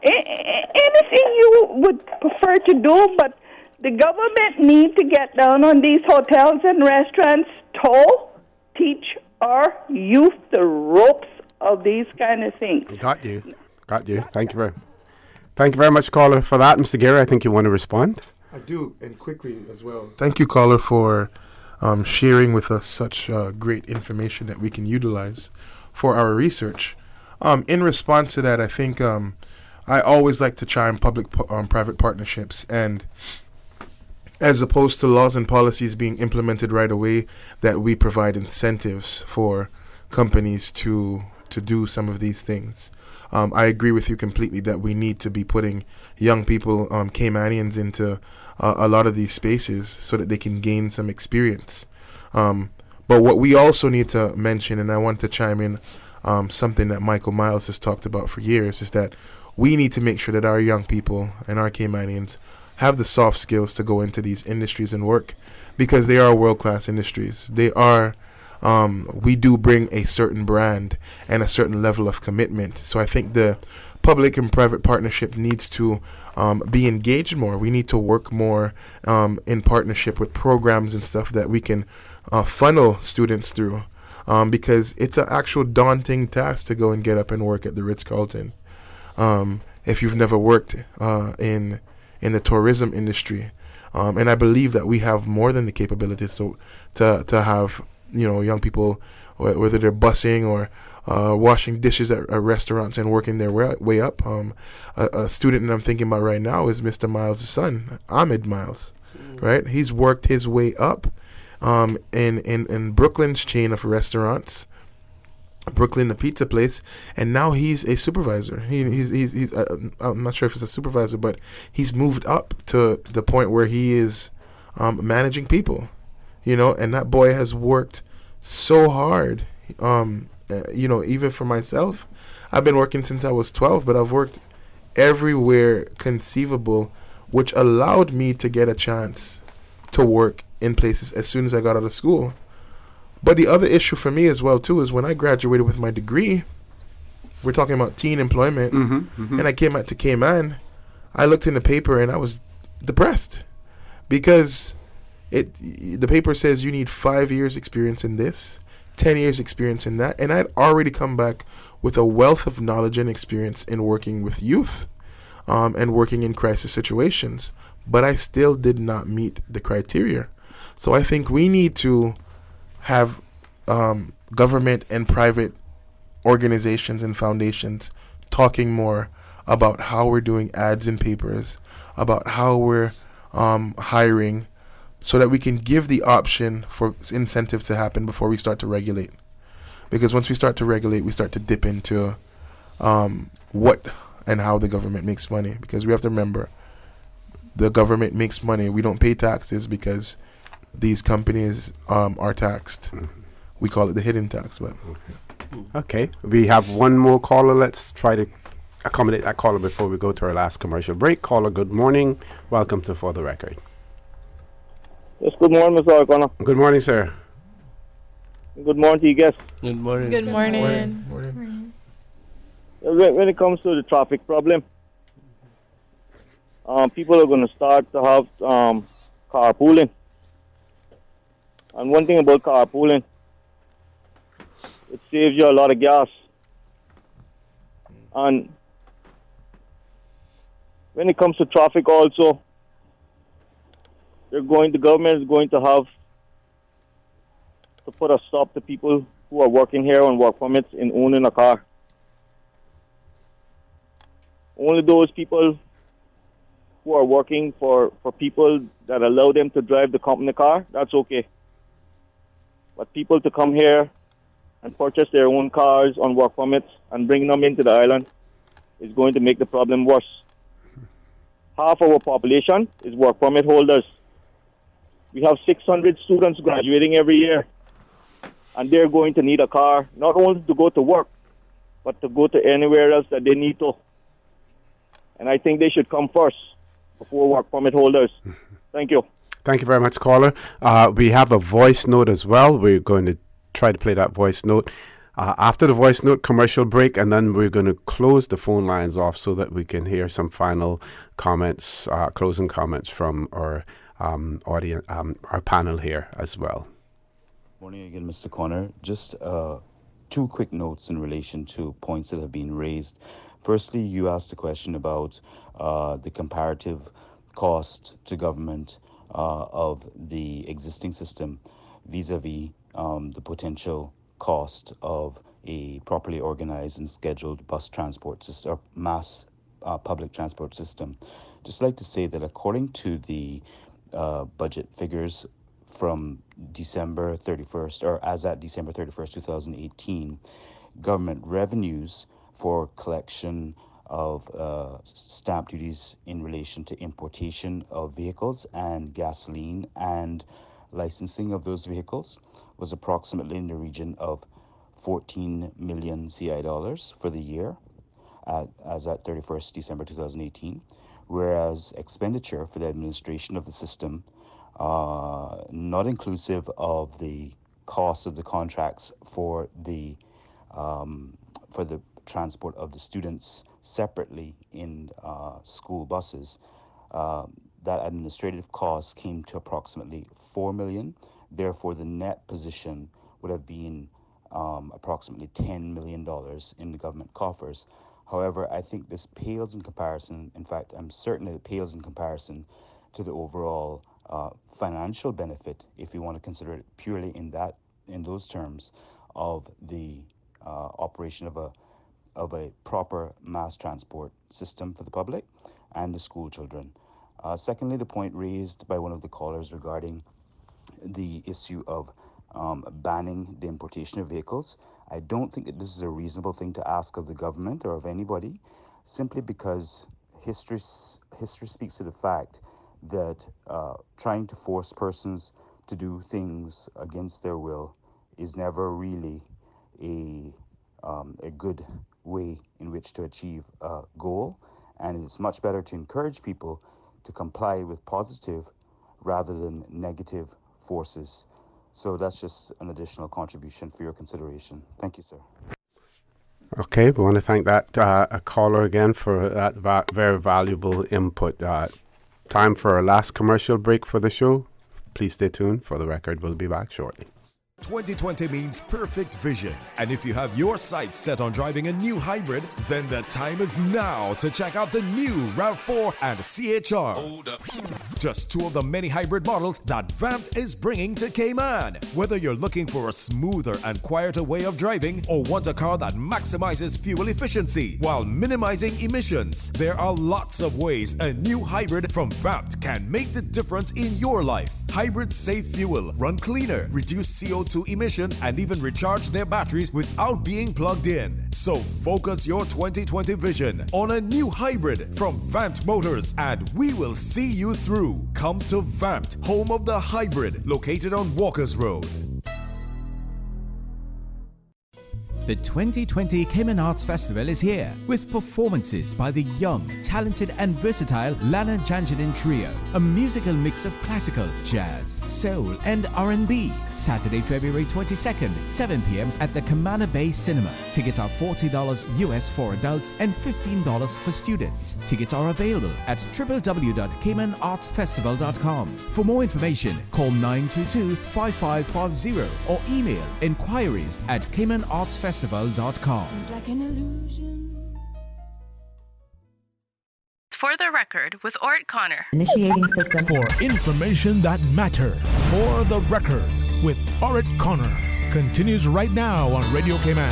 anything you would prefer to do, but the government need to get down on these hotels and restaurants to teach our youth the ropes of these kind of things. Got you. Thank you very much, caller, for that. Mr. Gary, I think you want to respond? I do, and quickly as well. Thank you, caller, for sharing with us such great information that we can utilize for our research. In response to that, I think I always like to try in public-private partnerships, and as opposed to laws and policies being implemented right away, that we provide incentives for companies to do some of these things. I agree with you completely that we need to be putting young people, Caymanians, into a lot of these spaces so that they can gain some experience. But what we also need to mention, and I want to chime in, something that Michael Miles has talked about for years, is that we need to make sure that our young people and our Caymanians have the soft skills to go into these industries and work, because they are world-class industries. They are, we do bring a certain brand and a certain level of commitment. So I think the public and private partnership needs to be engaged more. We need to work more in partnership with programs and stuff that we can funnel students through, because it's an actual daunting task to go and get up and work at the Ritz-Carlton. If you've never worked in the tourism industry, and I believe that we have more than the capabilities to have young people, whether they're busing or washing dishes at restaurants and working their way up. A student that I'm thinking about right now is Mr. Miles' son, Ahmed Miles, right? He's worked his way up in Brooklyn's chain of restaurants, Brooklyn, the pizza place, and now he's a supervisor. He's I'm not sure if he's a supervisor, but he's moved up to the point where he is managing people, and that boy has worked so hard. Even for myself, I've been working since I was 12, but I've worked everywhere conceivable, which allowed me to get a chance to work in places as soon as I got out of school. But the other issue for me as well, too, is when I graduated with my degree, we're talking about teen employment, and I came out to Cayman, I looked in the paper and I was depressed, because the paper says you need 5 years experience in this, 10 years experience in that, and I'd already come back with a wealth of knowledge and experience in working with youth and working in crisis situations, but I still did not meet the criteria. So I think we need to have government and private organizations and foundations talking more about how we're doing ads in papers, about how we're hiring, so that we can give the option for incentives to happen before we start to regulate. Because once we start to regulate, we start to dip into what and how the government makes money. Because we have to remember, the government makes money. We don't pay taxes because these companies are taxed. We call it the hidden tax, but Okay, we have one more caller. Let's try to accommodate that caller before we go to our last commercial break. Caller, good morning. Welcome to For the Record. Yes, good morning, Mr. Orrett Connor. Good morning, sir. Good morning to you guests. Good morning. Good morning. When it comes to the traffic problem, people are going to start to have carpooling. And one thing about carpooling, it saves you a lot of gas. And when it comes to traffic also, the government is going to have to put a stop to people who are working here on work permits in owning a car. Only those people who are working for people that allow them to drive the company car, that's okay. But people to come here and purchase their own cars on work permits and bring them into the island is going to make the problem worse. Half our population is work permit holders. We have 600 students graduating every year, and they're going to need a car, not only to go to work, but to go to anywhere else that they need to. And I think they should come first before work permit holders. Thank you. Thank you very much, caller. We have a voice note as well. We're going to try to play that voice note. After the voice note, commercial break, and then we're going to close the phone lines off so that we can hear some final comments, closing comments from our audience, our panel here as well. Morning again, Mr. Connor. Just two quick notes in relation to points that have been raised. Firstly, you asked a question about the comparative cost to government of the existing system vis-a-vis the potential cost of a properly organized and scheduled bus transport system or mass public transport system. Just like to say that according to the budget figures from December 31st, or as at December 31st, 2018, government revenues for collection of stamp duties in relation to importation of vehicles and gasoline and licensing of those vehicles was approximately in the region of 14 million CI dollars for the year as at 31st December 2018, whereas expenditure for the administration of the system, not inclusive of the cost of the contracts for the transport of the students separately in school buses, that administrative cost came to approximately 4 million. Therefore, the net position would have been approximately $10 million in the government coffers. However, I think this pales in comparison. In fact, I'm certain that it pales in comparison to the overall financial benefit, if you want to consider it purely in those terms, of the operation of a proper mass transport system for the public and the school children. Secondly, the point raised by one of the callers regarding the issue of banning the importation of vehicles. I don't think that this is a reasonable thing to ask of the government or of anybody, simply because history speaks to the fact that trying to force persons to do things against their will is never really a good way in which to achieve a goal, and it's much better to encourage people to comply with positive rather than negative forces. So that's just an additional contribution for your consideration. Thank you, sir. Okay, we want to thank that caller again for that very valuable input. Time for our last commercial break for the show. Please stay tuned. For the record, we'll be back shortly. 2020 means perfect vision. And if you have your sights set on driving a new hybrid, then the time is now to check out the new RAV4 and CHR. Hold up. Just two of the many hybrid models that Vamped is bringing to Cayman. Whether you're looking for a smoother and quieter way of driving or want a car that maximizes fuel efficiency while minimizing emissions, there are lots of ways a new hybrid from Vamped can make the difference in your life. Hybrids save fuel, run cleaner, reduce CO2 emissions, and even recharge their batteries without being plugged in. So focus your 2020 vision on a new hybrid from Vamped Motors, and we will see you through. Come to Vamped, home of the hybrid, located on Walkers Road. The 2020 Cayman Arts Festival is here with performances by the young, talented and versatile Lana Janjanin Trio, a musical mix of classical, jazz, soul and R&B. Saturday, February 22nd, 7 p.m. at the Camana Bay Cinema. Tickets are $40 US for adults and $15 for students. Tickets are available at www.caymanartsfestival.com. For more information, call 922-5550 or email inquiries at caymanartsfestival.com. Seems like an illusion. For the record, with Orrett Connor. Initiating system. For information that matters. For the record, with Orrett Connor. Continues right now on Radio Cayman.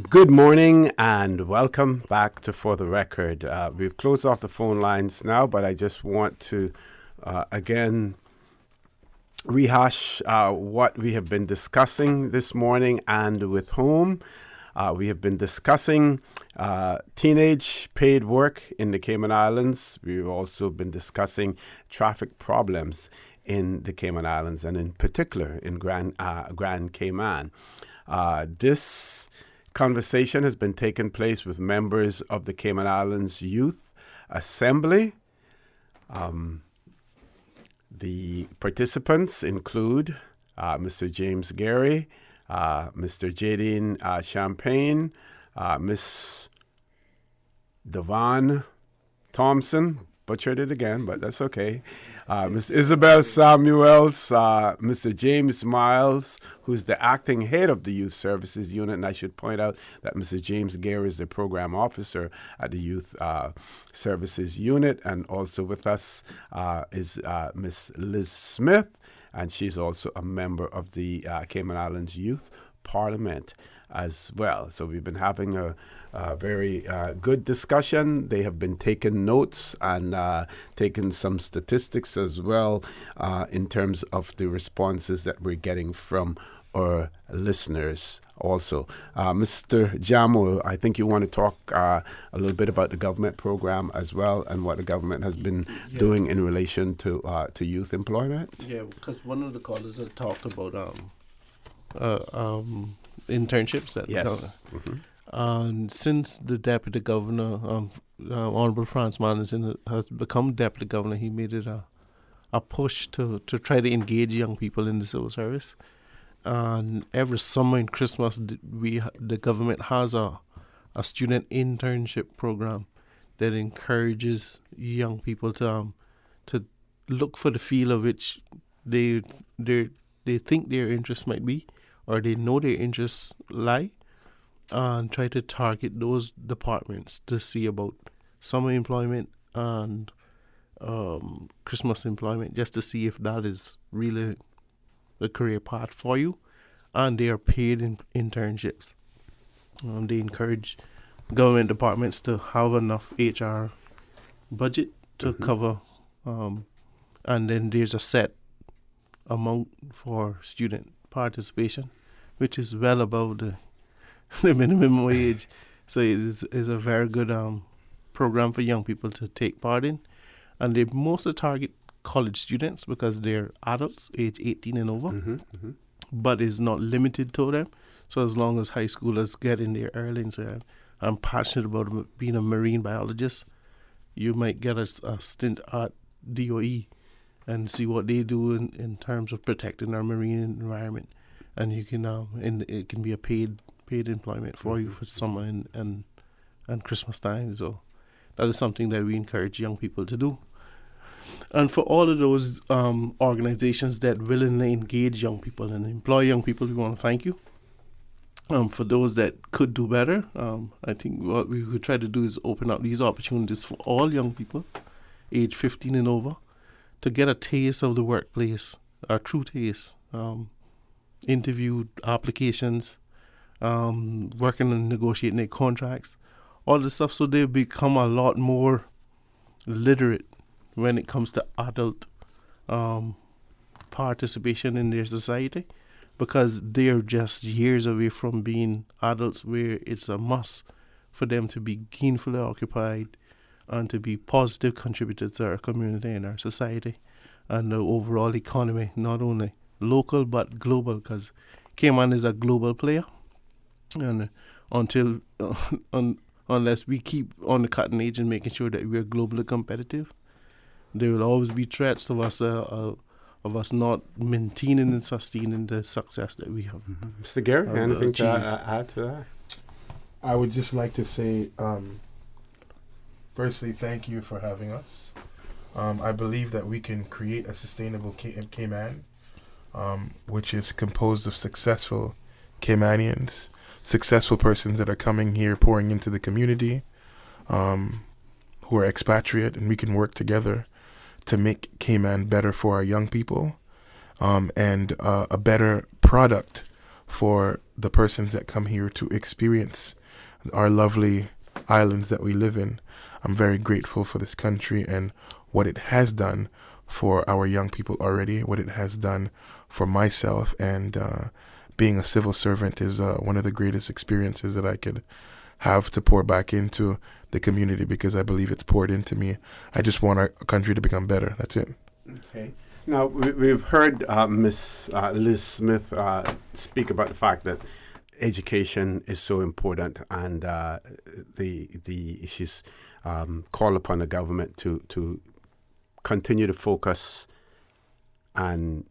Good morning and welcome back to For the Record. We've closed off the phone lines now, but I just want to again rehash what we have been discussing this morning and with whom. We have been discussing teenage paid work in the Cayman Islands. We've also been discussing traffic problems in the Cayman Islands and in particular in Grand Cayman. This conversation has been taking place with members of the Cayman Islands Youth Assembly. The participants include Mr. James Gary, Mr. Jadine Champagne, Miss Devon Thompson, butchered it again, but that's okay. Miss Isabel Samuels, Mr. James Miles, who's the acting head of the Youth Services Unit. And I should point out that Mr. James Gary is the program officer at the Youth Services Unit. And also with us is Miss Liz Smith, and she's also a member of the Cayman Islands Youth Parliament as well. So we've been having a very good discussion. They have been taking notes and taking some statistics as well in terms of the responses that we're getting from our listeners also. Mr. Jamo, I think you want to talk a little bit about the government program as well and what the government has been doing in relation to youth employment. Yeah, because one of the callers had talked about internships that and since the deputy governor, Honorable Franz Manderson, has become deputy governor, he made it a push to try to engage young people in the civil service. And every summer and Christmas, the government has a student internship program that encourages young people to look for the field of which they think their interest might be, or they know their interests lie, and try to target those departments to see about summer employment and Christmas employment, just to see if that is really the career path for you. And they are paid internships. They encourage government departments to have enough HR budget to cover, and then there's a set amount for student participation, which is well above the minimum wage. So it is a very good program for young people to take part in. And they mostly target college students because they're adults, age 18 and over, but it's not limited to them. So as long as high schoolers get in there early and say, I'm passionate about being a marine biologist, you might get a stint at DOE and see what they do in terms of protecting our marine environment. And you can it can be a paid employment for you for summer and Christmas time. So that is something that we encourage young people to do. And for all of those organizations that willingly engage young people and employ young people, we want to thank you. For those that could do better, I think what we could try to do is open up these opportunities for all young people, age 15 and over, to get a taste of the workplace, a true taste. Interview applications, working and negotiating their contracts, all this stuff, so they become a lot more literate when it comes to adult participation in their society, because they're just years away from being adults where it's a must for them to be gainfully occupied and to be positive contributors to our community and our society and the overall economy, not only local but global, because Cayman is a global player, and until unless we keep on the cutting edge and making sure that we're globally competitive, there will always be threats of us not maintaining and sustaining the success that we have. Mr. Gary, anything to achieved. add to that? I would just like to say, firstly, thank you for having us. I believe that we can create a sustainable Cayman, which is composed of successful Caymanians, successful persons that are coming here, pouring into the community, who are expatriate, and we can work together to make Cayman better for our young people, and a better product for the persons that come here to experience our lovely islands that we live in. I'm very grateful for this country and what it has done for our young people already, what it has done for myself, and being a civil servant is one of the greatest experiences that I could have to pour back into the community, because I believe it's poured into me. I just want our country to become better. That's it. Okay. Now, we've heard Miss Liz Smith speak about the fact that education is so important, and she's called upon the government to continue to focus and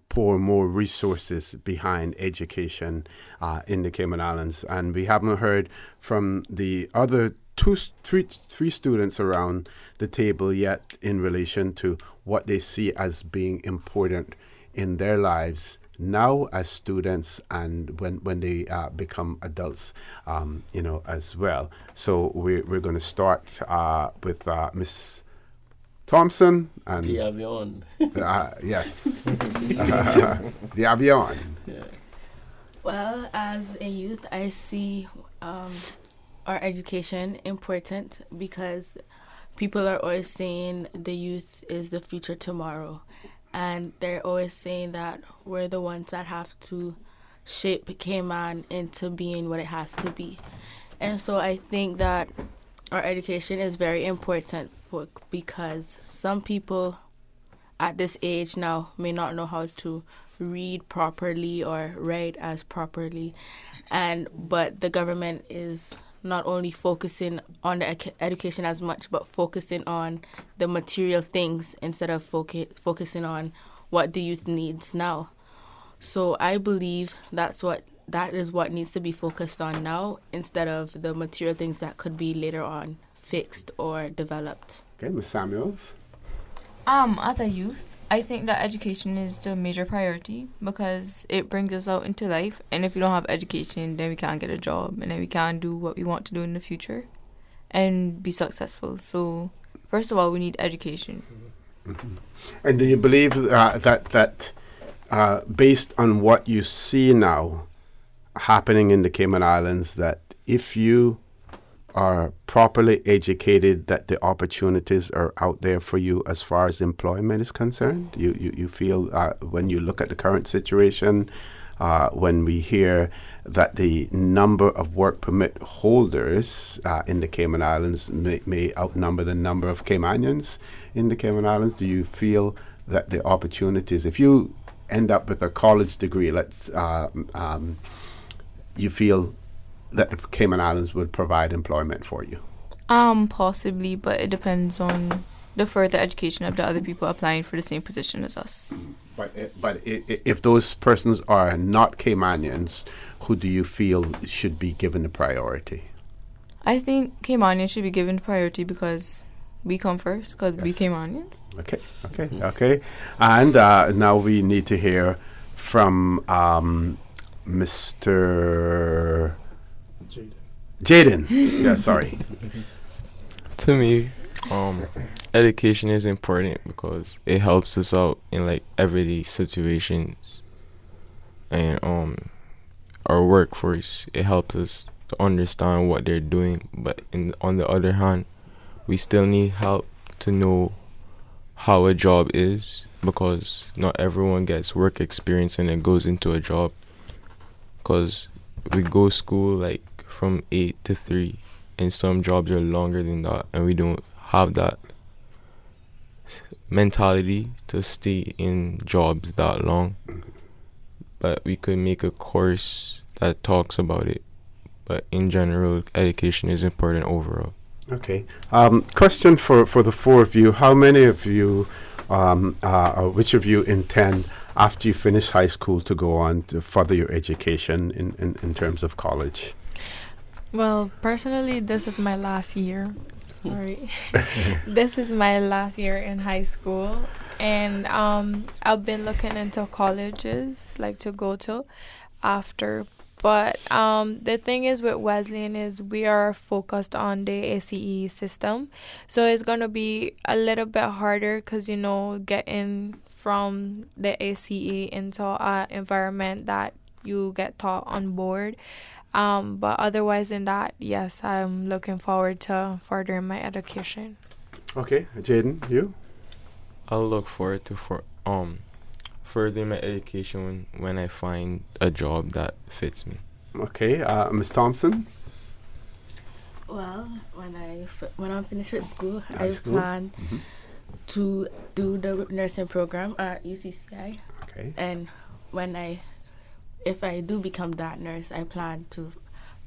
pour more resources behind education in the Cayman Islands. And we haven't heard from the other three students around the table yet in relation to what they see as being important in their lives now as students and when they become adults, as well. So we're going to start with Miss Thompson and the avion. Yes, the avion. Yeah. Well, as a youth, I see our education important, because people are always saying the youth is the future tomorrow, and they're always saying that we're the ones that have to shape Cayman into being what it has to be. And so I think that our education is very important because some people at this age now may not know how to read properly or write as properly, but the government is not only focusing on the education as much, but focusing on the material things instead of focusing on what the youth needs now. So I believe that is what needs to be focused on now, instead of the material things that could be later on fixed or developed. Okay, Ms. Samuels. As a youth, I think that education is the major priority, because it brings us out into life, and if we don't have education, then we can't get a job, and then we can't do what we want to do in the future and be successful. So first of all, we need education. Mm-hmm. And do you believe that based on what you see now happening in the Cayman Islands, that if you are properly educated, that the opportunities are out there for you as far as employment is concerned? You feel when you look at the current situation, when we hear that the number of work permit holders in the Cayman Islands may outnumber the number of Caymanians in the Cayman Islands, do you feel that the opportunities, if you end up with a college degree, you feel that the Cayman Islands would provide employment for you? Possibly, but it depends on the further education of the other people applying for the same position as us. But if those persons are not Caymanians, who do you feel should be given the priority? I think Caymanians should be given priority because we come first, because we Caymanians. Okay. And now we need to hear from Mr. Jaden. Yeah, sorry. To me, education is important because it helps us out in like everyday situations, and our workforce, it helps us to understand what they're doing. But on the other hand, we still need help to know how a job is, because not everyone gets work experience and it goes into a job. Because we go school like from 8 to 3, and some jobs are longer than that, and we don't have that mentality to stay in jobs that long. but we could make a course that talks about it. But in general, education is important overall. Okay. Question for the four of you. How many of you, or which of you intend, after you finish high school, to go on to further your education in terms of college? Well, personally, this is my last year. Sorry. This is my last year in high school. And I've been looking into colleges, like, to go to after. But the thing is with Wesleyan is we are focused on the ACE system. So it's going to be a little bit harder because, you know, getting from the ACE into an environment that you get taught on board. But otherwise than that, yes, I'm looking forward to furthering my education. Okay. Jaden, you? I'll look forward to furthering my education when I find a job that fits me. Okay, Ms. Thompson? Well, when I'm finished with school, I plan to do the nursing program at UCCI. Okay. And if I do become that nurse, I plan to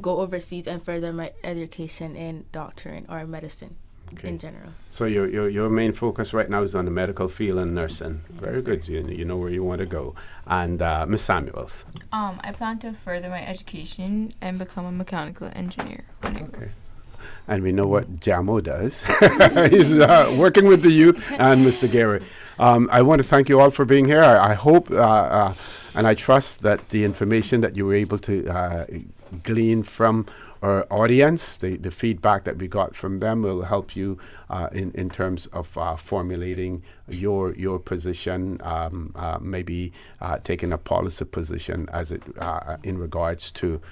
go overseas and further my education in doctoring or medicine. Okay. In general. So your main focus right now is on the medical field and nursing. Very good. You know where you want to go. And Ms. Samuels. I plan to further my education and become a mechanical engineer. Okay. And we know what Jamo does. He's working with the youth. And Mr. Gary. I want to thank you all for being here. I hope and I trust that the information that you were able to glean from our audience, the feedback that we got from them will help you in terms of formulating your position, maybe taking a policy position as it in regards to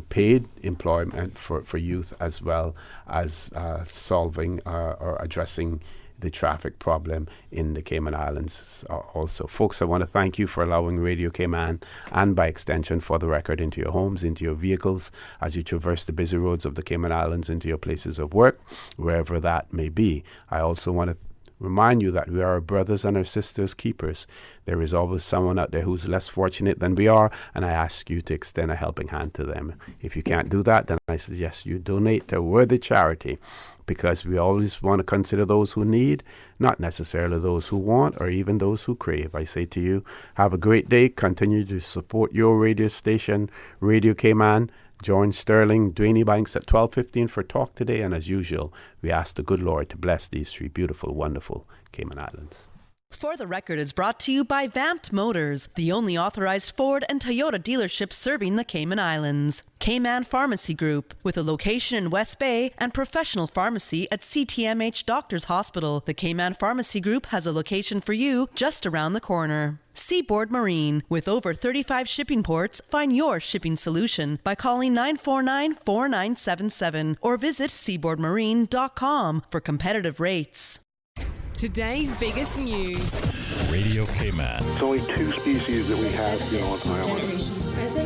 paid employment for youth, as well as solving or addressing the traffic problem in the Cayman Islands also. Folks, I want to thank you for allowing Radio Cayman, and by extension For the Record, into your homes, into your vehicles, as you traverse the busy roads of the Cayman Islands, into your places of work, wherever that may be. I also want to remind you that we are our brothers and our sisters' keepers. There is always someone out there who's less fortunate than we are, and I ask you to extend a helping hand to them. If you can't do that, then I suggest you donate to a worthy charity, because we always want to consider those who need, not necessarily those who want or even those who crave. I say to you, have a great day. Continue to support your radio station, Radio Cayman. Join Sterling, Dwayne Banks at 12:15 for Talk Today. And as usual, we ask the good Lord to bless these three beautiful, wonderful Cayman Islands. For the Record is brought to you by Vamped Motors, the only authorized Ford and Toyota dealership serving the Cayman Islands. Cayman Pharmacy Group, with a location in West Bay and professional pharmacy at CTMH Doctors Hospital. The Cayman Pharmacy Group has a location for you just around the corner. Seaboard Marine, with over 35 shipping ports, find your shipping solution by calling 949-4977 or visit seaboardmarine.com for competitive rates. Today's biggest news. Radio Cayman. It's only two species that we have, on Island. Generations present.